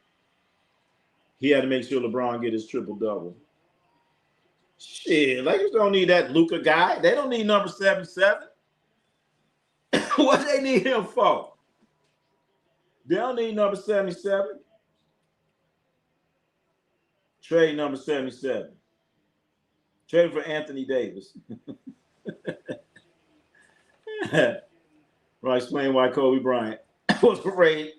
He had to make sure LeBron get his triple-double. Shit, Lakers don't need that Luka guy. They don't need number 77. What they need him for? They don't need number 77. Trade number 77. Trade for Anthony Davis. Right, explain why Kobe Bryant was afraid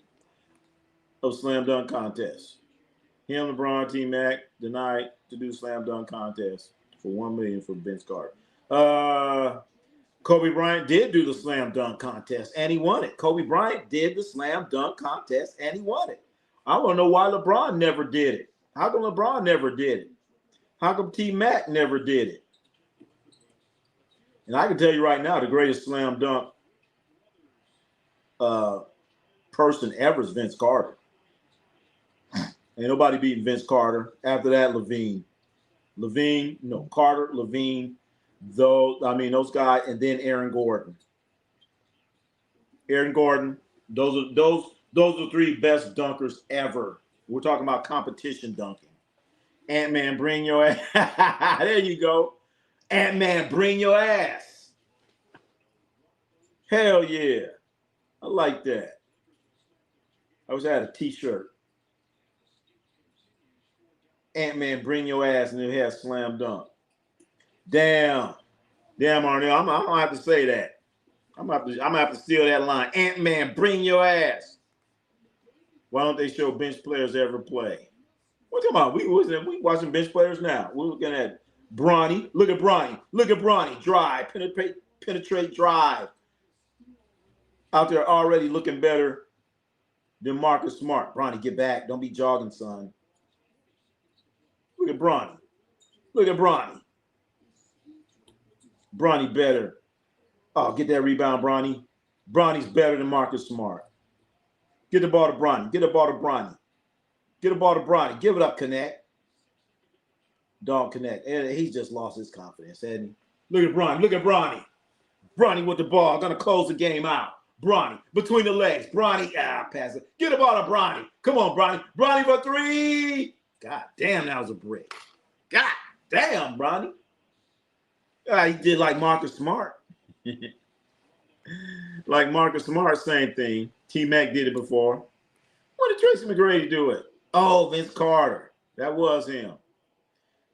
of slam dunk contest. Him, LeBron, T-Mac denied to do slam dunk contest for $1 million for Vince Carter. Kobe Bryant did do the slam dunk contest and he won it. Kobe Bryant did the slam dunk contest and he won it. I want to know why LeBron never did it. How come LeBron never did it? How come T-Mac never did it? And I can tell you right now, the greatest slam dunk person ever is Vince Carter. Ain't nobody beating Vince Carter. After that, Levine, Carter, Levine, those guys, and then Aaron Gordon. Those are three best dunkers ever. We're talking about competition dunking. Ant-Man, bring your ass. There you go. Ant-Man, bring your ass. Hell yeah. I like that. I wish I had a t-shirt. Ant-Man, bring your ass, and it has slam dunk. Damn, Arnie, I'm gonna have to say that. I'm gonna have to steal that line. Ant-Man, bring your ass. Why don't they show bench players ever play? What talking about? We watching bench players now. We're looking at Bronny. Look at Bronny. Drive, penetrate, drive. Out there already looking better than Marcus Smart. Bronny, get back. Don't be jogging, son. Look at Bronny. Bronny better. Oh, get that rebound, Bronny. Bronny's better than Marcus Smart. Get the ball to Bronny. Give it up, Connect. Don't connect. He's just lost his confidence, hasn't he? Look at Bronny. Bronny with the ball. Gonna close the game out. Bronny between the legs. Bronny, pass it. Get the ball to Bronny. Come on, Bronny. Bronny for three. God damn, that was a brick. God damn, Bronny. He did like Marcus Smart. Like Marcus Smart, same thing. T-Mac did it before. When did Tracy McGrady do it? Oh, Vince Carter. That was him.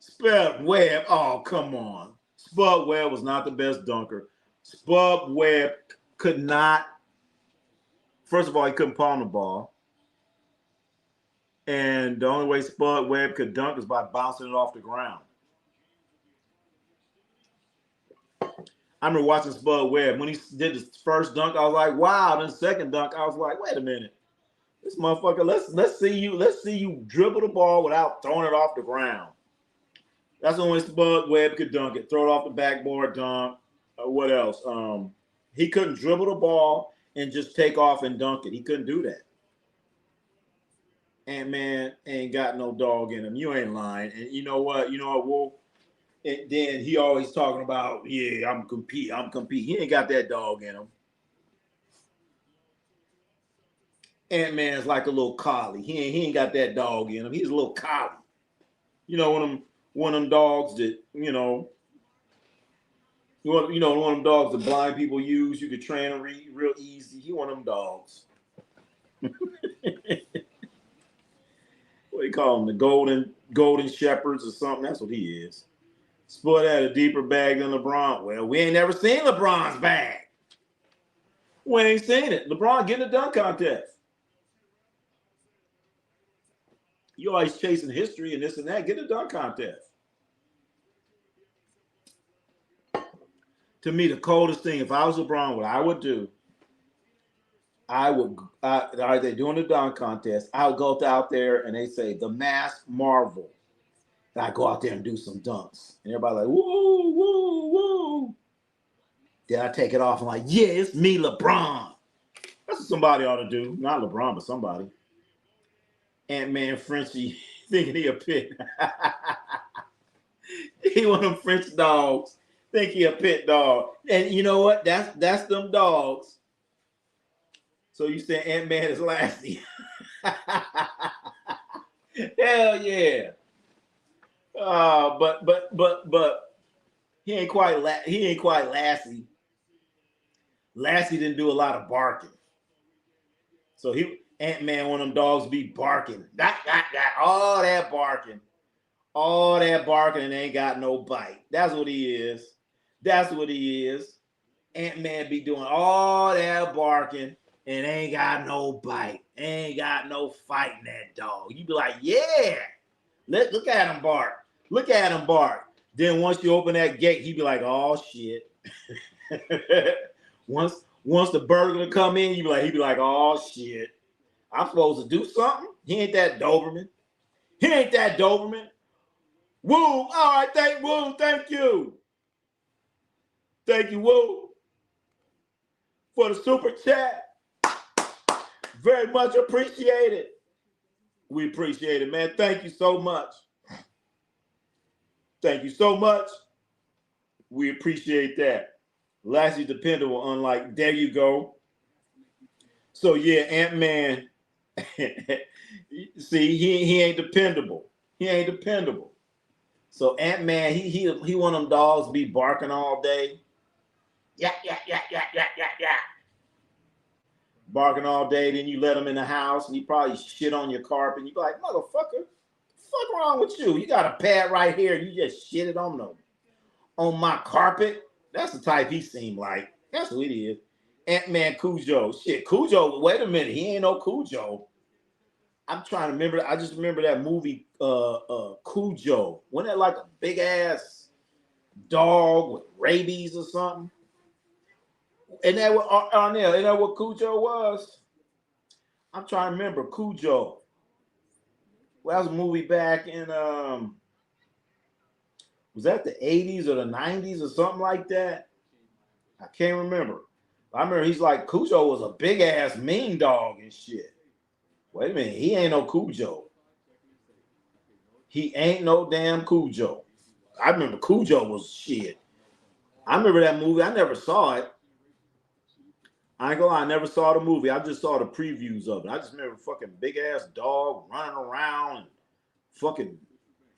Spud Webb. Oh, come on. Spud Webb was not the best dunker. Spud Webb could not. First of all, he couldn't palm the ball. And the only way Spud Webb could dunk is by bouncing it off the ground. I remember watching Spud Webb. When he did his first dunk, I was like, wow. Then the second dunk, I was like, wait a minute. This motherfucker, let's see you dribble the ball without throwing it off the ground. That's the only Spud Webb could dunk it. Throw it off the backboard, dunk. What else? He couldn't dribble the ball and just take off and dunk it. He couldn't do that. Ant-Man ain't got no dog in him. You ain't lying. And you know what, Wolf? And then he always talking about, yeah, I'm compete. He ain't got that dog in him. Ant-Man's like a little collie. He ain't got that dog in him. He's a little collie. One of them dogs that, one of them dogs that blind people use. You could train them real easy. He one of them dogs. What do you call them? The golden shepherds or something? That's what he is. Sport had a deeper bag than LeBron. Well, we ain't never seen LeBron's bag. We ain't seen it. LeBron getting a dunk contest. You always chasing history and this and that. Get a dunk contest. To me, the coldest thing, if I was LeBron, what I would do, are they doing the dunk contest? I would go out there and they say, the mass marvel. And I go out there and do some dunks. And everybody like, woo, woo, woo. Then I take it off and like, yeah, it's me, LeBron. That's what somebody ought to do. Not LeBron, but somebody. Ant-Man Frenchie thinking he a pit. He one of them French dogs. Think he a pit dog. And you know what? That's them dogs. So you say Ant-Man is Lassie. Hell yeah. But he ain't quite Lassie. Lassie didn't do a lot of barking. So Ant-Man, one of them dogs be barking. All that barking. All that barking and ain't got no bite. That's what he is. That's what he is. Ant-Man be doing all that barking and ain't got no bite. Ain't got no fighting that dog. You be like, yeah. Look at him bark. Look at him bark. Then once you open that gate, he be like, oh shit. Once the burglar come in, he be like, oh shit. I'm supposed to do something? He ain't that Doberman. He ain't that Doberman. Woo! All right, thank you. Thank you, Woo, for the super chat. Very much appreciated. We appreciate it, man. Thank you so much. Thank you so much. We appreciate that. Lassie dependable, unlike, there you go. So yeah, Ant-Man, see, he ain't dependable. He ain't dependable. So Ant-Man, he one of them dogs be barking all day. Yeah. Barking all day, then you let him in the house and he probably shit on your carpet. You be like, motherfucker, fuck wrong with you? You got a pad right here and you just shit it on my carpet. That's the type he seemed like. That's who it is. Ant-Man Cujo. Shit, Cujo, wait a minute. He ain't no Cujo. I'm trying to remember. I just remember that movie, Cujo. Wasn't that like a big ass dog with rabies or something? And that what Arnell, isn't that what Cujo was? I'm trying to remember Cujo. Well, that was a movie back in was that the 80s or the 90s or something like that? I can't remember. I remember he's like, Cujo was a big ass mean dog and shit. Wait a minute, he ain't no Cujo. He ain't no damn Cujo. I remember Cujo was shit. I remember that movie. I never saw it. I ain't gonna lie, I never saw the movie. I just saw the previews of it. I just remember fucking big ass dog running around and fucking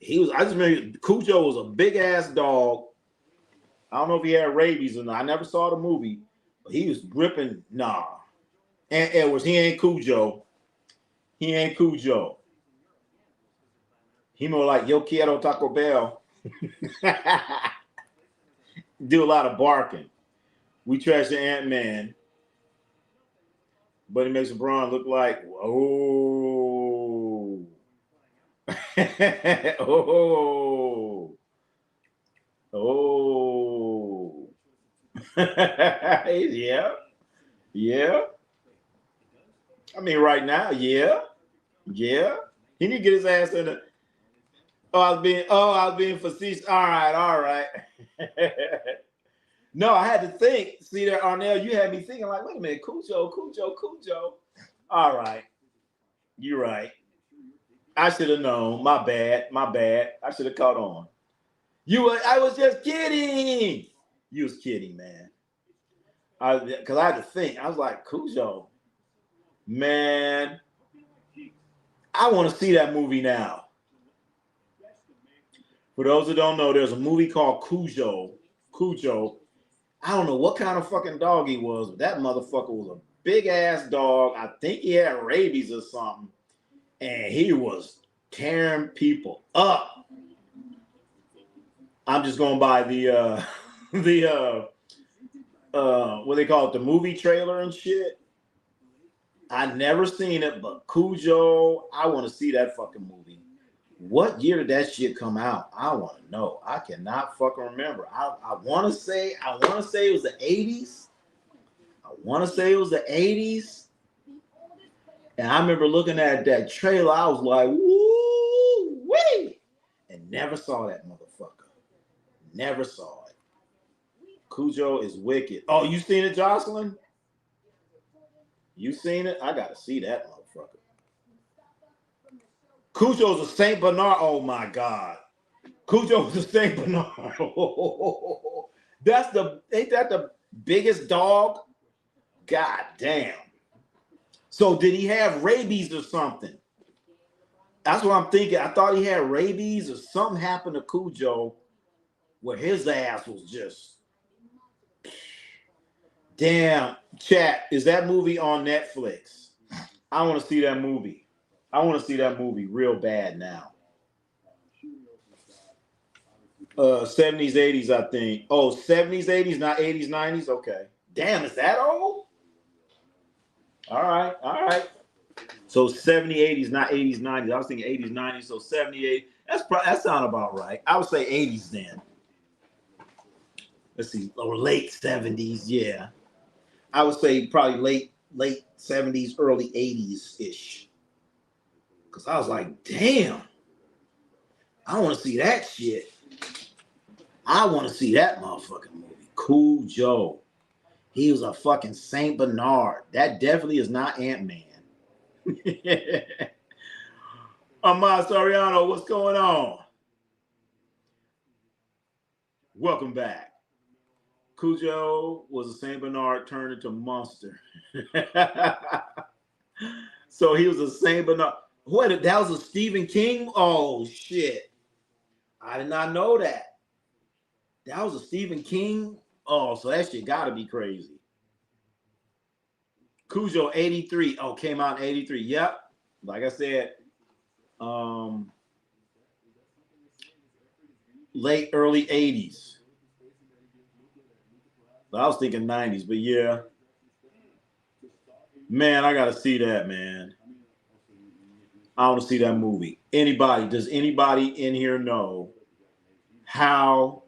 I just remember Cujo was a big ass dog. I don't know if he had rabies or not. I never saw the movie, but he was gripping. Nah. And Edwards, he ain't Cujo. He ain't Cujo. He more like Yo Quiero Taco Bell. Do a lot of barking. We trash the Ant-Man. But he makes LeBron look like, oh. Oh. Yeah. I mean, right now, yeah. He need to get his ass in the. I was being facetious. All right. No, I had to think. See there, Arnell, you had me thinking like, wait a minute, Cujo. All right. You're right. I should have known. My bad. I should have caught on. I was just kidding. You was kidding, man. Because I had to think. I was like, Cujo. Man, I want to see that movie now. For those who don't know, there's a movie called Cujo. I don't know what kind of fucking dog he was, but that motherfucker was a big ass dog. I think he had rabies or something. And he was tearing people up. I'm just going by the the what they call it, the movie trailer and shit. I never seen it, but Cujo, I want to see that fucking movie. What year did that shit come out? I want to know. I cannot fucking remember. I want to say it was the 80s. I want to say it was the 80s. And I remember looking at that trailer. I was like, woo wee, and never saw that motherfucker. Never saw it. Cujo is wicked. Oh, you seen it, Jocelyn? You seen it? I gotta see that motherfucker. Cujo's a Saint Bernard. Oh my God. Cujo's a Saint Bernard. Ain't that the biggest dog? God damn. So did he have rabies or something? That's what I'm thinking. I thought he had rabies or something happened to Cujo where his ass was just damn. Chat, is that movie on Netflix? I want to see that movie. I want to see that movie real bad now. 70s, 80s, I think. Oh, 70s, 80s, not 80s, 90s? Okay. Damn, is that old? All right. So 70s, 80s, not 80s, 90s. I was thinking 80s, 90s, so 78. That sounds about right. I would say 80s then. Let's see, or late 70s, yeah. I would say probably late 70s, early 80s-ish. Because I was like, damn, I want to see that shit. I want to see that motherfucking movie. Cujo. He was a fucking Saint Bernard. That definitely is not Ant-Man. Ahmad Soriano, what's going on? Welcome back. Cujo was a Saint Bernard turned into monster. So he was a Saint Bernard. What? That was a Stephen King? Oh, shit. I did not know that. That was a Stephen King? Oh, so that shit got to be crazy. Cujo, 83. Oh, came out in 83. Yep. Like I said, late, early 80s. I was thinking 90s, but yeah. Man, I got to see that, man. I want to see that movie. Does anybody in here know how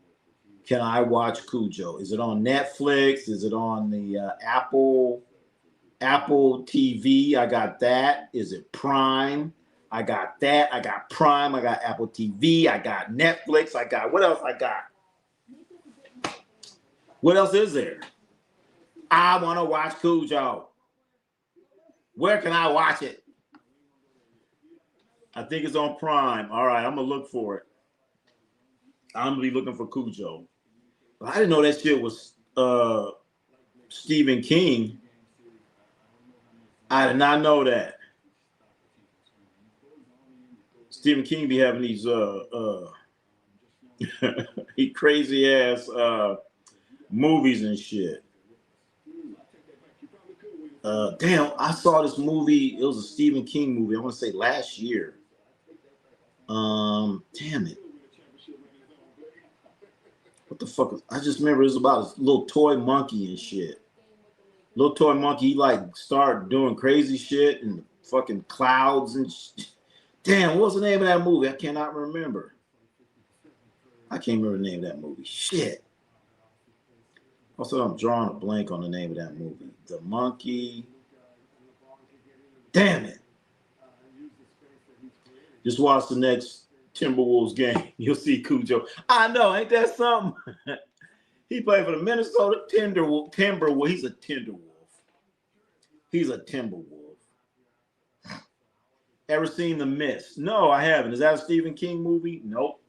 can I watch Cujo? Is it on Netflix? Is it on the Apple TV? I got that. Is it Prime? I got that. I got Prime. I got Apple TV. I got Netflix. I got, what else I got? What else is there? I want to watch Cujo. Where can I watch it? I think it's on Prime. All right, I'm going to look for it. I'm going to be looking for Cujo. But I didn't know that shit was Stephen King. I did not know that. Stephen King be having these crazy ass movies and shit. Damn, I saw this movie. It was a Stephen King movie. I want to say last year. Damn it. What the fuck? I just remember it was about a little toy monkey and shit. Little toy monkey, he like started doing crazy shit and fucking clouds and shit. Damn, what's the name of that movie? I cannot remember. I can't remember the name of that movie. Shit. Also, I'm drawing a blank on the name of that movie. The monkey. Damn it. Just watch the next Timberwolves game. You'll see Cujo. I know, ain't that something? He played for the Minnesota Timberwolves. He's a Timberwolf. He's a Timberwolf. Ever seen The Mist? No, I haven't. Is that a Stephen King movie? Nope.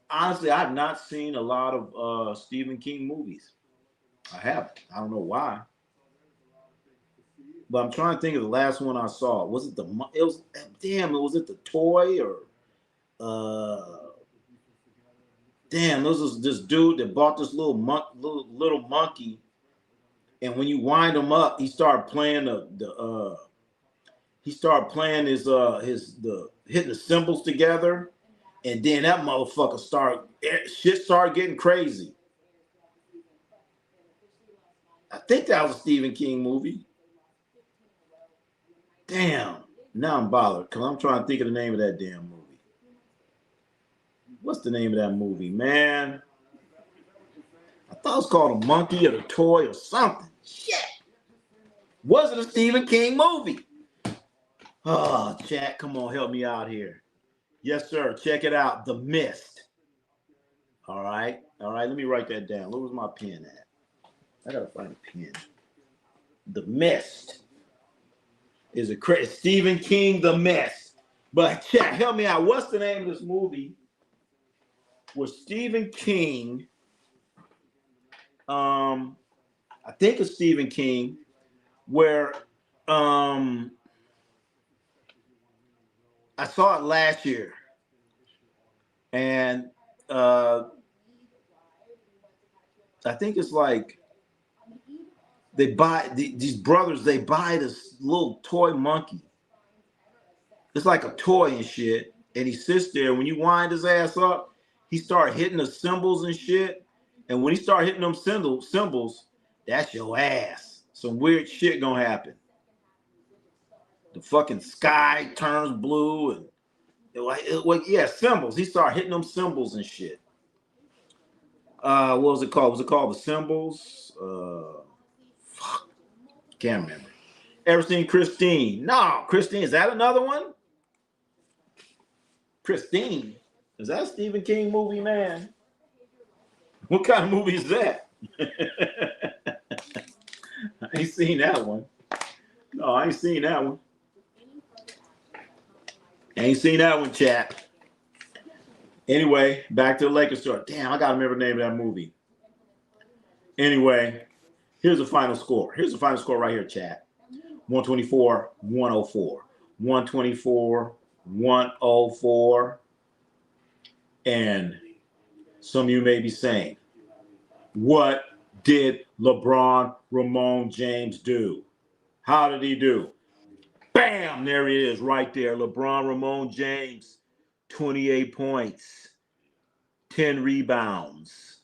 Honestly, I've not seen a lot of Stephen King movies. I haven't. I don't know why. But I'm trying to think of the last one I saw. Was it was it the toy or damn, there was this dude that bought this little monkey, and when you wind him up, he started playing hitting the cymbals together, And then that motherfucker shit started getting crazy. I think that was a Stephen King movie. Damn. Now I'm bothered because I'm trying to think of the name of that damn movie. What's the name of that movie, man? I thought it was called A Monkey or The Toy or something. Shit. Was it a Stephen King movie? Oh, chat, come on, help me out here. Yes, sir. Check it out. The Mist. All right. All right. Let me write that down. Where was my pen at? I got to find a pen. The Mist is a Stephen King, The Mist. But chat, help me out. What's the name of this movie? Was Stephen King, I think it's Stephen King, where I saw it last year. And I think it's like they buy these brothers, they buy this little toy monkey. It's like a toy and shit. And he sits there. When you wind his ass up, he start hitting the cymbals and shit. And when he start hitting them cymbals, that's your ass. Some weird shit gonna happen. The fucking sky turns blue and cymbals. He started hitting them cymbals and shit. What was it called? Was it called The Cymbals? Fuck. Can't remember. Ever seen Christine? No, Christine. Is that another one? Christine. Is that a Stephen King movie, man? What kind of movie is that? I ain't seen that one. No, I ain't seen that one. Ain't seen that one, chat. Anyway, back to the Lakers story. Damn, I gotta remember the name of that movie. Anyway, here's the final score. Here's the final score right here, chat. 124, 104. 124, 104. And some of you may be saying, what did LeBron Ramon James do? How did he do? Bam! There he is right there. LeBron Ramon James, 28 points, 10 rebounds,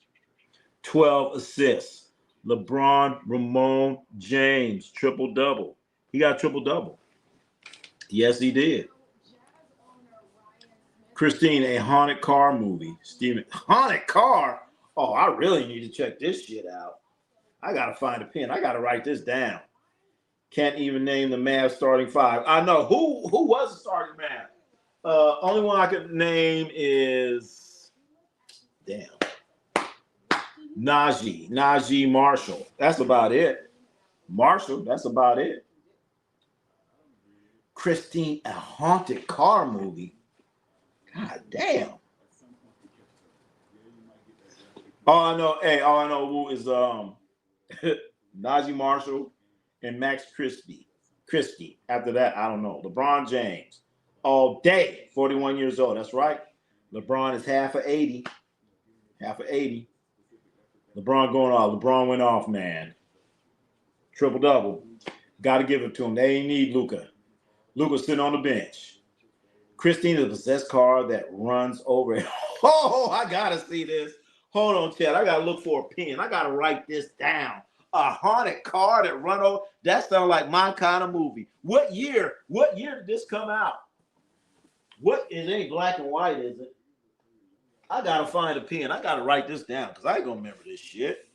12 assists. LeBron Ramon James, triple-double. He got a triple-double. Yes, he did. Christine, a haunted car movie. Steven, haunted car? Oh, I really need to check this shit out. I got to find a pen. I got to write this down. Can't even name the Mavs starting five. I know. Who was the starting Mavs? Only one I could name is, damn, Najee Marshall. That's about it. Marshall, that's about it. Christine, a haunted car movie. God damn. All I know who is Najee Marshall and Max Christie. After that, I don't know. LeBron James. All day. 41 years old. That's right. LeBron is half of 80. Half of 80. LeBron going off. LeBron went off, man. Triple-double. Got to give it to him. They ain't need Luka. Luka's sitting on the bench. Christine is a possessed car that runs over. Oh, I got to see this. Hold on, Chad. I got to look for a pen. I got to write this down. A haunted car that run over. That sounds like my kind of movie. What year did this come out? It ain't black and white, is it? I got to find a pen. I got to write this down because I ain't going to remember this shit.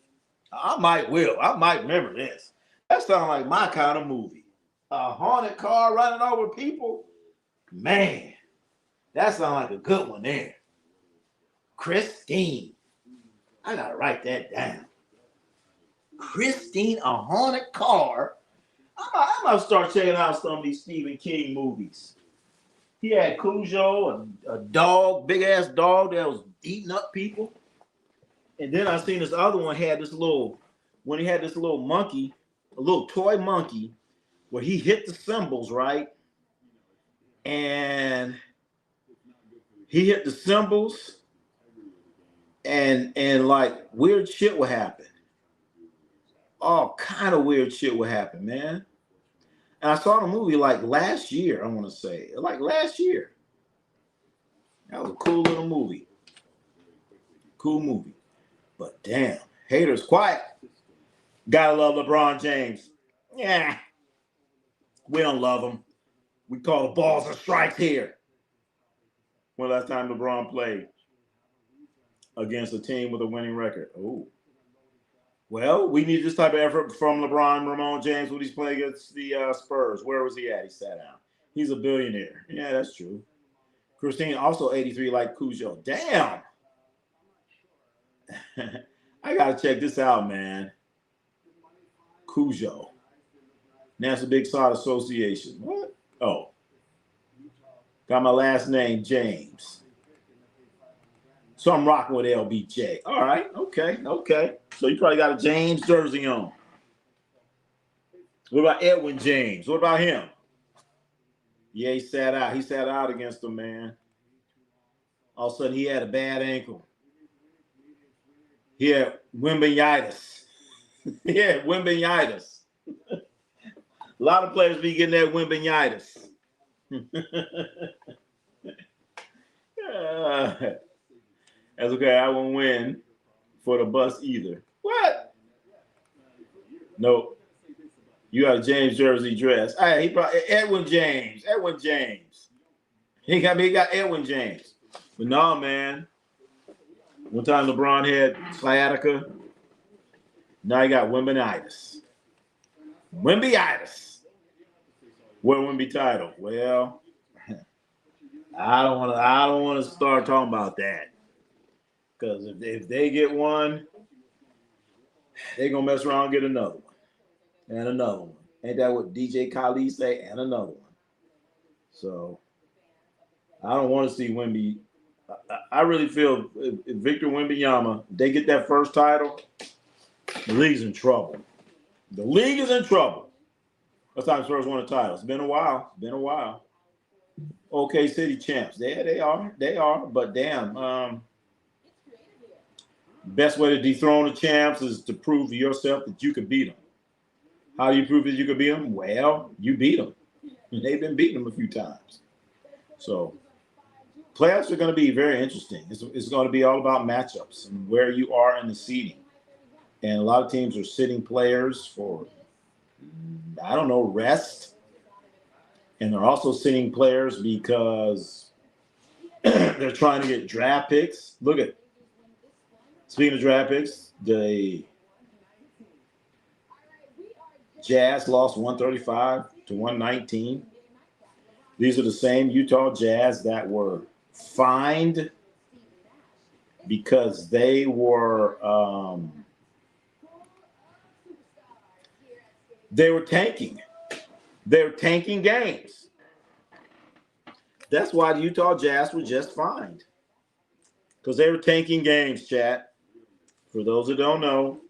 I might remember this. That sounds like my kind of movie. A haunted car running over people. Man, that sounds like a good one there. Christine. I got to write that down. Christine, a haunted car. I might start checking out some of these Stephen King movies. He had Cujo, a dog, big-ass dog that was eating up people. And then I seen this other one had this little monkey, a little toy monkey, where he hit the cymbals, right? And he hit the cymbals and like weird shit would happen. All kind of weird shit would happen, man. And I saw the movie like last year, I want to say. Like last year. That was a cool little movie. Cool movie. But damn, haters quiet. Gotta love LeBron James. Yeah. We don't love him. We call the balls and strikes here. When last time LeBron played against a team with a winning record? Oh. Well, we need this type of effort from Ramon James when he's playing against the Spurs. Where was he at? He sat down. He's a billionaire. Yeah, that's true. Christine, also 83 like Cujo. Damn. I got to check this out, man. Cujo. National Big Sod Association. What? Oh. Got my last name, James. So I'm rocking with LBJ. All right. Okay. So you probably got a James jersey on. What about Edwin James? What about him? Yeah, he sat out. He sat out against them, man. All of a sudden, he had a bad ankle. He had wimbynitis. Wimbynitis. A lot of players be getting that wimbynitis. That's okay. I won't win for the bus either. What? Nope. You got a James jersey dress. Hey, he probably Edwin James. He got Edwin James. But no, man. One time LeBron had sciatica. Now he got wimbynitis. Wimbynitis. What Wimby title? Well, I don't want to start talking about that. Because if they get one, they're going to mess around and get another one. And another one. Ain't that what DJ Khaled say? And another one. So, I don't want to see Wimby. I really feel if Victor Wembanyama, they get that first title, the league's in trouble. The league is in trouble. That's time Spurs won a title. It's been a while. OK City champs. Yeah, they are. But damn, best way to dethrone the champs is to prove to yourself that you can beat them. How do you prove that you can beat them? Well, you beat them. They've been beating them a few times. So playoffs are going to be very interesting. It's going to be all about matchups and where you are in the seeding. And a lot of teams are sitting players for, I don't know, rest. And they're also sitting players because they're trying to get draft picks. Look at, speaking of draft picks, the Jazz lost 135 to 119. These are the same Utah Jazz that were fined because they were tanking. They were tanking games. That's why the Utah Jazz were just fined. Because they were tanking games, chat. For those who don't know,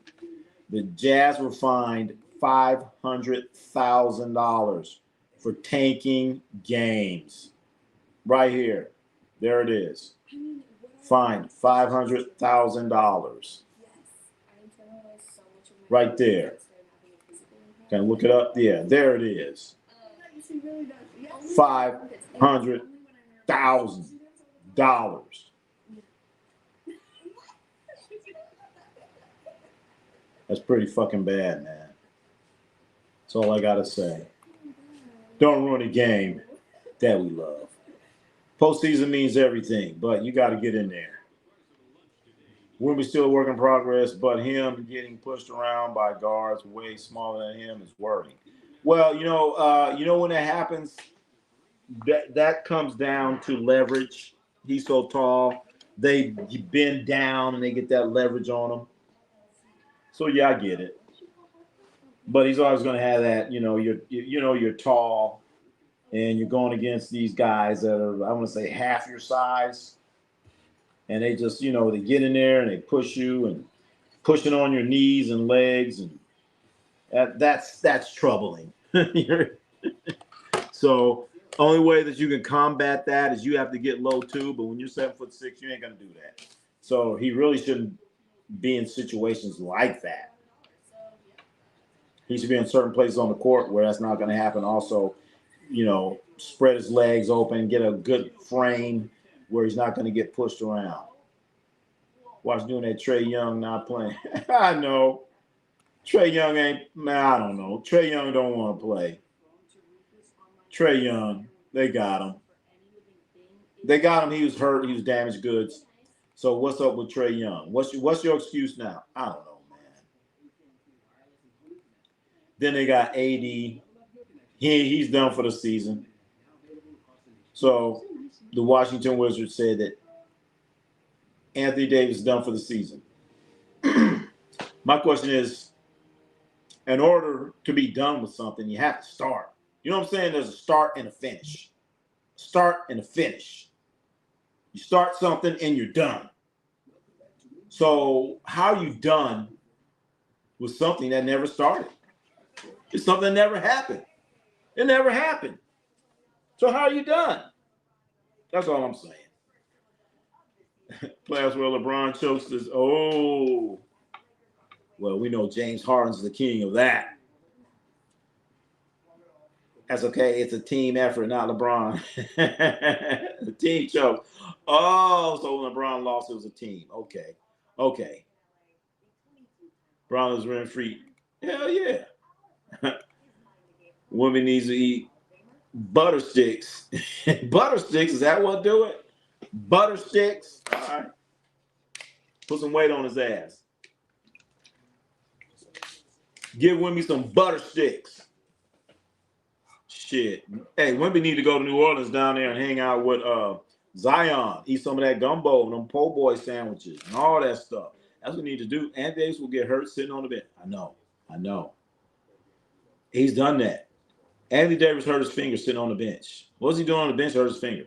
the Jazz were fined $500,000 for tanking games. Right here. There it is. Fined $500,000. Right there. Can I look it up? Yeah, there it is. $500,000. That's pretty fucking bad, man. That's all I gotta say. Don't ruin a game that we love. Postseason means everything, but you got to get in there. Wimby's still a work in progress, but him getting pushed around by guards way smaller than him is worrying. Well, you know when that happens, that comes down to leverage. He's so tall, they bend down and they get that leverage on him. So yeah, I get it. But he's always going to have that. You're tall. And you're going against these guys that are, I want to say, half your size. And they just, they get in there and they push you and pushing on your knees and legs. And that's troubling. So only way that you can combat that is you have to get low too. But when you're 7'6", you ain't going to do that. So he really shouldn't be in situations like that. He should be in certain places on the court where that's not going to happen. Also, spread his legs open, get a good frame, where he's not going to get pushed around. Watch doing that Trae Young not playing. I know. Trae Young ain't, man, I don't know. Trae Young don't want to play. Trae Young, they got him. They got him. He was hurt. He was damaged goods. So what's up with Trae Young? What's your excuse now? I don't know, man. Then they got AD. He's done for the season. So the Washington Wizards said that Anthony Davis is done for the season. My question is, in order to be done with something, you have to start. You know what I'm saying? There's a start and a finish. Start and a finish. You start something and you're done. So how are you done with something that never started? It's something that never happened. It never happened. So how are you done? That's all I'm saying. Playoffs where LeBron chokes this. Oh. Well, we know James Harden's the king of that. That's okay. It's a team effort, not LeBron. The team choked. Oh, so when LeBron lost, it was a team. Okay. Okay. LeBron was rent-free. Hell yeah. Woman needs to eat butter sticks. Butter sticks, is that what do it? Butter sticks. All right. Put some weight on his ass. Give Wimby some butter sticks. Shit. Hey, Wimby need to go to New Orleans down there and hang out with Zion. Eat some of that gumbo and them po' boy sandwiches and all that stuff. That's what we need to do. Anthony Davis will get hurt sitting on the bench. I know. He's done that. Anthony Davis hurt his finger sitting on the bench. What's he doing on the bench? Hurt his finger.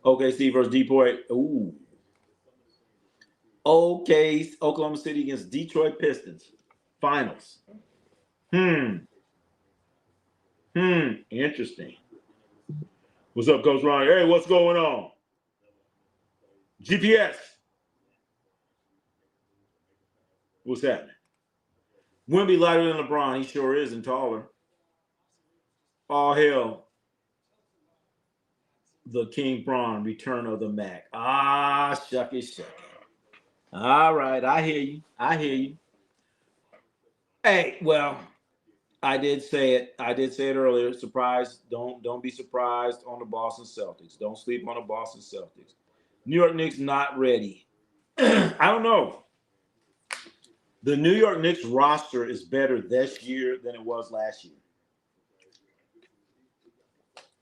Okay, Steve versus Detroit. Ooh. Okay, Oklahoma City against Detroit Pistons. Finals. Interesting. What's up, Coach Ronnie? Hey, what's going on? GPS. What's happening? Wimby lighter than LeBron. He sure is and taller. All hell. The King Braun, return of the Mac. Ah, shucky. All right, I hear you. Hey, well, I did say it earlier. Surprise! Don't be surprised on the Boston Celtics. Don't sleep on the Boston Celtics. New York Knicks not ready. I don't know. The New York Knicks roster is better this year than it was last year.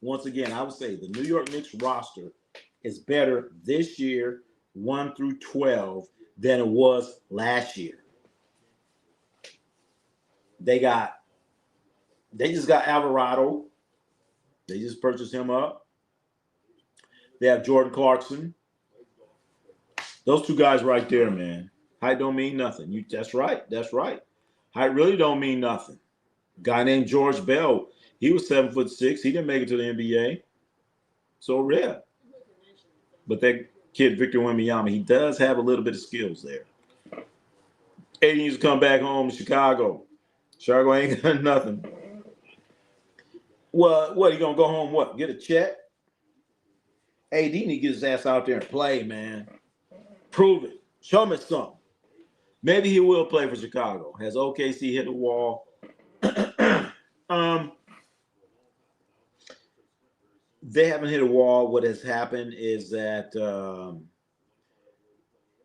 Once again, I would say the New York Knicks roster is better this year, 1 through 12, than it was last year. They just got Alvarado. They just purchased him up. They have Jordan Clarkson. Those two guys right there, man. Height don't mean nothing. That's right. Height really don't mean nothing. Guy named George Bell, he was 7'6". He didn't make it to the NBA. So yeah. But that kid, Victor Wembanyama, he does have a little bit of skills there. AD needs to come back home to Chicago. Chicago ain't got nothing. Well, what, he gonna go home, what, get a check? AD need to get his ass out there and play, man. Prove it. Show me something. Maybe he will play for Chicago. Has OKC hit the wall? They haven't hit a wall. What has happened is that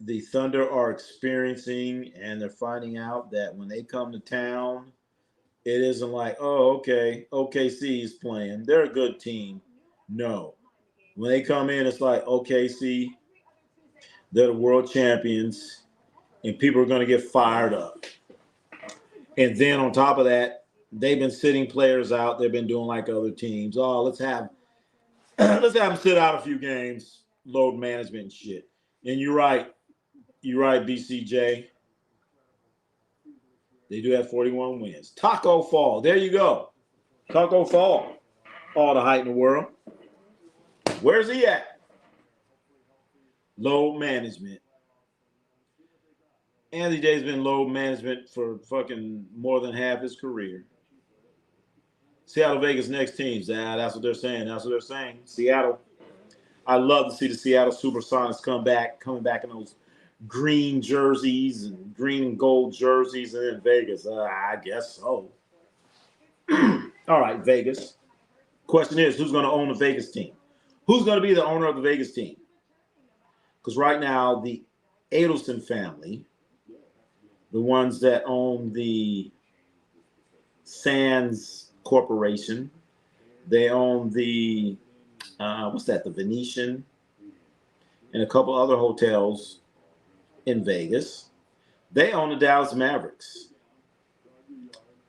the Thunder are experiencing, and they're finding out that when they come to town, it isn't like, oh, okay, OKC is playing. They're a good team. No. When they come in, it's like, OKC, they're the world champions, and people are going to get fired up. And then on top of that, they've been sitting players out. They've been doing like other teams. Oh, let's have them sit out a few games, load management and shit. And you're right, BCJ. They do have 41 wins. Taco Fall. There you go. Taco Fall. All the height in the world. Where's he at? Load management. Anthony Davis been load management for fucking more than half his career. Seattle, Vegas, next teams. That's what they're saying. Seattle. I love to see the Seattle Supersonics coming back in those green jerseys and green and gold jerseys in Vegas. I guess so. All right, Vegas. Question is, who's going to own the Vegas team? Who's going to be the owner of the Vegas team? Because right now, the Adelson family, the ones that own the Sands Corporation, they own the, the Venetian, and a couple other hotels in Vegas. They own the Dallas Mavericks.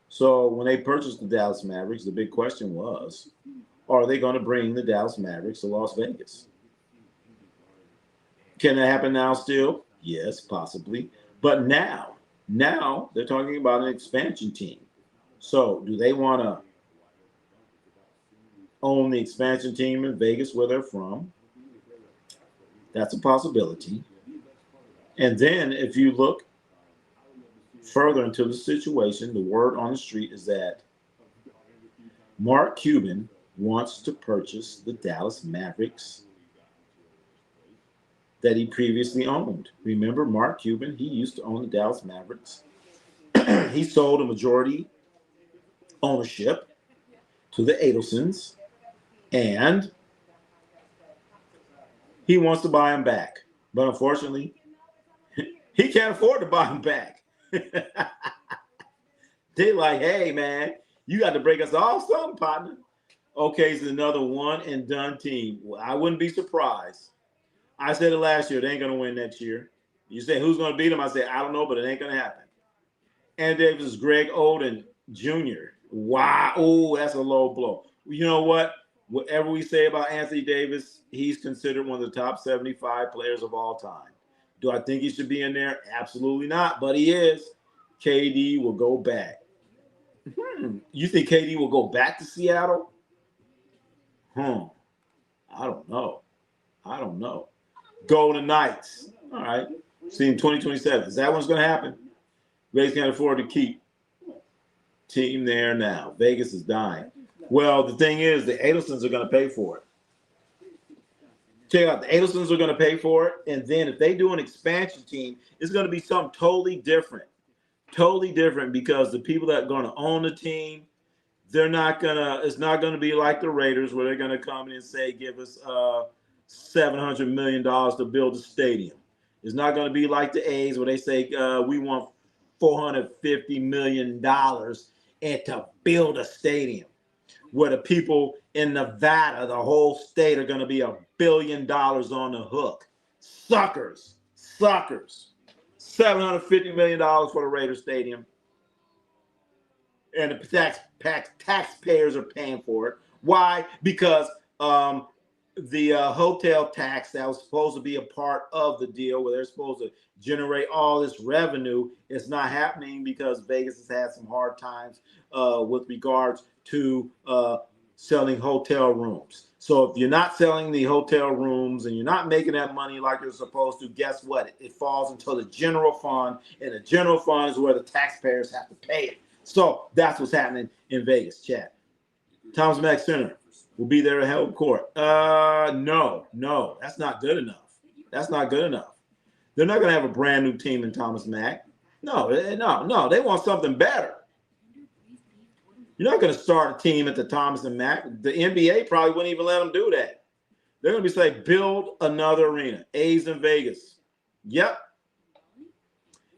So when they purchased the Dallas Mavericks, the big question was, are they going to bring the Dallas Mavericks to Las Vegas? Can that happen now still? Yes, possibly. But now they're talking about an expansion team. So do they want to own the expansion team in Vegas where they're from? That's a possibility. And then if you look further into the situation, the word on the street is that Mark Cuban wants to purchase the Dallas Mavericks that he previously owned. Remember Mark Cuban? He used to own the Dallas Mavericks. He sold a majority ownership to the Adelsons, and he wants to buy him back. But unfortunately, he can't afford to buy him back. They like, hey, man, you got to break us off something, partner. Okay, it's another one and done team. Well, I wouldn't be surprised. I said it last year. They ain't going to win next year. You say, who's going to beat them? I say, I don't know, but it ain't going to happen. And Davis is Greg Oden Jr. Wow. Oh, that's a low blow. You know what? Whatever we say about Anthony Davis, he's considered one of the top 75 players of all time. Do I think he should be in there? Absolutely not, but he is. KD will go back. You think KD will go back to Seattle? I don't know. Golden Knights. All right. See in 2027. Is that what's going to happen? Vegas can't afford to keep team there now. Vegas is dying. Well, the thing is, the Adelsons are going to pay for it. Check out, the Adelsons are going to pay for it. And then if they do an expansion team, it's going to be something totally different. Totally different, because the people that are going to own the team, it's not going to be like the Raiders where they're going to come in and say, give us $700 million to build a stadium. It's not going to be like the A's where they say, we want $450 million and to build a stadium, where the people in Nevada, the whole state, are going to be $1 billion on the hook. Suckers. $750 million for the Raiders Stadium. And the taxpayers are paying for it. Why? Because the hotel tax that was supposed to be a part of the deal, where they're supposed to generate all this revenue, is not happening because Vegas has had some hard times with regards to selling hotel rooms. So if you're not selling the hotel rooms and you're not making that money like you're supposed to, guess what? It falls into the general fund, and the general fund is where the taxpayers have to pay it. So that's what's happening in Vegas, chat. Thomas Mack Center will be there at home court. No, that's not good enough. They're not going to have a brand new team in Thomas Mack. No, they want something better. You're not going to start a team at the Thomas and Mack. The NBA probably wouldn't even let them do that. They're going to be saying, build another arena. A's in Vegas. Yep.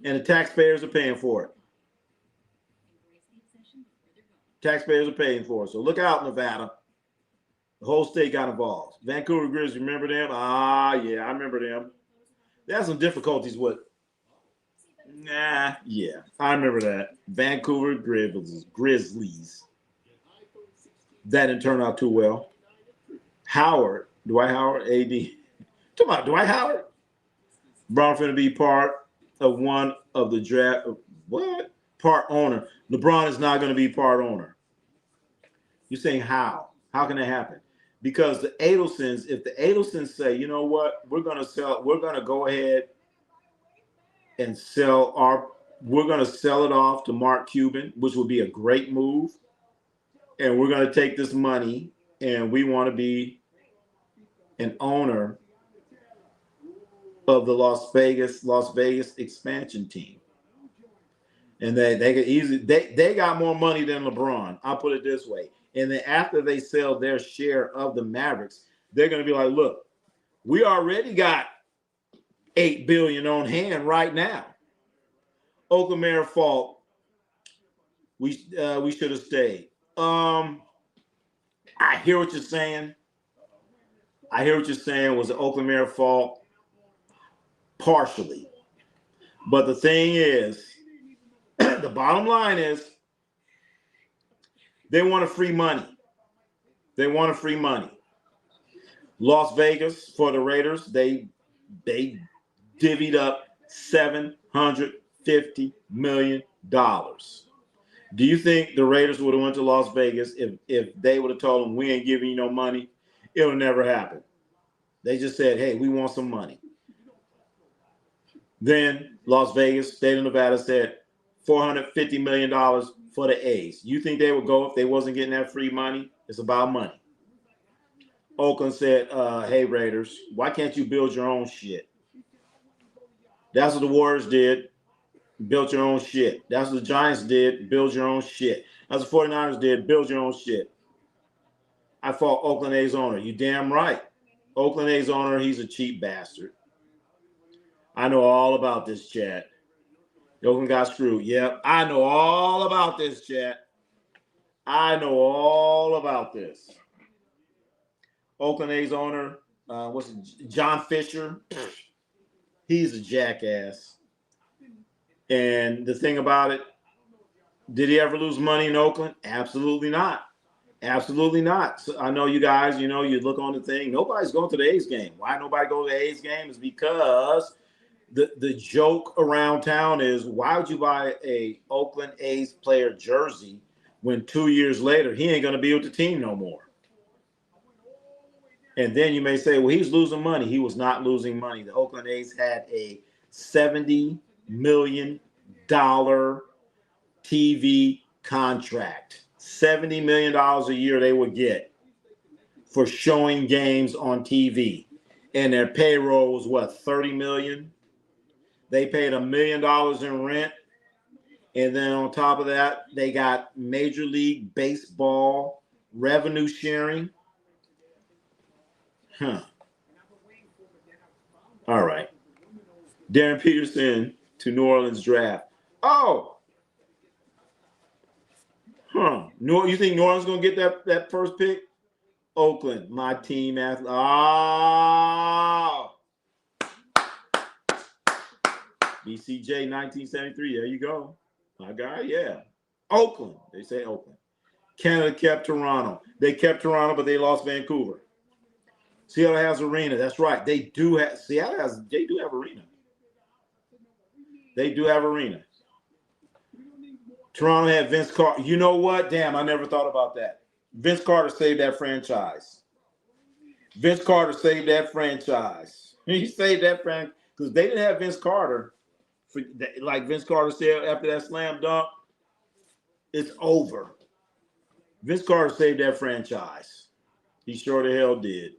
And the taxpayers are paying for it. Taxpayers are paying for it. So look out, Nevada. The whole state got involved. Vancouver Grizzlies, remember them? Yeah, I remember them. They had some difficulties with. I remember that. Vancouver Grizzlies. That didn't turn out too well. Dwight Howard, AD. Talk about Dwight Howard. LeBron finna be part of one of the draft. What? Part owner. LeBron is not going to be part owner. You're saying how? How can that happen? Because the Adelsons, if the Adelsons say, you know what, we're going to go ahead and we're going to sell it off to Mark Cuban, which would be a great move. And we're going to take this money and we want to be an owner of the Las Vegas expansion team. And they could easily they got more money than LeBron. I'll put it this way. And then after they sell their share of the Mavericks, they're going to be like, look, we already got $8 billion on hand right now. Oakland Mayor fault. We should have stayed. I hear what you're saying. Was the Oakland Mayor fault? Partially. But the thing is, the bottom line is they want free money. Las Vegas, for the Raiders, they divvied up $750 million. Do you think the Raiders would have went to Las Vegas if they would have told them, we ain't giving you no money? It'll never happen. They just said, hey, we want some money. Then Las Vegas, state of Nevada, said $450 million for the A's. You think they would go if they wasn't getting that free money? It's about money. Oakland said, hey, Raiders, why can't you build your own shit? That's what the Warriors did. Built your own shit. That's what the Giants did. Build your own shit. That's what the 49ers did. Build your own shit. I fought Oakland A's owner. You damn right. Oakland A's owner, he's a cheap bastard. I know all about this, chat. Oakland got screwed. Yep, I know all about this, chat. I know all about this. Oakland A's owner, John Fisher? He's a jackass. And the thing about it, did he ever lose money in Oakland? Absolutely not. Absolutely not. So I know you guys, you look on the thing. Nobody's going to the A's game. Why nobody go to the A's game is because the joke around town is, why would you buy a Oakland A's player jersey when 2 years later he ain't going to be with the team no more? And then you may say, well, he's losing money. He was not losing money. The Oakland A's had a $70 million TV contract. $70 million a year they would get for showing games on TV. And their payroll was what, $30 million? They paid $1 million in rent. And then on top of that, they got Major League Baseball revenue sharing. All right. Darren Peterson to New Orleans draft. Oh. You think New Orleans going to get that first pick? Oakland, my team athlete. Oh. BCJ 1973. There you go. My guy, yeah. Oakland. They say Oakland. Canada kept Toronto. They kept Toronto, but they lost Vancouver. Seattle has arena. That's right. They do have arena. They do have arena. Toronto had Vince Carter. You know what? Damn, I never thought about that. Vince Carter saved that franchise. He saved that franchise because they didn't have Vince Carter. Like Vince Carter said after that slam dunk, it's over. Vince Carter saved that franchise. He sure the hell did.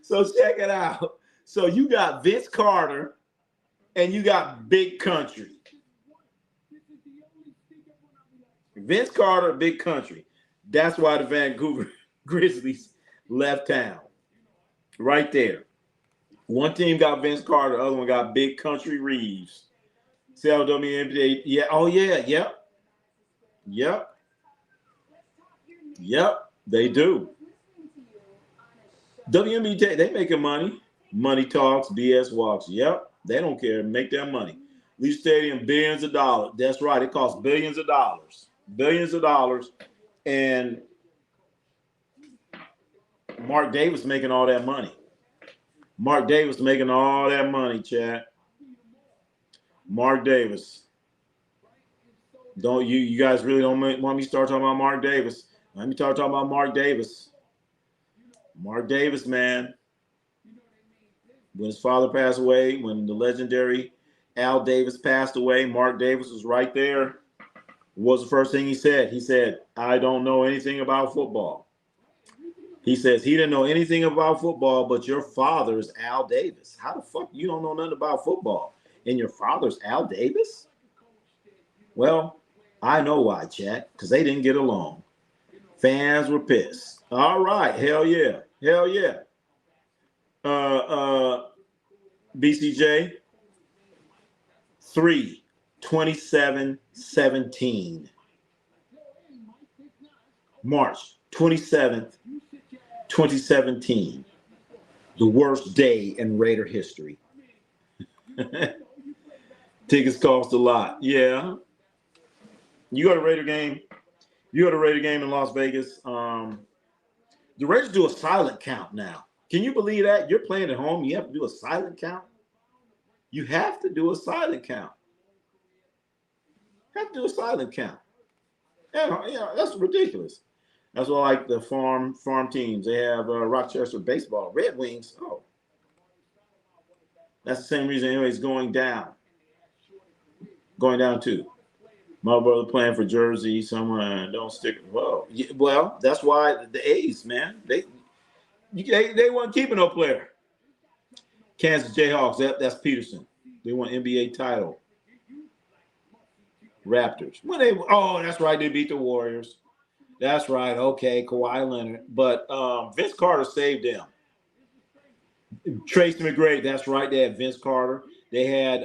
So check it out. So you got Vince Carter and you got Big Country. Vince Carter, Big Country. That's why the Vancouver Grizzlies left town. Right there. One team got Vince Carter, the other one got Big Country Reeves. CLWNBA. Yeah. Oh, yeah. Yep. They do. WNBA, they making money. Money talks, BS walks. Yep. They don't care. Make their money. Leaf Stadium, billions of dollars. That's right. It costs billions of dollars. And Mark Davis making all that money. Chad. Mark Davis. Don't you guys really don't want me to start talking about Mark Davis? Let me start talking about Mark Davis. Mark Davis, man. When his father passed away, when the legendary Al Davis passed away, Mark Davis was right there. What was the first thing he said? He said, I don't know anything about football. He says he didn't know anything about football, but your father's Al Davis. How the fuck you don't know nothing about football? And your father's Al Davis? Well, I know why, chat, because they didn't get along. Fans were pissed. All right, hell yeah. Hell yeah. BCJ, 3/27/17. March 27th, 2017. The worst day in Raider history. Tickets cost a lot. Yeah. You go to Raider game. You go to Raider game in Las Vegas. The Raiders do a silent count now. Can you believe that? You're playing at home. You have to do a silent count. You have to do a silent count. Have to do a silent count. Yeah, that's ridiculous. That's why, like the farm teams, they have Rochester baseball, Red Wings. Oh, that's the same reason. Anyways, going down too. My brother playing for Jersey. Someone don't stick. Well, that's why the A's, man, they weren't keeping no player. Kansas Jayhawks. That's Peterson. They won NBA title. Raptors. That's right. They beat the Warriors. That's right. Okay, Kawhi Leonard. But Vince Carter saved them. Tracy McGrady. That's right. They had Vince Carter. They had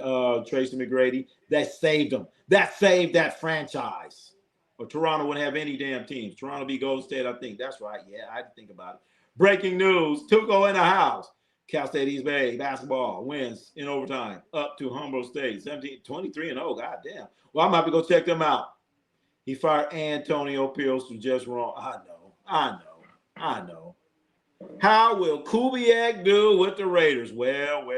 Tracy McGrady. That saved them. That saved that franchise. Or Toronto wouldn't have any damn teams. Toronto beat Golden State, I think. That's right. Yeah, I had to think about it. Breaking news. Tuco in the house. Cal State East Bay basketball wins in overtime up to Humboldt State. 23-0. God damn. Well, I'm about to go check them out. He fired Antonio Pierce for just wrong. I know. How will Kubiak do with the Raiders? Well.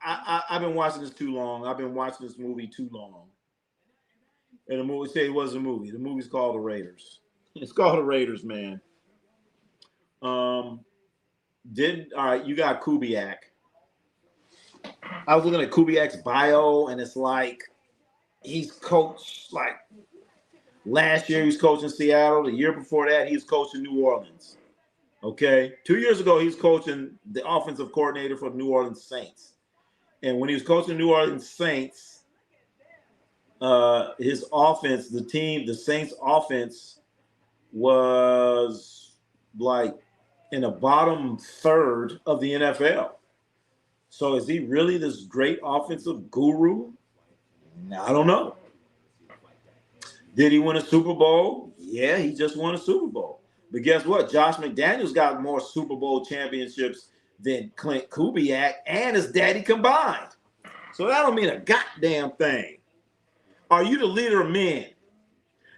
I've been watching this too long. I've been watching this movie too long. And the movie say it was a movie. The movie's called The Raiders. It's called The Raiders, man. All right, you got Kubiak. I was looking at Kubiak's bio, and it's like he's coached like last year he was coaching Seattle. The year before that, he was coaching New Orleans. Okay. 2 years ago, he was coaching the offensive coordinator for the New Orleans Saints. And when he was coaching New Orleans Saints, his offense, the Saints offense was like in the bottom third of the NFL. So is he really this great offensive guru? I don't know. Did he win a Super Bowl? Yeah, he just won a Super Bowl. But guess what? Josh McDaniels got more Super Bowl championships than Clint Kubiak and his daddy combined. So that don't mean a goddamn thing. Are you the leader of men?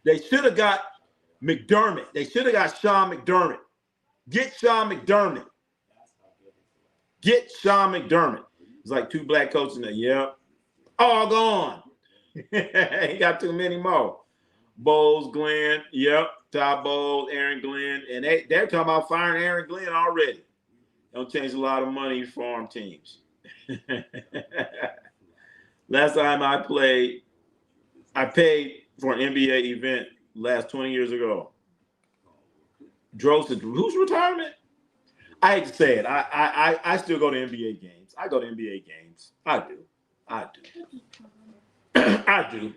They should have got McDermott. They should have got Sean McDermott. Get Sean McDermott. Get Sean McDermott. It's like two black coaches in there. Yep. All gone. He got too many more. Bowles, Glenn. Yep. Todd Bowles, Aaron Glenn. And they're talking about firing Aaron Glenn already. Don't change a lot of money for farm teams. Last time I paid for an NBA event last 20 years ago. Drove to whose retirement? I hate to say it. I still go to NBA games. I go to NBA games. I do. I do.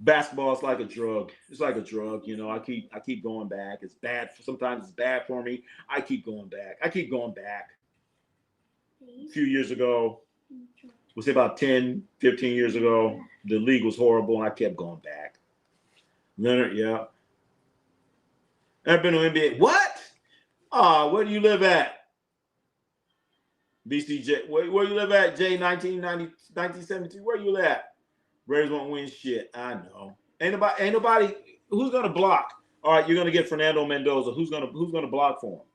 Basketball is like a drug. It's like a drug, you know. I keep going back. It's bad. Sometimes it's bad for me. I keep going back. A few years ago, we'll say about 10, 15 years ago, the league was horrible, and I kept going back. Leonard, yeah. I've been to NBA. What? Where do you live at? BCJ. Where you live at, J 1972? Where you live at? Raiders won't win shit. I know. Ain't nobody. Who's gonna block? All right, you're gonna get Fernando Mendoza. Who's gonna block for him?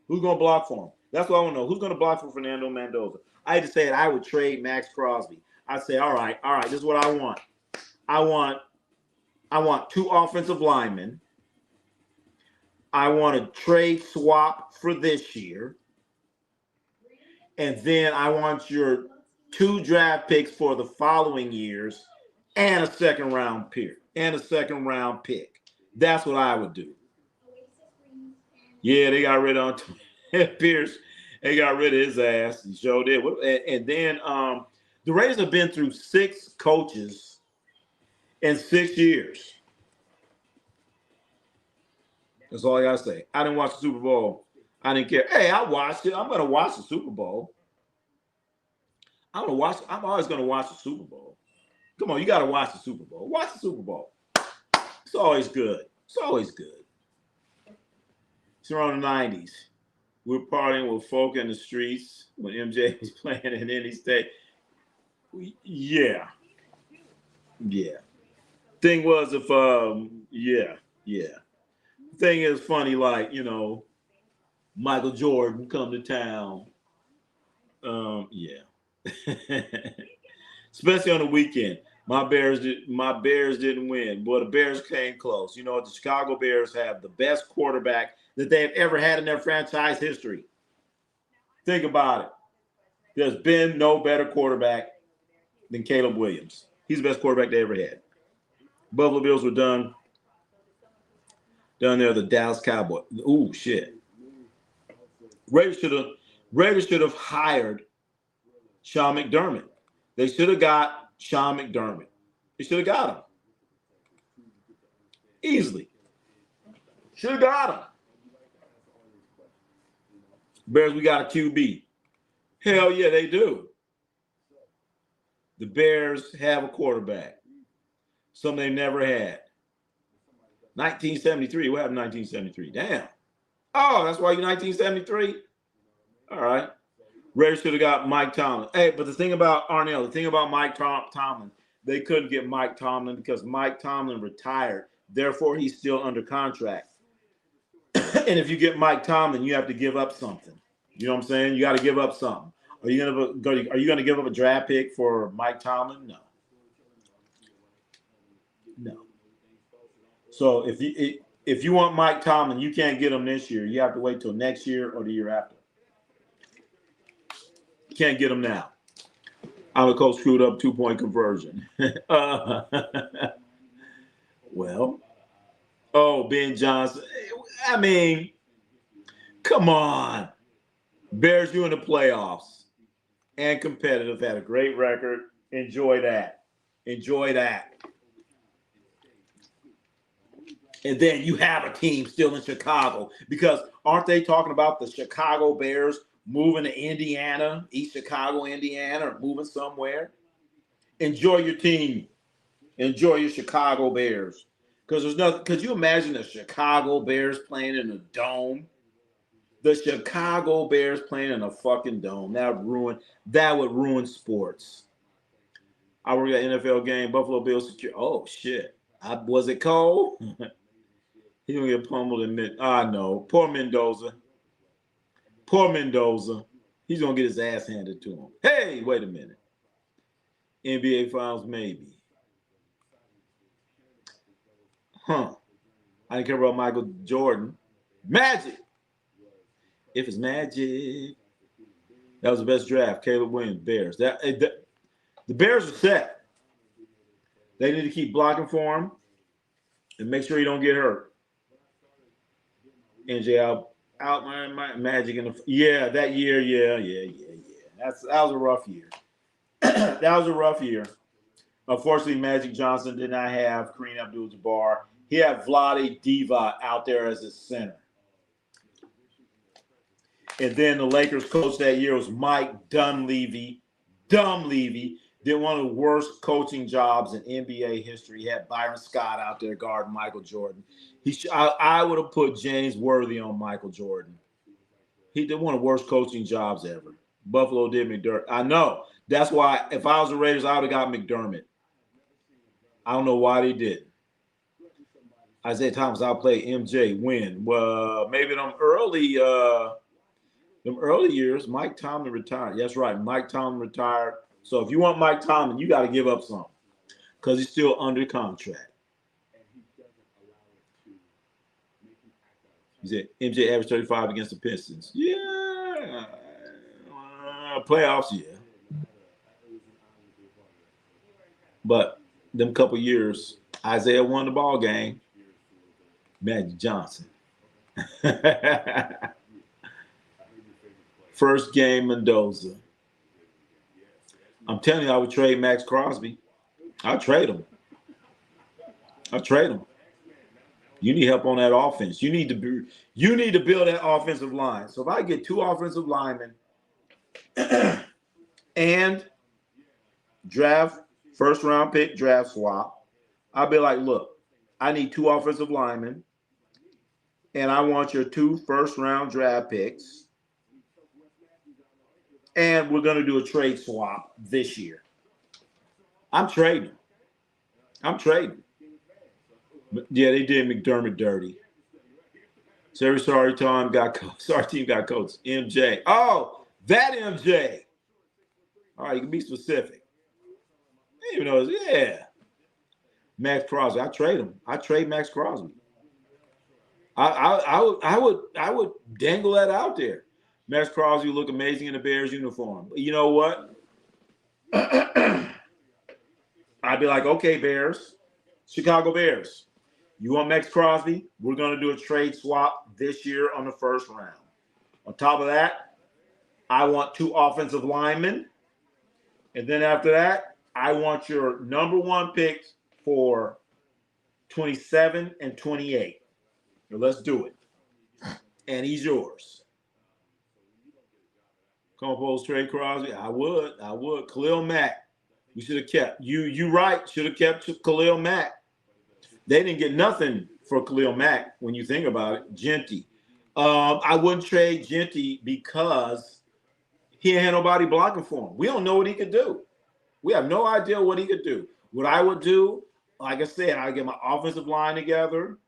Who's gonna block for him? That's what I want to know. Who's gonna block for Fernando Mendoza? I had to say it. I would trade Max Crosby. I'd say, all right. This is what I want. I want 2 offensive linemen. I want a trade swap for this year. And then I want your 2 draft picks for the following years, and a second-round pick. That's what I would do. Yeah, they got rid of Pierce. They got rid of his ass. He showed it. And then the Raiders have been through 6 coaches in 6 years. That's all I got to say. I didn't watch the Super Bowl. I didn't care. Hey, I watched it. I'm going to watch the Super Bowl. I'm always going to watch the Super Bowl. Come on, you got to watch the Super Bowl. Watch the Super Bowl. It's always good. It's always good. It's around the 90s. We're partying with folk in the streets when MJ was playing in any state. Yeah. Thing was, if thing is funny, like, you know, Michael Jordan come to town. Especially on the weekend. My Bears didn't win. Boy, the Bears came close. You know, the Chicago Bears have the best quarterback that they've ever had in their franchise history. Think about it. There's been no better quarterback than Caleb Williams. He's the best quarterback they ever had. Buffalo Bills were done there. The Dallas Cowboys. Ooh, shit. Raiders should have hired Sean McDermott. They should have got Sean McDermott. They should have got him. Easily. Should have got him. Bears, we got a QB. Hell yeah, they do. The Bears have a quarterback. Something they never had. 1973. What happened in 1973? Damn. Oh, that's why you're 1973? All right. Raiders should have got Mike Tomlin. Hey, but the thing about Mike Tomlin, they couldn't get Mike Tomlin because Mike Tomlin retired. Therefore, he's still under contract. And if you get Mike Tomlin, you have to give up something. You know what I'm saying? You got to give up something. Are you gonna give up a draft pick for Mike Tomlin? No. So if you want Mike Tomlin, you can't get him this year. You have to wait till next year or the year after. You can't get him now. Our coach screwed up 2-point conversion. Well, Ben Johnson. I mean, come on. Bears, you in the playoffs and competitive. Had a great record. Enjoy that. And then you have a team still in Chicago because aren't they talking about the Chicago Bears moving to Indiana, East Chicago, Indiana, or moving somewhere? Enjoy your team. Enjoy your Chicago Bears. Because there's nothing. Could you imagine the Chicago Bears playing in a dome? The Chicago Bears playing in a fucking dome. That would ruin sports. I worked at an NFL game, Buffalo Bills secure. Oh shit. Was it cold? He gonna get pummeled in mid. No. Poor Mendoza. He's gonna get his ass handed to him. Hey, wait a minute. NBA Finals, maybe. I didn't care about Michael Jordan. Magic. If it's Magic. That was the best draft. Caleb Williams, Bears. The Bears are set. They need to keep blocking for him and make sure he don't get hurt. NJ out my Magic in the that year. Yeah. That was a rough year. That was a rough year. Unfortunately, Magic Johnson did not have Kareem Abdul-Jabbar. He had Vlade Divac out there as his center. And then the Lakers coach that year was Mike Dunleavy. Did one of the worst coaching jobs in NBA history. He had Byron Scott out there guarding Michael Jordan. I would have put James Worthy on Michael Jordan. He did one of the worst coaching jobs ever. Buffalo did McDermott. I know. That's why if I was the Raiders, I would have got McDermott. I don't know why they didn't. Isaiah Thomas outplayed MJ. Win. Well, maybe them early years, Mike Tomlin retired. That's right. Mike Tomlin retired. So if you want Mike Tomlin, you got to give up something because he's still under contract. He said MJ averaged 35 against the Pistons. Yeah. Playoffs, yeah. But them couple years, Isaiah won the ball game. Magic Johnson. First game, Mendoza. I'm telling you, I would trade Max Crosby. I'll trade him. You need help on that offense. You need to build that offensive line. So if I get 2 offensive linemen and draft first round pick draft swap, I'll be like, look, I need 2 offensive linemen, and I want your 2 first round draft picks, and we're going to do a trade swap this year. I'm trading. Yeah, they did McDermott dirty. Sorry team got coached. MJ. Oh, that MJ. All right, you can be specific. You know, yeah. Max Crosby. I trade him. I trade Max Crosby. I would dangle that out there. Max Crosby look amazing in the Bears uniform. But you know what? I'd be like, okay, Bears, Chicago Bears, you want Max Crosby? We're going to do a trade swap this year on the first round. On top of that, I want 2 offensive linemen. And then after that, I want your number 1 pick for 27 and 28. So let's do it. And he's yours. Compose trade Crosby? I would. Khalil Mack. We should have kept. You right. Should have kept Khalil Mack. They didn't get nothing for Khalil Mack when you think about it. Genty. I wouldn't trade Genty because he ain't had nobody blocking for him. We don't know what he could do. We have no idea what he could do. What I would do, like I said, I get my offensive line together.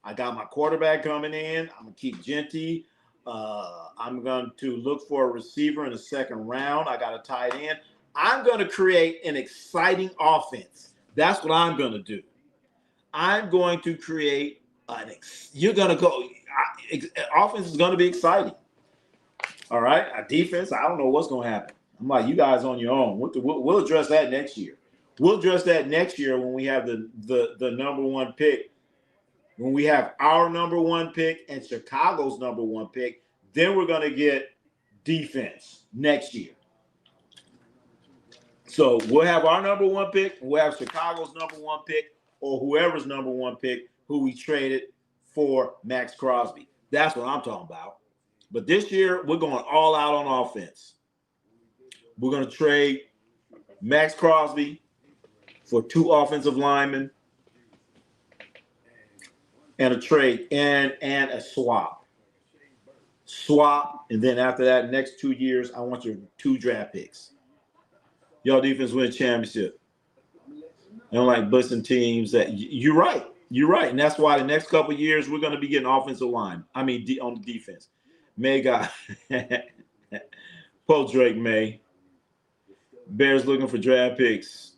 I got my quarterback coming in. I'm going to keep Genty. I'm going to look for a receiver in the second round. I got a tight end. I'm going to create an exciting offense. That's what I'm going to do. I'm going to create you're going to go. Offense is going to be exciting. All right. A defense, I don't know what's going to happen. I'm like, you guys on your own. We'll address that next year. We'll address that next year when we have the number 1 pick. When we have our number 1 pick and Chicago's number 1 pick, then we're going to get defense next year. So we'll have our number 1 pick. We'll have Chicago's number 1 pick or whoever's number 1 pick who we traded for Max Crosby. That's what I'm talking about. But this year, we're going all out on offense. We're going to trade Max Crosby for 2 offensive linemen and a trade and a swap. And then after that, next 2 years, I want your 2 draft picks. Y'all defense win a championship. I don't like busting teams that you're right. And that's why the next couple of years, we're going to be getting offensive line. I mean, on the defense. May got Poe Drake May. Bears looking for draft picks,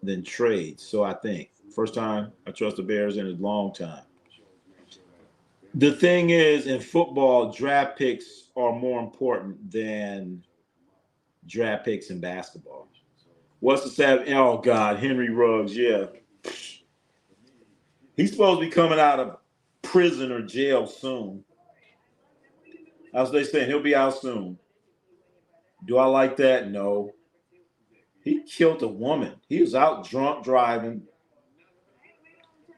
then trades. So I think first time I trust the Bears in a long time. The thing is, in football, draft picks are more important than draft picks in basketball. What's the stat? Oh, God, Henry Ruggs, yeah. He's supposed to be coming out of prison or jail soon. As they saying, he'll be out soon. Do I like that? No. He killed a woman. He was out drunk driving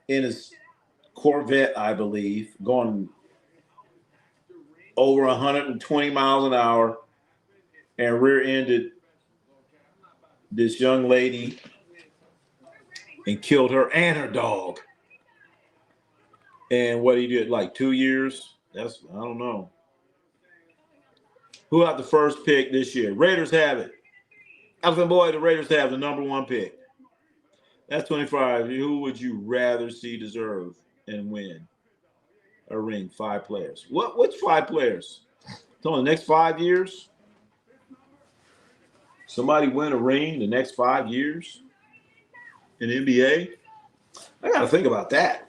in his Corvette, I believe, going over 120 miles an hour and rear-ended this young lady and killed her and her dog. And what he did, like 2 years? I don't know. Who had the first pick this year? Raiders have it. The Raiders have the number 1 pick. That's 25. Who would you rather see deserve and win a ring? 5 players. What's 5 players? So in the next 5 years, somebody win a ring the next 5 years in the NBA? I got to think about that.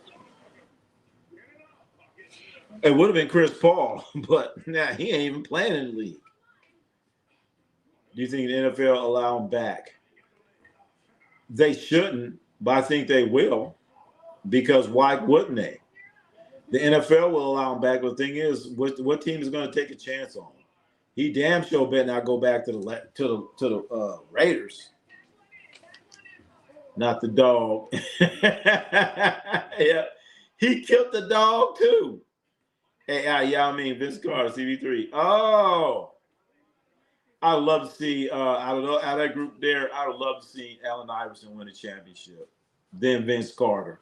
It would have been Chris Paul, but now he ain't even playing in the league. Do you think the NFL allow him back? They shouldn't, but I think they will, because why wouldn't they? The NFL will allow him back. But the thing is, what team is going to take a chance on him? He damn sure better not go back to the Raiders. Not the dog. Yeah, he killed the dog too. Hey, yeah, I mean Vince Carter, CB3. Oh, I would love to see out of that group there. I would love to see Allen Iverson win a championship. Then Vince Carter.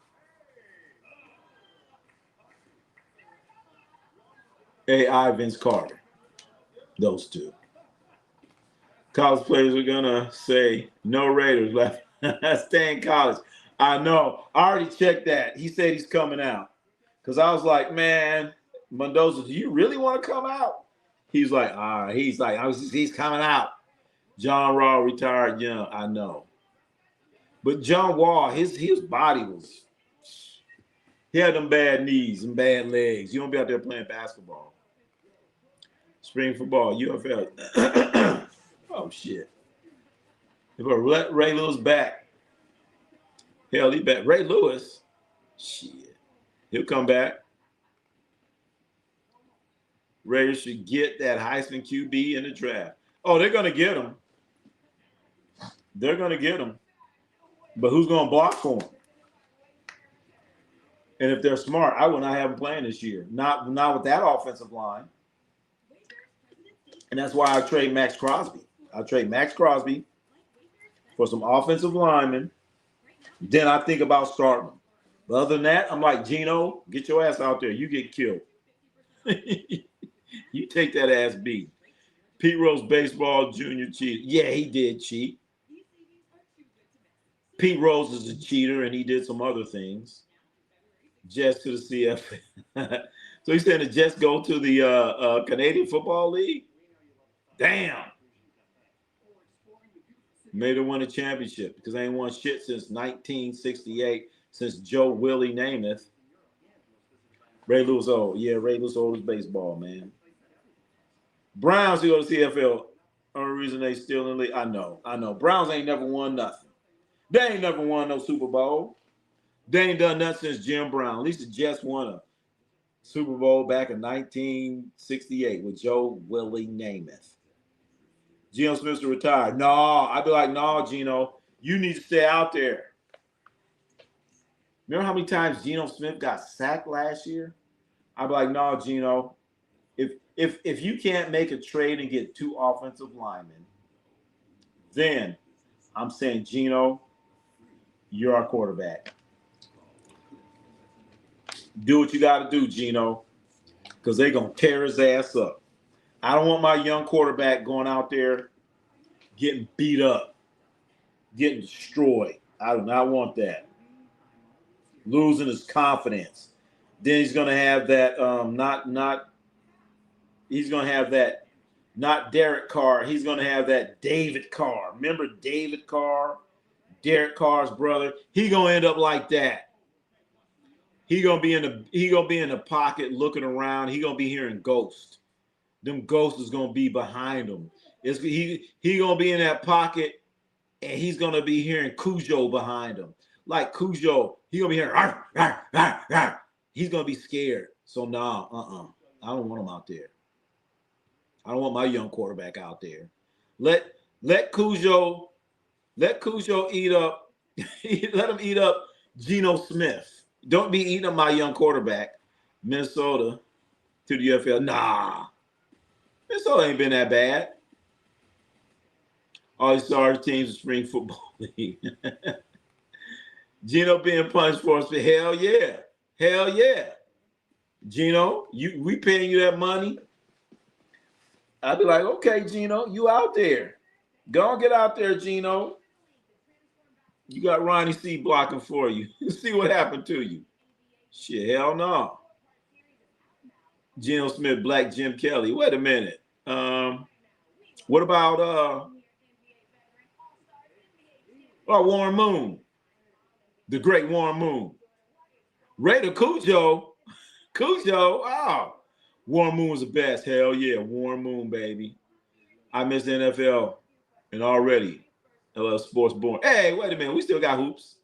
AI Vince Carter. Those two. College players are gonna say no Raiders left. Stay in college. I know. I already checked that. He said he's coming out. Because I was like, man, Mendoza, do you really want to come out? He's like, he's coming out. John Wall retired young. I know. But John Wall, his body was, he had them bad knees and bad legs. You don't be out there playing basketball. Spring football, UFL. Oh, shit. If I let Ray Lewis back, hell, he back. Ray Lewis, shit, he'll come back. Raiders should get that Heisman QB in the draft. Oh, they're going to get him. They're going to get him. But who's going to block for him? And if they're smart, I will not have him playing this year. Not with that offensive line. And that's why I trade Max Crosby. I trade Max Crosby for some offensive linemen. Then I think about starting them. But other than that, I'm like, Gino, get your ass out there. You get killed. You take that ass beat. Pete Rose baseball junior cheat. Yeah, he did cheat. Pete Rose is a cheater, and he did some other things. Jets to the CFL. So he said the Jets go to the Canadian Football League? Damn. Made them win a championship because they ain't won shit since 1968, since Joe Willie Namath. Ray Lewis old. Yeah, Ray Lewis old as baseball, man. Browns to go to CFL. Only reason they still in the league. I know. Browns ain't never won nothing. They ain't never won no Super Bowl. They ain't done nothing since Jim Brown. At least the Jets won a Super Bowl back in 1968 with Joe Willie Namath. Geno Smith's retired. No, I'd be like, no, Geno, you need to stay out there. Remember how many times Geno Smith got sacked last year? I'd be like, no, Geno, if you can't make a trade and get 2 offensive linemen, then I'm saying, Geno, you're our quarterback. Do what you got to do, Geno, because they're going to tear his ass up. I don't want my young quarterback going out there getting beat up, getting destroyed. I do not want that. Losing his confidence. Then he's going to have that not Derek Carr. He's going to have that David Carr. Remember David Carr? Derek Carr's brother. He's going to end up like that. He gonna be in the pocket looking around. He gonna be hearing ghosts. Them ghosts is gonna be behind him. He gonna be in that pocket, and he's gonna be hearing Cujo behind him. Like Cujo, he gonna be hearing arr, arr, arr, arr. He's gonna be scared. So I don't want him out there. I don't want my young quarterback out there. Let Cujo eat up. Let him eat up Geno Smith. Don't be eating up my young quarterback. Minnesota to the UFL. Nah. Minnesota ain't been that bad. All these sorry teams in spring football league. Geno being punished for us. Hell yeah. Hell yeah. Geno, we paying you that money. I'd be like, okay, Geno, you out there. Go and get out there, Geno. You got Ronnie C blocking for you. See what happened to you. Shit, hell no. Geno Smith, Black Jim Kelly. Wait a minute. What about Warren Moon? The great Warren Moon. Raider Cujo. Warren Moon was the best. Hell yeah, Warren Moon, baby. I miss the NFL and already LL Sports Born. Hey, wait a minute. We still got hoops.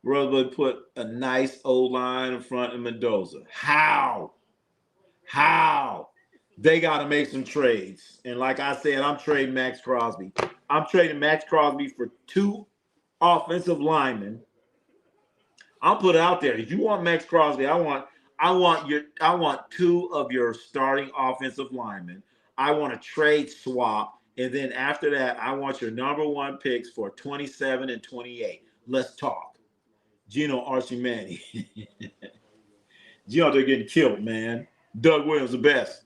Rosebud put a nice old line in front of Mendoza. How? They got to make some trades. And like I said, I'm trading Max Crosby. I'm trading Max Crosby for 2 offensive linemen. I'll put it out there. If you want Max Crosby, I want 2 of your starting offensive linemen. I want a trade swap. And then after that, I want your number 1 picks for 27 and 28. Let's talk. Gino Archimani. Gino, they're getting killed, man. Doug Williams, the best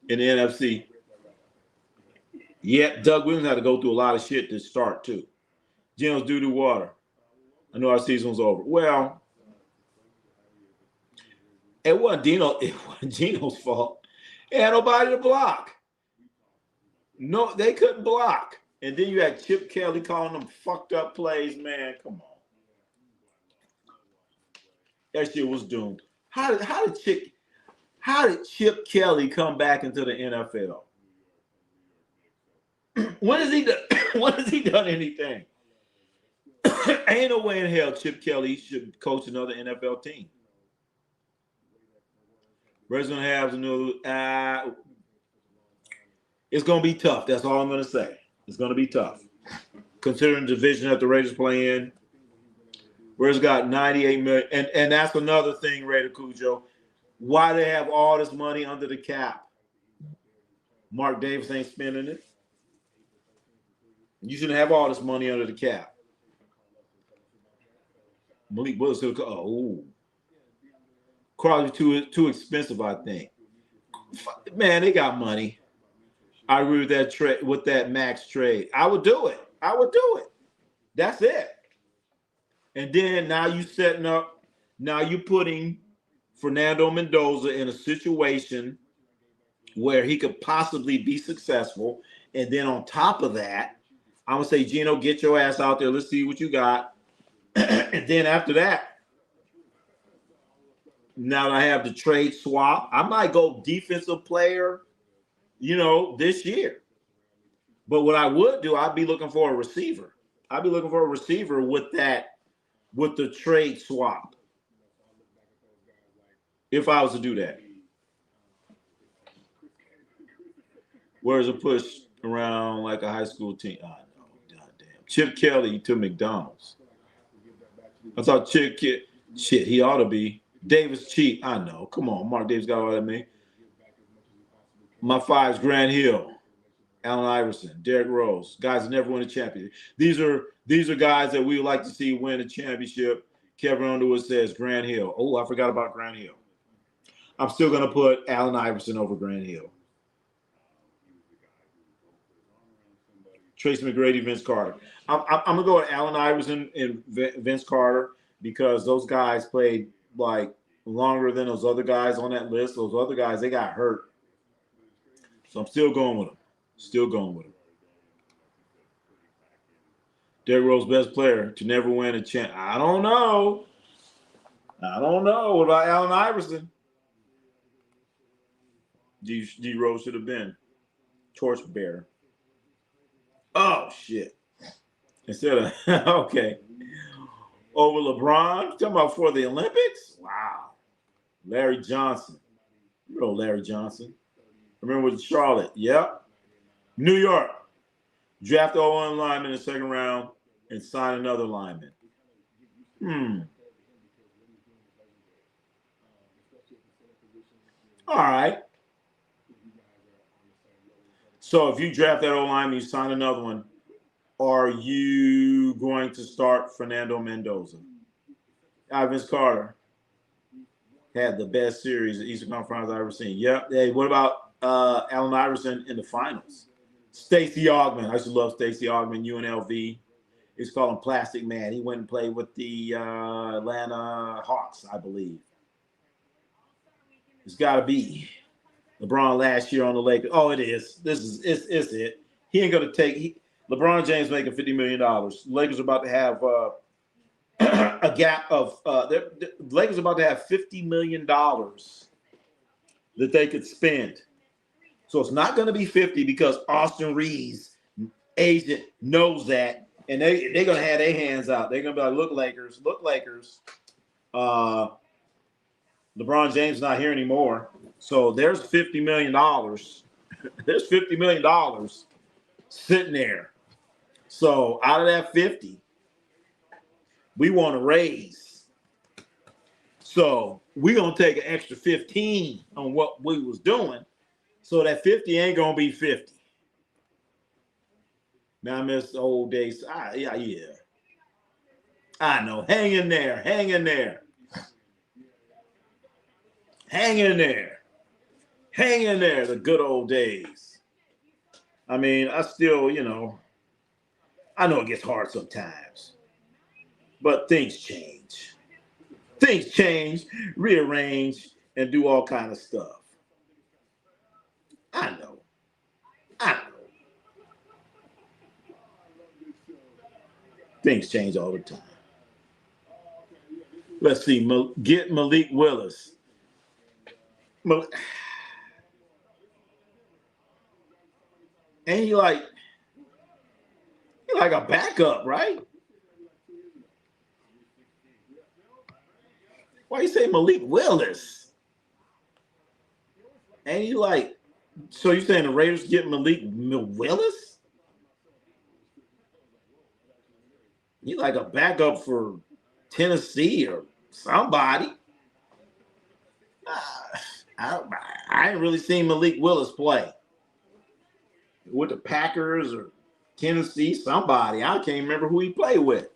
in the NFC. Yep, Doug Williams had to go through a lot of shit to start, too. Gino's doo-doo water. I know our season's over. Well, it wasn't Gino's fault. He had nobody to block. No, they couldn't block. And then you had Chip Kelly calling them fucked up plays, man. Come on. That shit was doomed. How did Chip Kelly come back into the NFL? When has he done anything? Ain't no way in hell Chip Kelly should coach another NFL team. Red's gonna have another. It's gonna be tough. That's all I'm gonna say. It's gonna be tough, considering the division that the Raiders play in. Raiders got $98 million, and that's another thing, Raider Cujo. Why they have all this money under the cap? Mark Davis ain't spending it. You shouldn't have all this money under the cap. Malik Willis, Crosby too expensive, I think. Man, they got money. I agree with that trade, with that Max trade. I would do it. That's it. And then now you setting up. Now you putting Fernando Mendoza in a situation where he could possibly be successful. And then on top of that, I'm gonna say, Gino, get your ass out there. Let's see what you got. And then after that, now that I have the trade swap, I might go defensive player, this year. But what I would do, I'd be looking for a receiver. I'd be looking for a receiver with the trade swap. If I was to do that. Where's a push around like a high school team? Oh, no, goddamn. Chip Kelly to McDonald's. I thought Chip shit, he ought to be. Davis cheap. I know. Come on. Mark Davis got all that, man. My 5's Grant Hill, Allen Iverson, Derrick Rose. Guys that never won a championship. These are guys that we would like to see win a championship. Kevin Underwood says Grant Hill. Oh, I forgot about Grant Hill. I'm still going to put Allen Iverson over Grant Hill. Tracy McGrady, Vince Carter. I'm going to go with Allen Iverson and Vince Carter because those guys played like longer than those other guys on that list. Those other guys, they got hurt. So I'm still going with them. Derrick Rose, best player to never win a champ. I don't know. What about Allen Iverson? D Rose should have been torchbearer. Oh, shit. Instead of, okay. Over LeBron? Talking about for the Olympics? Wow. Larry Johnson. You know Larry Johnson. Remember with Charlotte? Yep. New York. Draft one lineman in the second round and sign another lineman. All right. So if you draft that old lineman, you sign another one, are you going to start Fernando Mendoza? Vince Carter had the best series of Eastern Conference I've ever seen. Yep. Hey, what about Allen Iverson in the finals? Stacey Augmon. I used to love Stacey Augmon, UNLV. It's called him Plastic Man. He went and played with the Atlanta Hawks, I believe. It's got to be. LeBron last year on the Lakers. Oh, it is. It's it. He ain't going to take LeBron James making $50 million. The Lakers are about to have a gap of the Lakers are about to have $50 million that they could spend. So it's not going to be 50 because Austin Reeves agent knows that, and they're gonna have their hands out. They're gonna be like, look, Lakers. LeBron James not here anymore. So there's $50 million. There's $50 million sitting there. So out of that 50, we want to raise. So we're going to take an extra 15 on what we was doing. So that 50 ain't going to be 50. Now I miss the old days. Yeah. I know. Hang in there. Hang in there. Hang in there. Hang in there. The good old days. I mean, I still, I know it gets hard sometimes. But things change. Things change, rearrange, and do all kind of stuff. I know. Things change all the time. Let's see. Get Malik Willis. And he like a backup, right? Why you say Malik Willis? And he like, so you saying the Raiders get Malik Willis? He like a backup for Tennessee or somebody. I ain't really seen Malik Willis play with the Packers or Tennessee, somebody. I can't remember who he played with.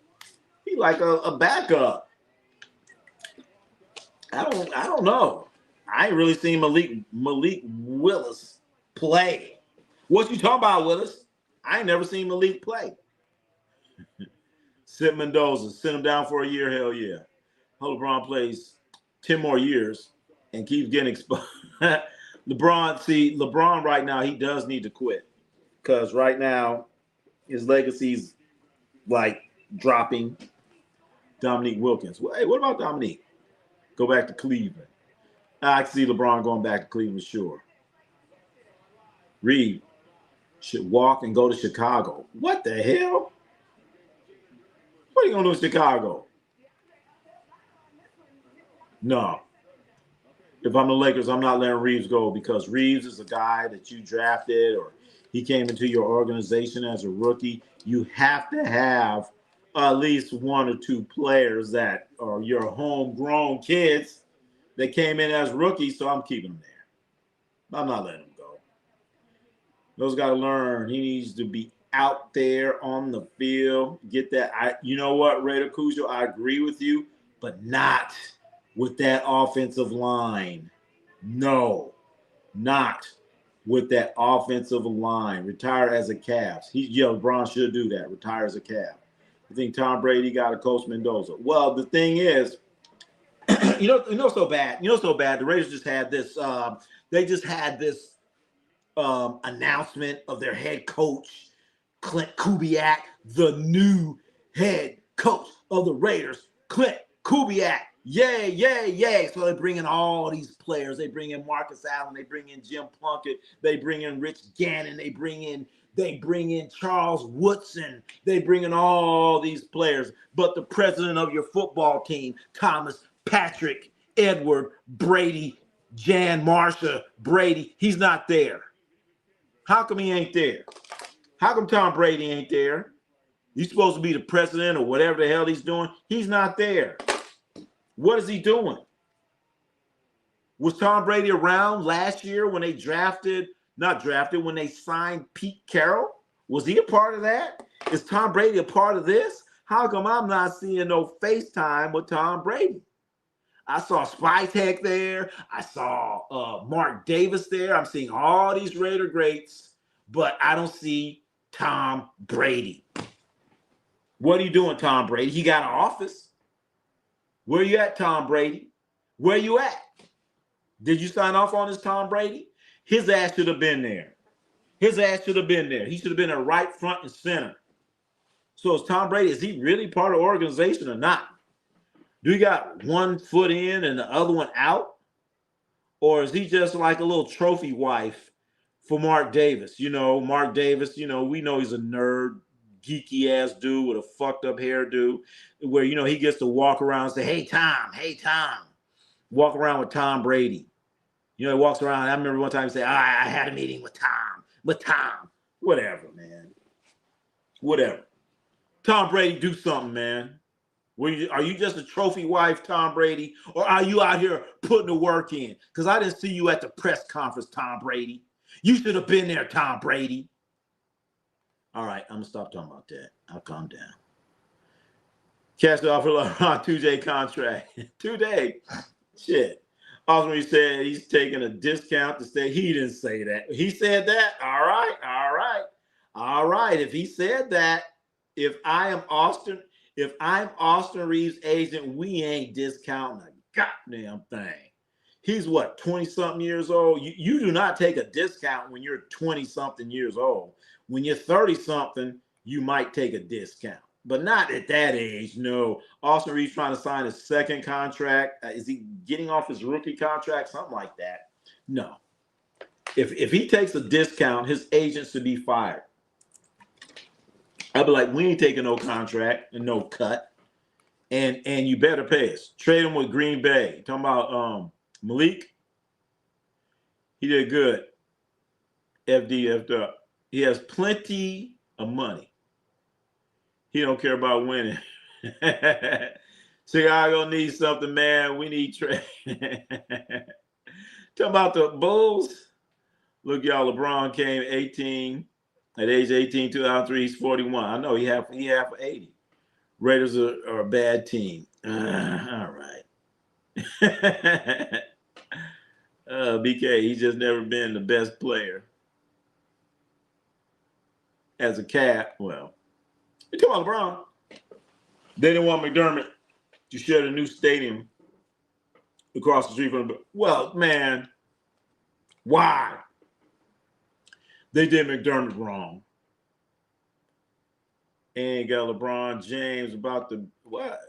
He like a backup. I don't know. I ain't really seen Malik Willis play. What you talking about, Willis? I ain't never seen Malik play. Sid Mendoza, send him down for a year, hell yeah. LeBron plays 10 more years and keeps getting exposed. LeBron right now, he does need to quit. Because right now, his legacy's like dropping. Dominique Wilkins. Well, hey, what about Dominique? Go back to Cleveland. I can see LeBron going back to Cleveland, sure. Reed should walk and go to Chicago. What the hell? What are you going to do in Chicago? No. If I'm the Lakers, I'm not letting Reeves go because Reeves is a guy that you drafted or he came into your organization as a rookie. You have to have at least one or two players that are your homegrown kids that came in as rookies, so I'm keeping them there. I'm not letting them go. Those got to learn. He needs to be out there on the field. Get that. You know what, Raider Cujo, I agree with you, but not with that offensive line. No, not with that offensive line. Retire as a Cavs. LeBron should do that. Retire as a Cavs. I think Tom Brady got to coach Mendoza. Well, the thing is, so bad. The Raiders just had this. They just had this announcement of their head coach, Clint Kubiak, the new head coach of the Raiders, Clint Kubiak. Yay, yay, yay. So they bring in all these players. They bring in Marcus Allen. They bring in Jim Plunkett. They bring in Rich Gannon. They bring in Charles Woodson. They bring in all these players. But the president of your football team, Thomas Patrick Edward Brady, Jan Marsha Brady, he's not there. How come he ain't there? How come Tom Brady ain't there? He's supposed to be the president or whatever the hell he's doing. He's not there. What is he doing? Was Tom Brady around last year when they when they signed Pete Carroll? Was he a part of that? Is Tom Brady a part of this? How come I'm not seeing no FaceTime with Tom Brady? I saw Spytek there. I saw Mark Davis there. I'm seeing all these Raider greats, but I don't see Tom Brady. What are you doing, Tom Brady? He got an office. Where you at, Tom Brady? Where you at? Did you sign off on this, Tom Brady? His ass should have been there. His ass should have been there. He should have been there right front and center. So is Tom Brady, is he really part of the organization or not? Do he got one foot in and the other one out? Or is he just like a little trophy wife for Mark Davis. You know, Mark Davis, you know, we know he's a nerd, geeky ass dude with a fucked up hairdo where, you know, he gets to walk around and say, hey, Tom. Walk around with Tom Brady. You know, he walks around. I remember one time he said, I had a meeting with Tom. Whatever, man. Whatever. Tom Brady, do something, man. Are you just a trophy wife, Tom Brady? Or are you out here putting the work in? Because I didn't see you at the press conference, Tom Brady. You should have been there, Tom Brady. All right, I'm going to stop talking about that. I'll calm down. Cash the offer LeBron 2-day contract. 2 day. Shit. Also, he said he's taking a discount to stay. He didn't say that. He said that. All right. If he said that, if I'm Austin Reeves' agent, we ain't discounting a goddamn thing. He's what, 20-something years old? You do not take a discount when you're 20-something years old. When you're 30-something, you might take a discount. But not at that age, no. Austin Reeves trying to sign his second contract. Is he getting off his rookie contract? Something like that. No. If he takes a discount, his agent should be fired. I'd be like, we ain't taking no contract and no cut. And you better pay us. Trade him with Green Bay. Talking about Malik. He did good. F'd up. He has plenty of money. He don't care about winning. Chicago needs something, man. We need trade. Talking about the Bulls. Look, y'all, LeBron came 18. At age 18, 2003, he's 41. I know he have 80. Raiders are a bad team. All right. BK, he's just never been the best player. As a cat, well. You talking about LeBron? They didn't want McDermott to share the new stadium across the street from the. Well, man, why? They did McDermott wrong. And got LeBron James about the what?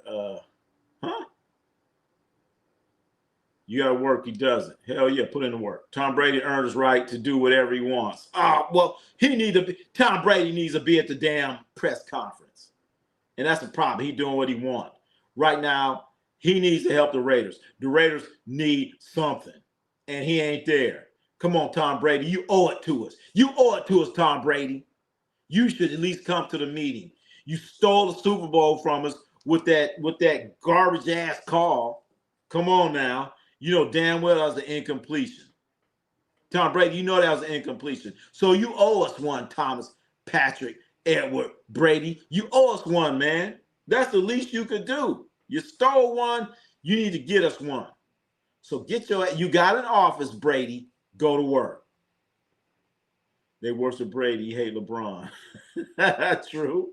You got to work. He doesn't. Hell yeah, put in the work. Tom Brady earned his right to do whatever he wants. Well, Tom Brady needs to be at the damn press conference. And that's the problem. He's doing what he wants. Right now, he needs to help the Raiders. The Raiders need something. And he ain't there. Come on, Tom Brady. You owe it to us. You owe it to us, Tom Brady. You should at least come to the meeting. You stole the Super Bowl from us with that garbage-ass call. Come on now. You know damn well that was an incompletion. Tom Brady, you know that was an incompletion. So you owe us one, Thomas Patrick Edward Brady. You owe us one, man. That's the least you could do. You stole one. You need to get us one. So you got an office, Brady. Go to work. They worship Brady, hate LeBron. True.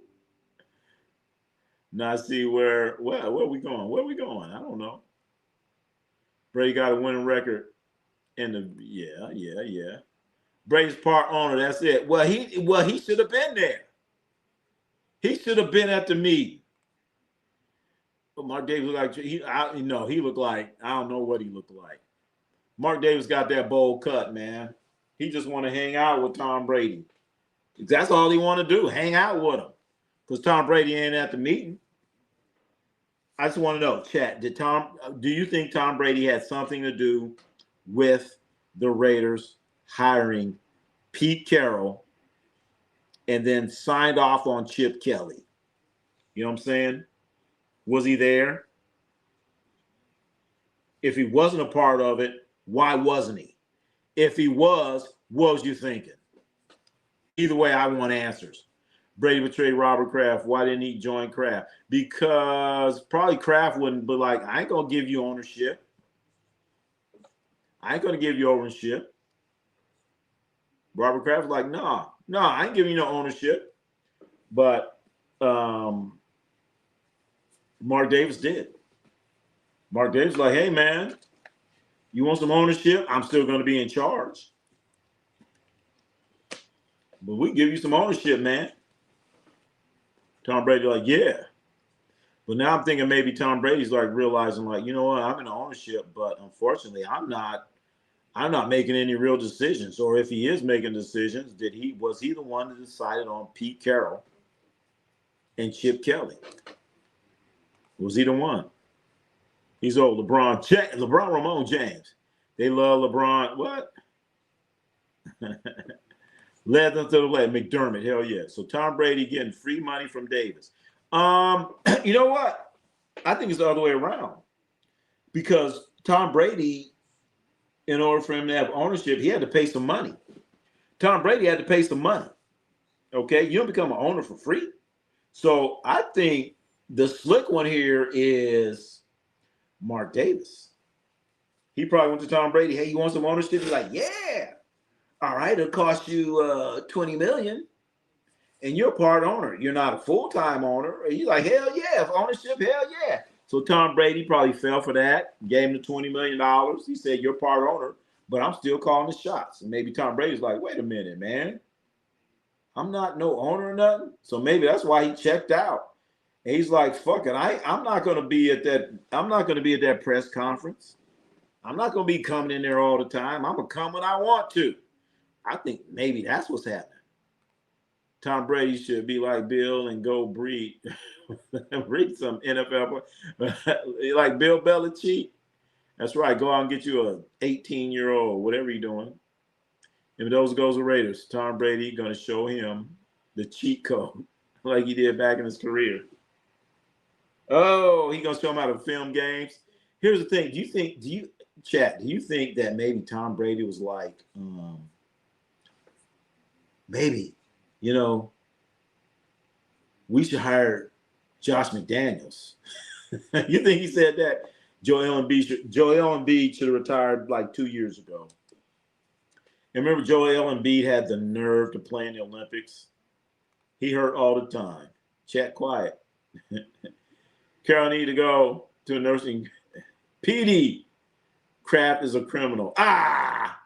Now I see where are we going? Where are we going? I don't know. Brady got a winning record in the yeah. Brady's part owner, that's it. Well, he should have been there. He should have been at the meeting. But Mark Davis looked like he looked like, I don't know what he looked like. Mark Davis got that bold cut, man. He just want to hang out with Tom Brady. That's all he want to do, hang out with him. Because Tom Brady ain't at the meeting. I just want to know, chat, do you think Tom Brady had something to do with the Raiders hiring Pete Carroll and then signed off on Chip Kelly? You know what I'm saying? Was he there? If he wasn't a part of it, why wasn't he? If he was, what was you thinking? Either way, I want answers. Brady betrayed Robert Kraft. Why didn't he join Kraft? Because probably Kraft wouldn't be like, I ain't going to give you ownership. I ain't going to give you ownership. Robert Kraft was like, no, I ain't giving you no ownership. But Mark Davis did. Mark Davis was like, hey, man, you want some ownership? I'm still going to be in charge. But we give you some ownership, man. Tom Brady like, yeah. But now I'm thinking maybe Tom Brady's like realizing like, you know what, I'm in ownership, but unfortunately I'm not I'm not making any real decisions. Or if he is making decisions, was he the one that decided on Pete Carroll and Chip Kelly? Was he the one? He's old. LeBron Ramon James. They love LeBron. What? Led them to the way. McDermott, hell yeah. So Tom Brady getting free money from Davis. You know what? I think it's the other way around. Because Tom Brady, in order for him to have ownership, he had to pay some money. Tom Brady had to pay some money. Okay? You don't become an owner for free. So I think the slick one here is Mark Davis. He probably went to Tom Brady. Hey, you want some ownership? He's like, yeah. All right, it'll cost you $20 million, and you're a part owner. You're not a full-time owner. And he's like, hell yeah, ownership, hell yeah. So Tom Brady probably fell for that, gave him the $20 million. He said, you're part owner, but I'm still calling the shots. And maybe Tom Brady's like, wait a minute, man. I'm not no owner or nothing. So maybe that's why he checked out. And he's like, fuck it. I'm not gonna be at that press conference. I'm not gonna be coming in there all the time. I'm gonna come when I want to. I think maybe that's what's happening. Tom Brady should be like Bill and go breed some NFL like Bill Belichick. That's right. Go out and get you a 18-year-old, whatever you're doing. If those goes the Raiders, Tom Brady going to show him the cheat code like he did back in his career. Oh, he going to show him how to film games. Here's the thing. Do you think that maybe Tom Brady was like, maybe, we should hire Josh McDaniels? You think he said that? Joel Embiid should have retired like 2 years ago. And remember, Joel Embiid had the nerve to play in the Olympics. He hurt all the time. Chat quiet. Carol need to go to a nursing. PD. Kraft is a criminal. Ah!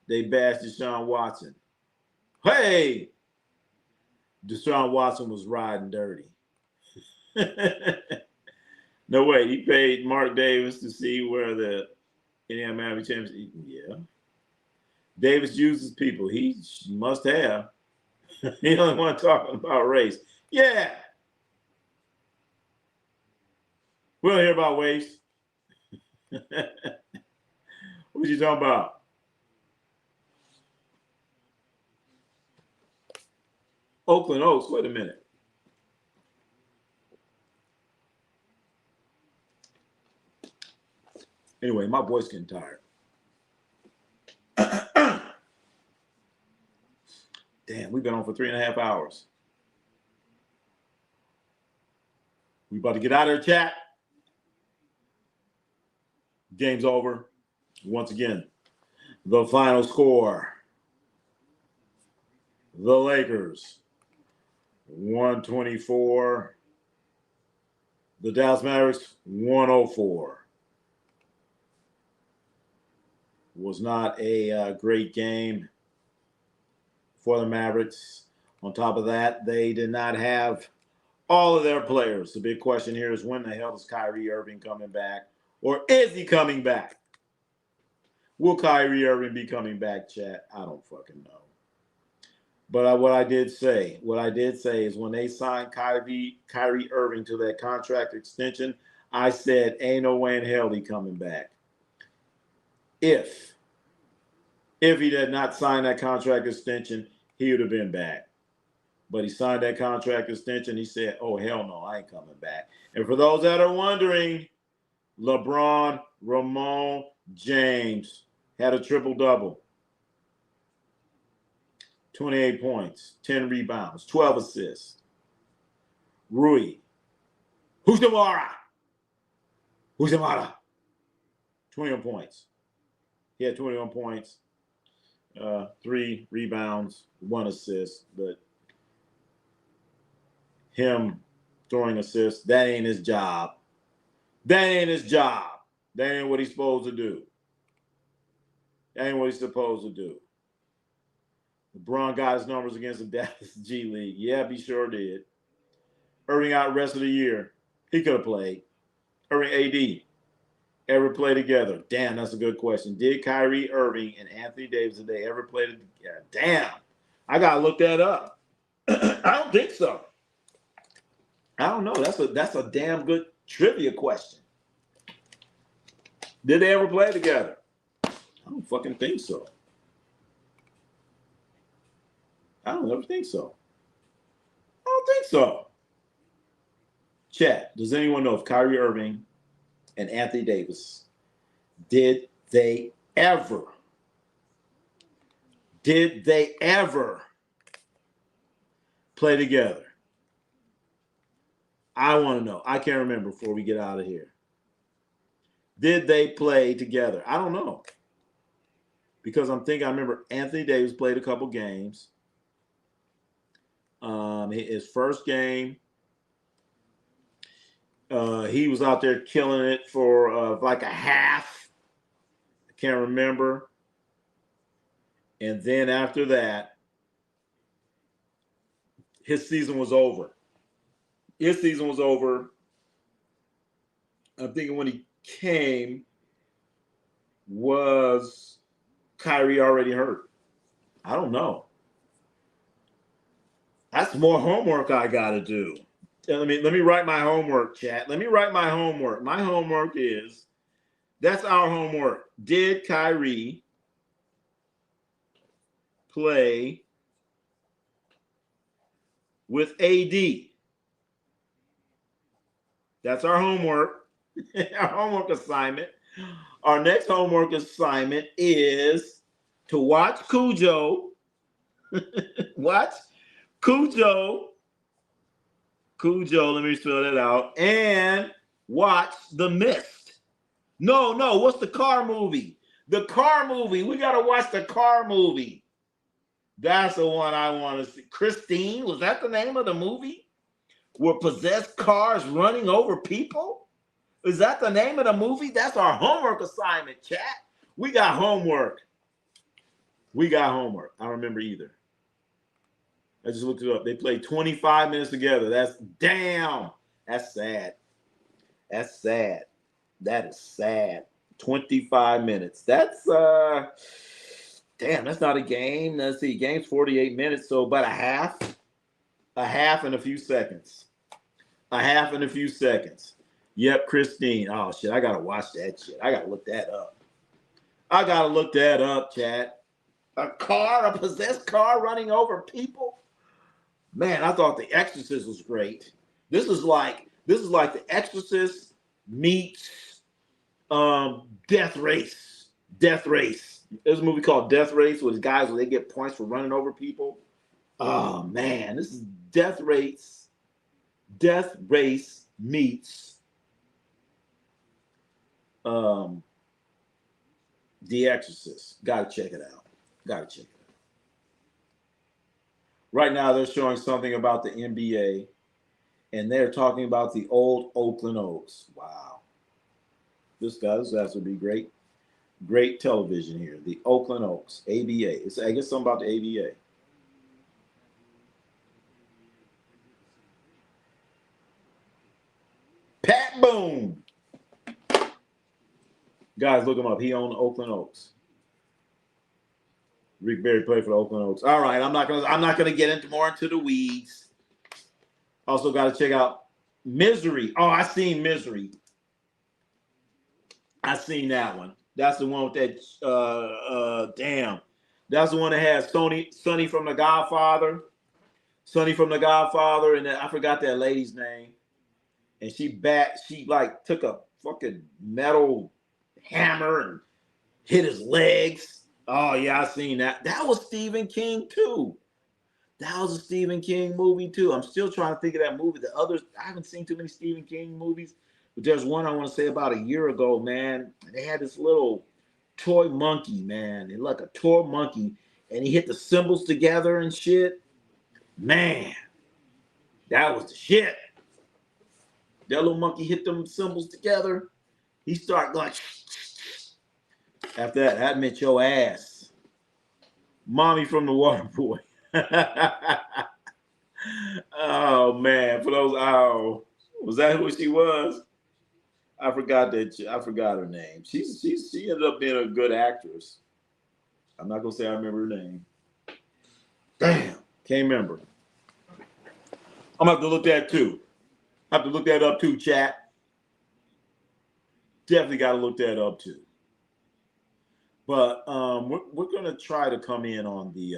They bashed Deshaun Watson. Hey! Deshaun Watson was riding dirty. No way. He paid Mark Davis to see where the Indiana Mavericks championship. Yeah. Davis uses people. He must have. He don't want to talk about race. Yeah. We don't hear about waste. What you talking about? Oakland Oaks. Wait a minute. Anyway, my voice getting tired. Damn, we've been on for 3.5 hours. We about to get out of here, chat. Game's over. Once again, the final score. The Lakers, 124. The Dallas Mavericks, 104. Was not a great game for the Mavericks. On top of that, they did not have all of their players. The big question here is, when the hell is Kyrie Irving coming back? Or is he coming back? Will Kyrie Irving be coming back, chat? I don't fucking know. But what I did say is, when they signed Kyrie Irving to that contract extension, I said, ain't no way in hell he coming back. If he did not sign that contract extension, he would have been back. But he signed that contract extension. He said, oh, hell no, I ain't coming back. And for those that are wondering, LeBron Ramon James had a triple-double. 28 points, 10 rebounds, 12 assists. Rui Hachimura. 21 points. He had 21 points, 3 rebounds, 1 assist. But him throwing assists, that ain't his job. That ain't his job. That ain't what he's supposed to do. That ain't what he's supposed to do. LeBron got his numbers against the Dallas G League. Yeah, he sure did. Irving out the rest of the year. He could have played. Irving AD. ever play together? Damn, that's a good question. Did Kyrie Irving and Anthony Davis, did they ever play together? Damn, I gotta look that up. I don't think so. I don't know. That's a damn good trivia question. Did they ever play together? I don't fucking think so. I don't ever think so. I don't think so. Chat, does anyone know if Kyrie Irving and Anthony Davis, did they ever play together? I want to know. I can't remember before we get out of here. Did they play together? I don't know. Because I remember Anthony Davis played a couple games. His first game, he was out there killing it for like a half. I can't remember. And then after that, his season was over. I'm thinking when he came, was Kyrie already hurt? I don't know. That's more homework I got to do. Let me write my homework, chat. Let me write my homework. My homework is, that's our homework. Did Kyrie play with AD? That's our homework. Our homework assignment. Our next homework assignment is to watch Cujo. Watch Cujo. Let me spell that out. And watch The Mist. No, what's the car movie? The car movie. We got to watch the car movie. That's the one I want to see. Christine, was that the name of the movie? Were possessed cars running over people? Is that the name of the movie? That's our homework assignment, chat. We got homework. I don't remember either. I just looked it up. They played 25 minutes together. That's sad. That is sad. 25 minutes. That's that's not a game. Let's see. Game's 48 minutes, so about a half and a few seconds. Yep, Christine. Oh shit, I gotta watch that shit. I gotta look that up. Chat. A possessed car running over people. Man, I thought The Exorcist was great. This is like The Exorcist meets Death Race. There's a movie called Death Race with guys where they get points for running over people. Oh man, this is Death Race. Death Race meets The Exorcist. Gotta check it out. Right now, they're showing something about the NBA, and they're talking about the old Oakland Oaks. Wow. This has to be great television here. The Oakland Oaks, ABA. I guess something about the ABA. Pat Boone. Guys, look him up. He owned the Oakland Oaks. Rick Barry played for the Oakland Oaks. All right, I'm not gonna get more into the weeds. Also, got to check out Misery. Oh, I seen Misery. I seen that one. That's the one with that. That's the one that has Sonny from The Godfather. And then I forgot that lady's name. And she like took a fucking metal hammer and hit his legs. Oh, yeah, I seen that. That was Stephen King, too. That was a Stephen King movie, too. I'm still trying to think of that movie. The others, I haven't seen too many Stephen King movies. But there's one I want to say about a year ago, man. They had this little toy monkey, man. They like a toy monkey. And he hit the cymbals together and shit. Man, that was the shit. That little monkey hit them cymbals together. He started going... After that meant your ass. Mommy from the Water Boy. Oh, man. Was that who she was? I forgot her name. She ended up being a good actress. I'm not gonna say I remember her name. Damn, can't remember. I'm gonna have to look that too. I have to look that up too, chat. Definitely got to look that up too. But we're gonna try to come in on the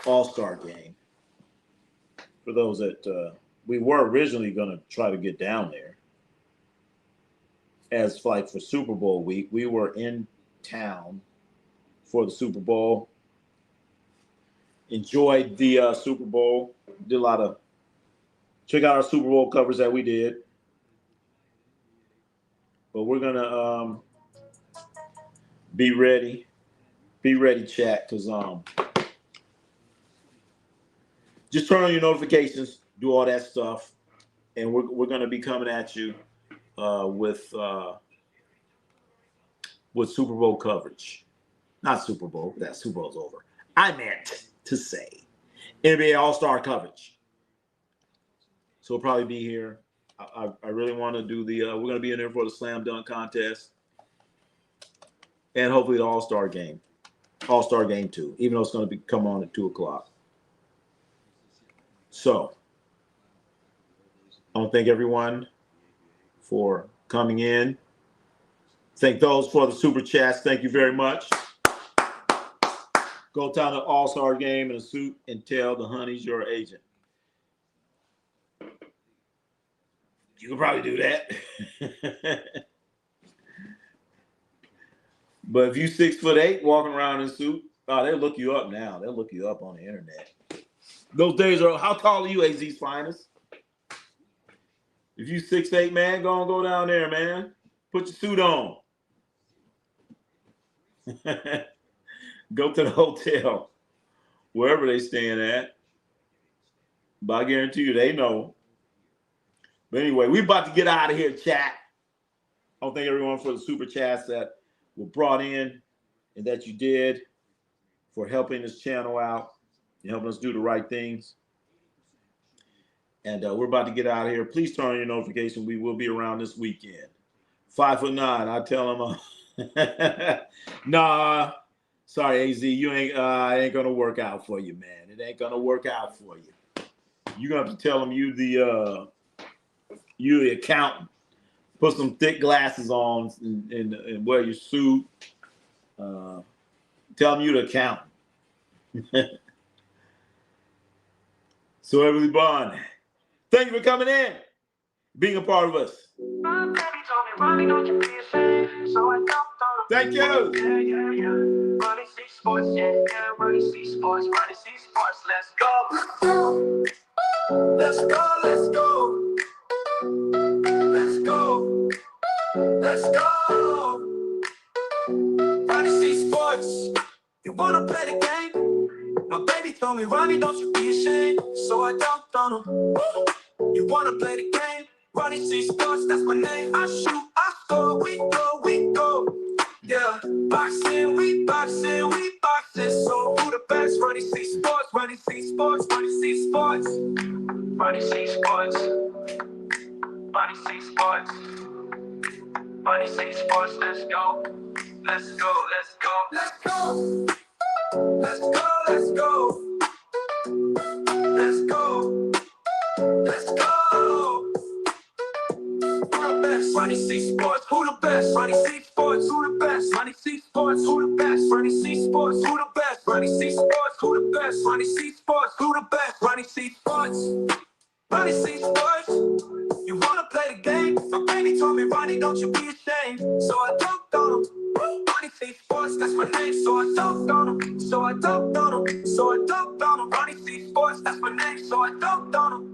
All-Star game. For those that we were originally gonna try to get down there, as like for Super Bowl week, we were in town for the Super Bowl. Enjoyed the Super Bowl. Did a lot of check out our Super Bowl covers that we did. But we're gonna be ready, chat, because just turn on your notifications, do all that stuff, and we're gonna be coming at you with Super Bowl coverage. Not Super Bowl, that Super Bowl's over. I meant to say NBA All-Star coverage. So we'll probably be here. I really want to do the we're going to be in there for the slam dunk contest and hopefully the All-Star game too, even though it's going to come on at 2:00. So I want to thank everyone for coming in. Thank those for the super chats. Thank you very much. Go down to the All-Star game in a suit and tell the honeys your agent. You could probably do that. But if you 6'8", walking around in a suit, they'll look you up now. They'll look you up on the internet. Those days are, how tall are you, AZ's finest? If you 6'8", man, go down there, man. Put your suit on. Go to the hotel, wherever they staying at. But I guarantee you, they know. But anyway, we're about to get out of here, chat. I want to thank everyone for the super chats that were brought in and that you did for helping this channel out and helping us do the right things. And we're about to get out of here. Please turn on your notification. We will be around this weekend. 5'9". I tell them, nah. Sorry, AZ, you ain't gonna work out for you, man. It ain't gonna work out for you. You're gonna have to tell them you the accountant. Put some thick glasses on and wear your suit. Tell them you the accountant. So everybody, thank you for coming in, being a part of us. Thank you. RONNIE C Sports, RONNIE C Sports, RONNIE C Sports. Let's go. Let's go. Let's go. Let's go. Let's go. RONNie C Sports. You wanna play the game? My baby told me, RONNIE, don't you be ashamed. So I dunked on him. You wanna play the game? RONNIE C Sports, that's my name. I shoot, I score, we go. Yeah, boxing, we boxing. So who the best? RONNIE C Sports, RONNIE C Sports, RONNIE C Sports. RONNIE C Sports, RONNIE C Sports, RONNIE C Sports. Let's go. Let's go. Let's go. Let's go. Let's go. Let's go. Let's go. Let's go. Who the best? RONNIE C Sports. Who the best? RONNIE C Sports. Who the best? RONNIE C Sports. Who the best? RONNIE C Sports. Who the best? RONNIE C Sports. Who the best? RONNIE C Sports. Who the best? RONNIE C Sports. RONNIE C Sports. You wanna play the game? My baby told me, RONNIE, don't you be ashamed. So I dunked on him. RONNIE C Sports, that's my name. So I dunked on him. So I dunked on him. So I dunked on him. RONNIE C Sports, that's my name. So I dunked on him.